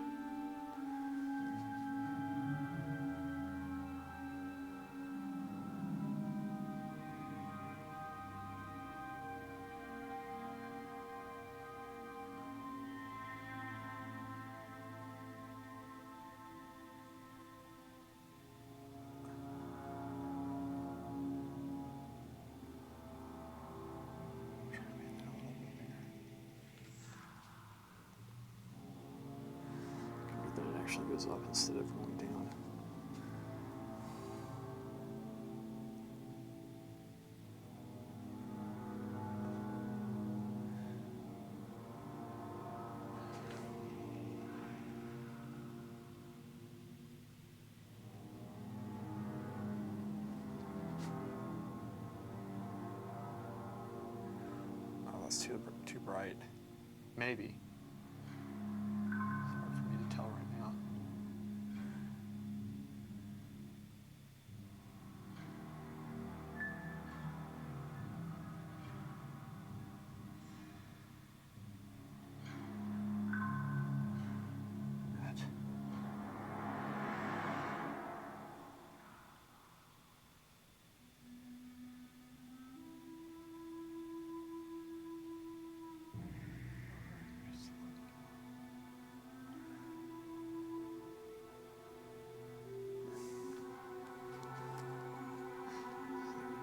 Actually goes up instead of going down. Oh, that's too bright. Maybe.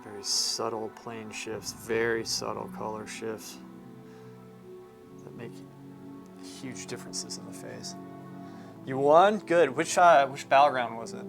Very subtle plane shifts, very subtle color shifts that make huge differences in the face. You won? Good. Which battleground was it?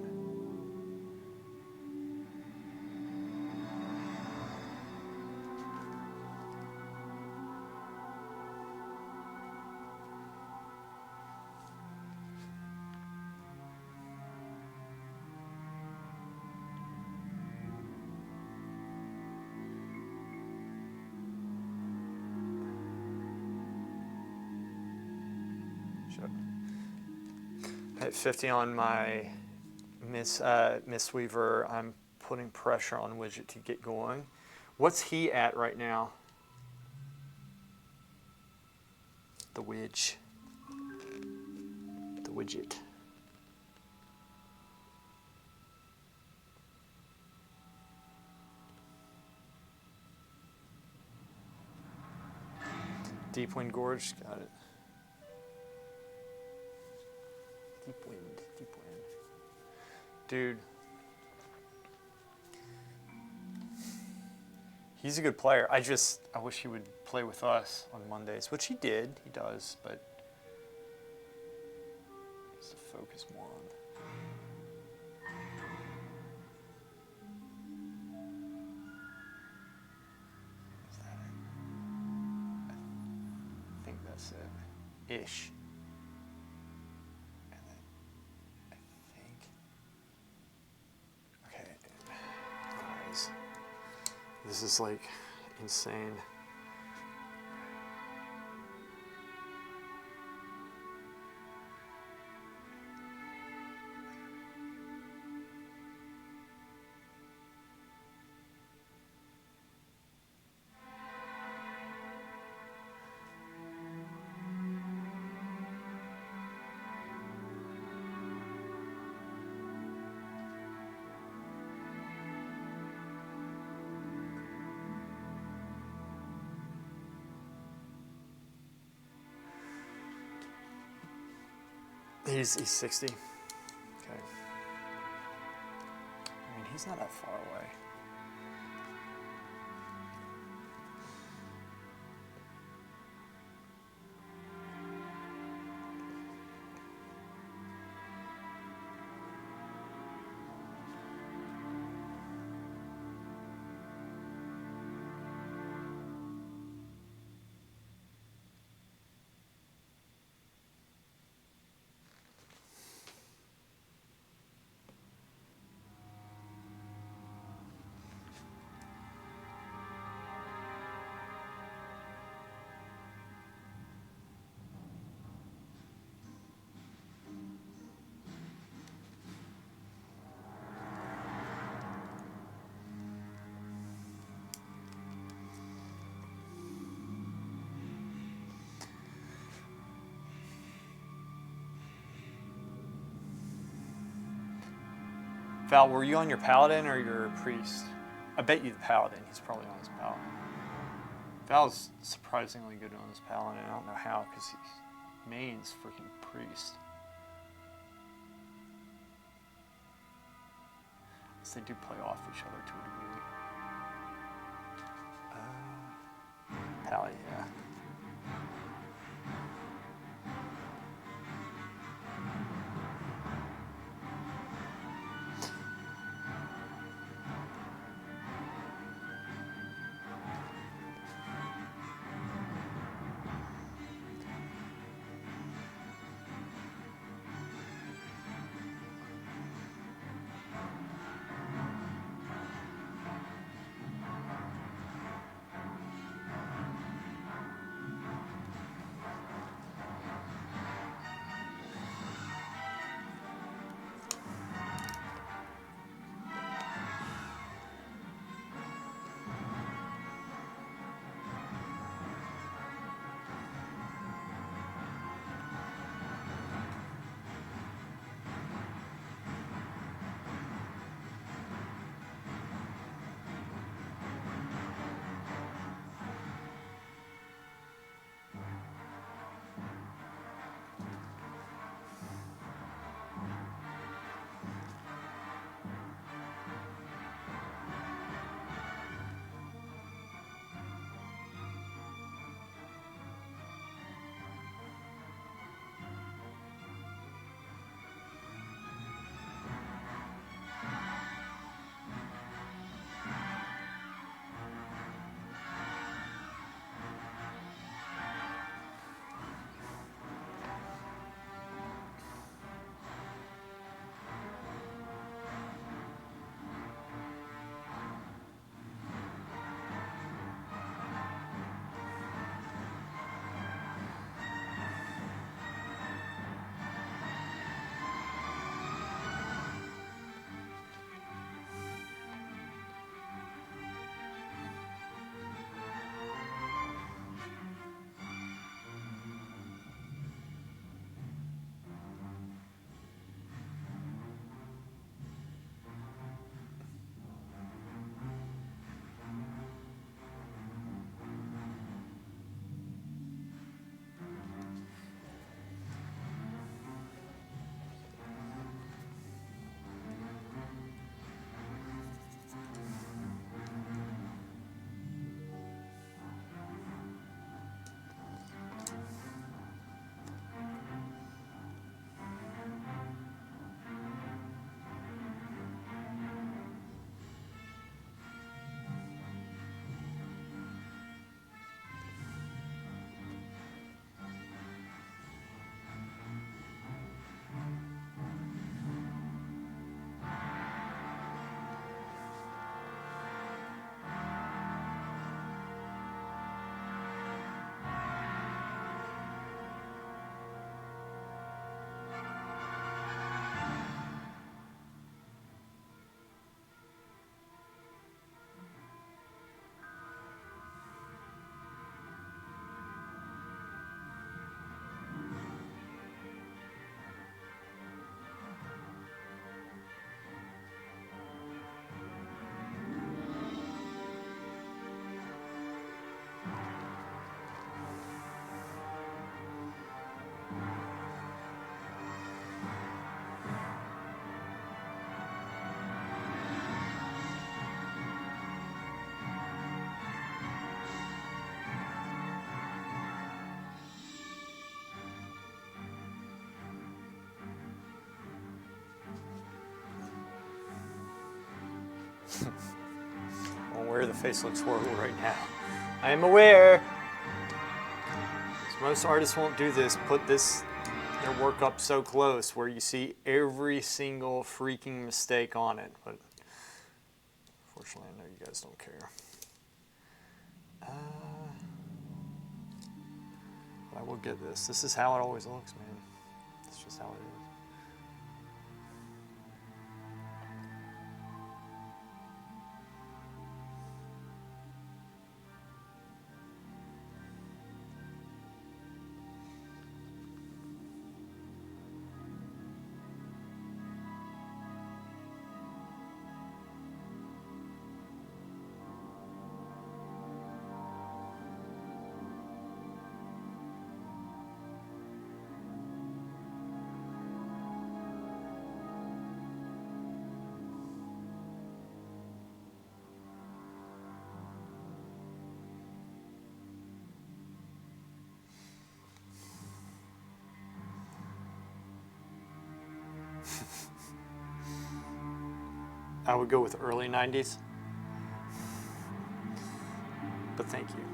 At 50 on my Miss Weaver, I'm putting pressure on Widget to get going. What's he at right now? The Widge. The Widget. Deep Wind Gorge, got it. Deep Wind, Deep Wind. Dude. He's a good player. I wish he would play with us on Mondays, which he did. He does, but he needs to focus more on. Is that it? I think that's it. Ish. And then I think. Okay. Eyes. This is like insane. He's 60. Okay. I mean, he's not that far away. Val, were you on your paladin or your priest? I bet you the paladin. He's probably on his paladin. Val's surprisingly good on his paladin. I don't know how, because his main's freaking priest. So they do play off each other to a degree. Pally, yeah. I'm aware the face looks horrible right now. I am aware. Most artists won't do this, put their work up so close where you see every single freaking mistake on it. But fortunately, I know you guys don't care. But I will get this. This is how it always looks, man. It's just how it is. I would go with early 90s. But thank you.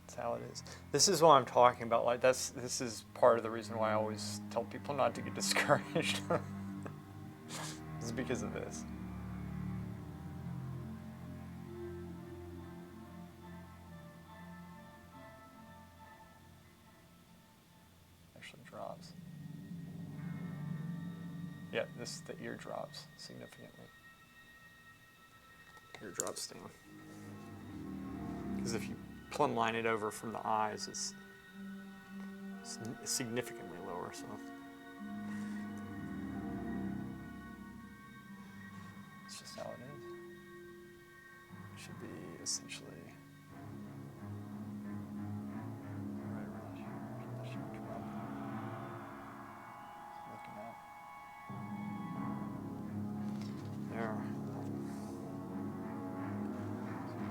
That's how it is. This is what I'm talking about. Like this is part of the reason why I always tell people not to get discouraged. It's because of this. Actually drops. Yeah, the ear drops significantly. Ear drops down. Because if you plumb line it over from the eyes, it's significantly lower. So it's just how it is. It should be essentially right around here. That should come up. Looking up. There.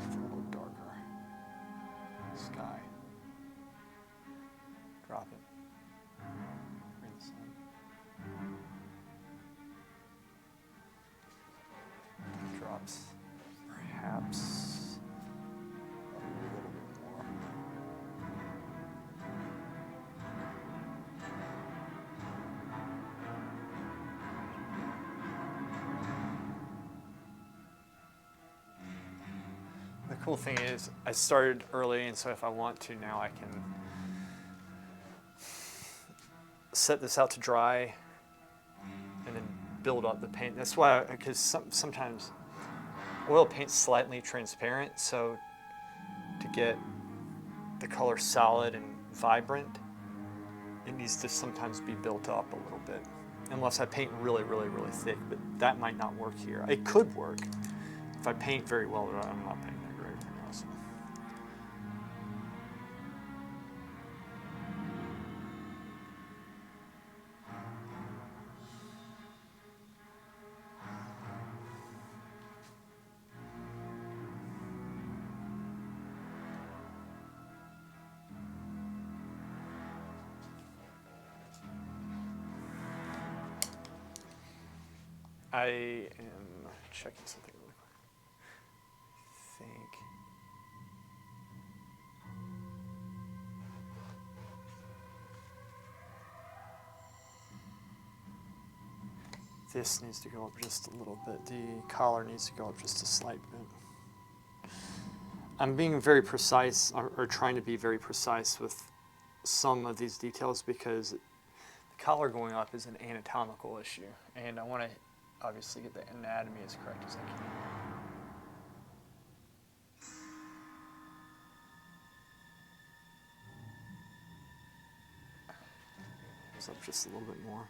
It's a little darker. Sky. Drop it. Bring the sun. Drops. Perhaps a little bit more. The cool thing is, I started early, and so if I want to now, I can set this out to dry and then build up the paint. That's why, because sometimes oil paint's slightly transparent, so to get the color solid and vibrant, it needs to sometimes be built up a little bit. Unless I paint really, really, really thick, but that might not work here. It could work if I paint very well, but I'm not painting that great right now. So. I am checking something really quick. I think. This needs to go up just a little bit. The collar needs to go up just a slight bit. I'm being very precise, or trying to be very precise with some of these details because the collar going up is an anatomical issue, and I want to obviously get the anatomy as correct as I can. Goes up just a little bit more.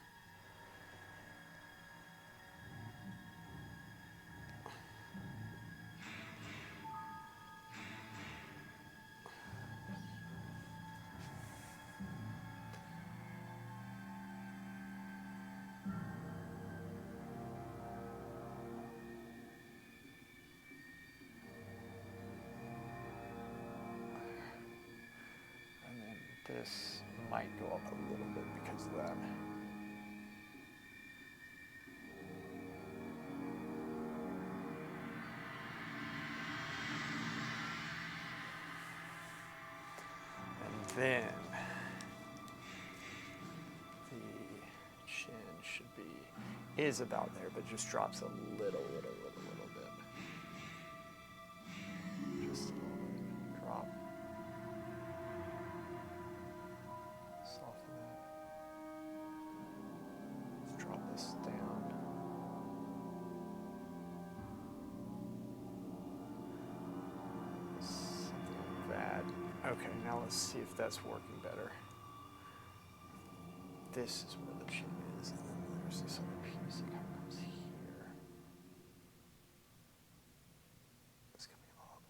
This might go up a little bit because of that. then the chin should be, is about there, but just drops a little bit. Just a little bit. Drop. Soften that. Let's drop this down. Something like that. Okay, now let's see if that's working better. This is where the chin is, and then there's this other piece that kind of comes here. It's coming up,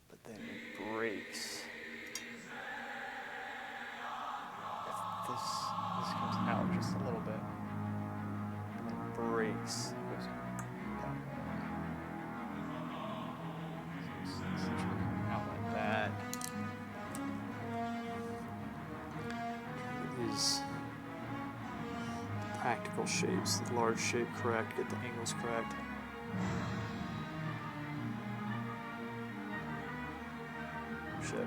but then it breaks. If this comes out just a little bit, and then it breaks. It goes that way. So it's essentially coming out like that. Is practical shapes, the large shape correct, get the angles correct. Shit.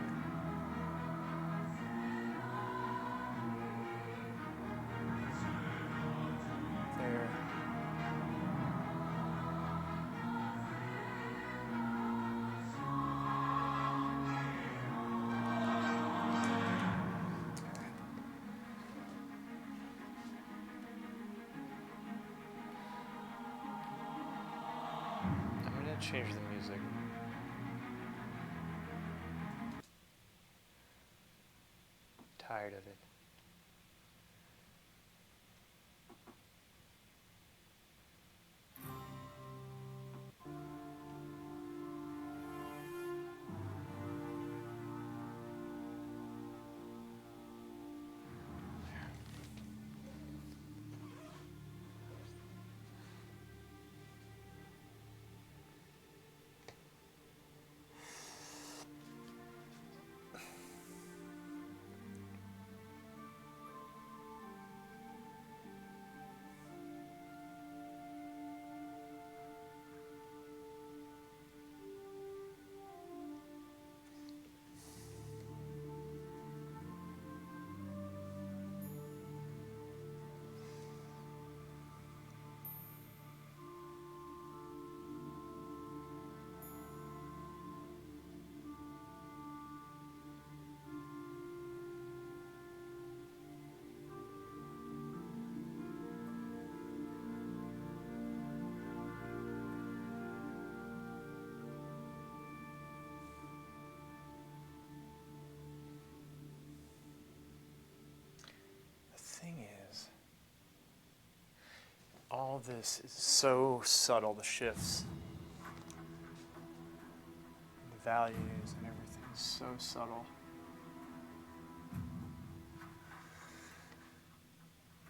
There. I'm gonna change the music. Tired of it. Thing is, all this is so subtle, the shifts, the values and everything is so subtle.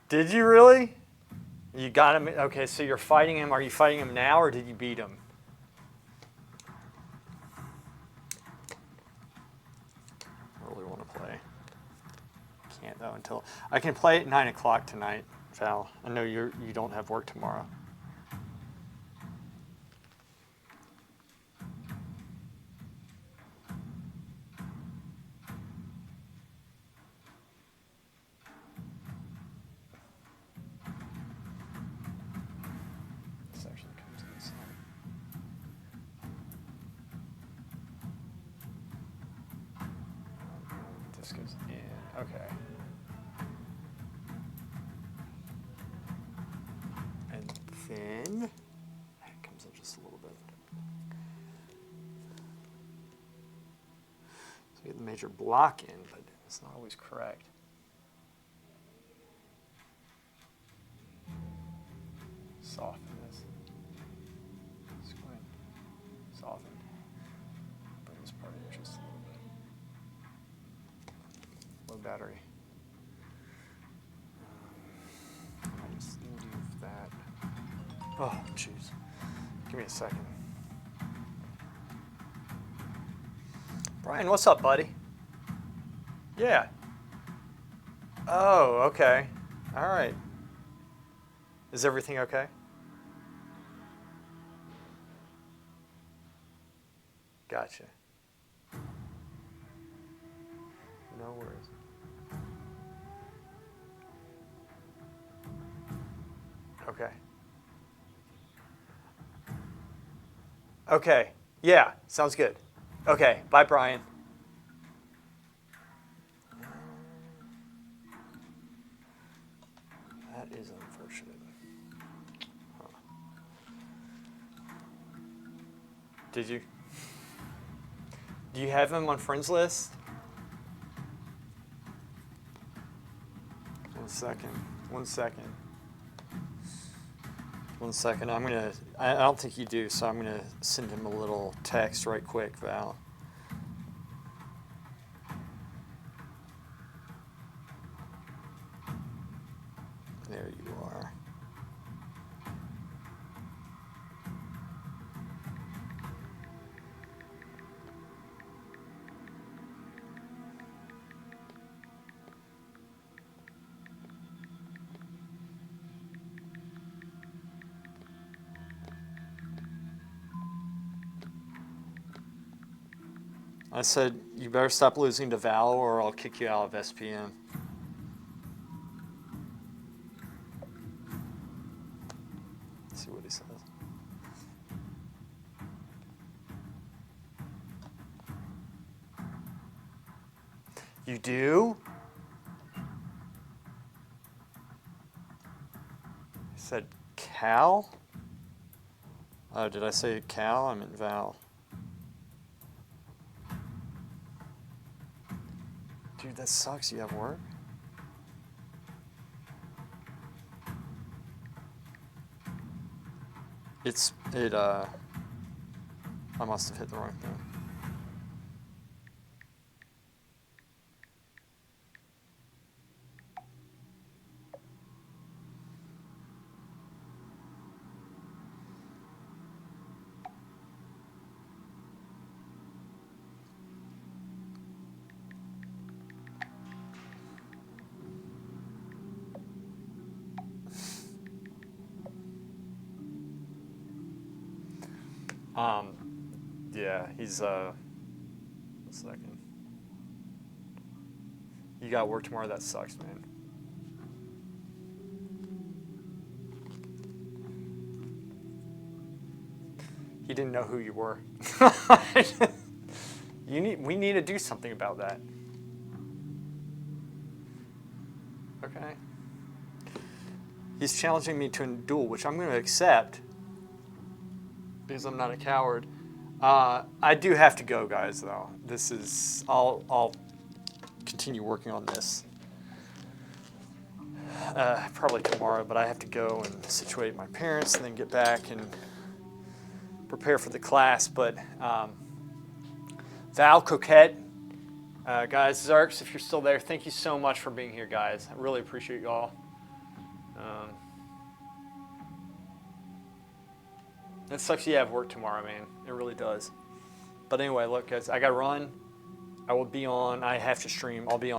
Did you really? You got him? Okay, so you're fighting him. Are you fighting him now or did you beat him? I really want to play. Can't though until I can play at 9 o'clock tonight, Val. I know you don't have work tomorrow. This actually comes inside. This goes in. Okay. And then it comes in just a little bit. So we get the major block in, but it's not always correct. Soften this. Squint. Soften. Bring this part in just a little bit. Low battery. I just leave that. Oh, jeez. Give me a second. Brian, what's up, buddy? Yeah. Oh, okay. All right. Is everything okay? Gotcha. Okay. Okay. Yeah, sounds good. Okay. Bye, Brian. That is unfortunate. Huh. Did you? Do you have him on friends list? One second. One second. One second. I don't think you do, so I'm gonna send him a little text right quick, Val. There you are. I said, you better stop losing to Val or I'll kick you out of SPM. Let's see what he says. You do? He said Cal? Oh, did I say Cal? I meant Val. Dude, that sucks. You have work? I must have hit the wrong thing. Yeah, he's, one second. You got work tomorrow? That sucks, man. He didn't know who you were. We need to do something about that. Okay. He's challenging me to a duel, which I'm going to accept because I'm not a coward. I do have to go, guys, though. I'll continue working on this. Probably tomorrow, but I have to go and situate my parents and then get back and prepare for the class. But Val, Coquette, guys, Zarks, if you're still there, thank you so much for being here, guys. I really appreciate you all. It sucks you have work tomorrow, man. It really does. But anyway, look, guys, I got to run. I will be on. I have to stream. I'll be on.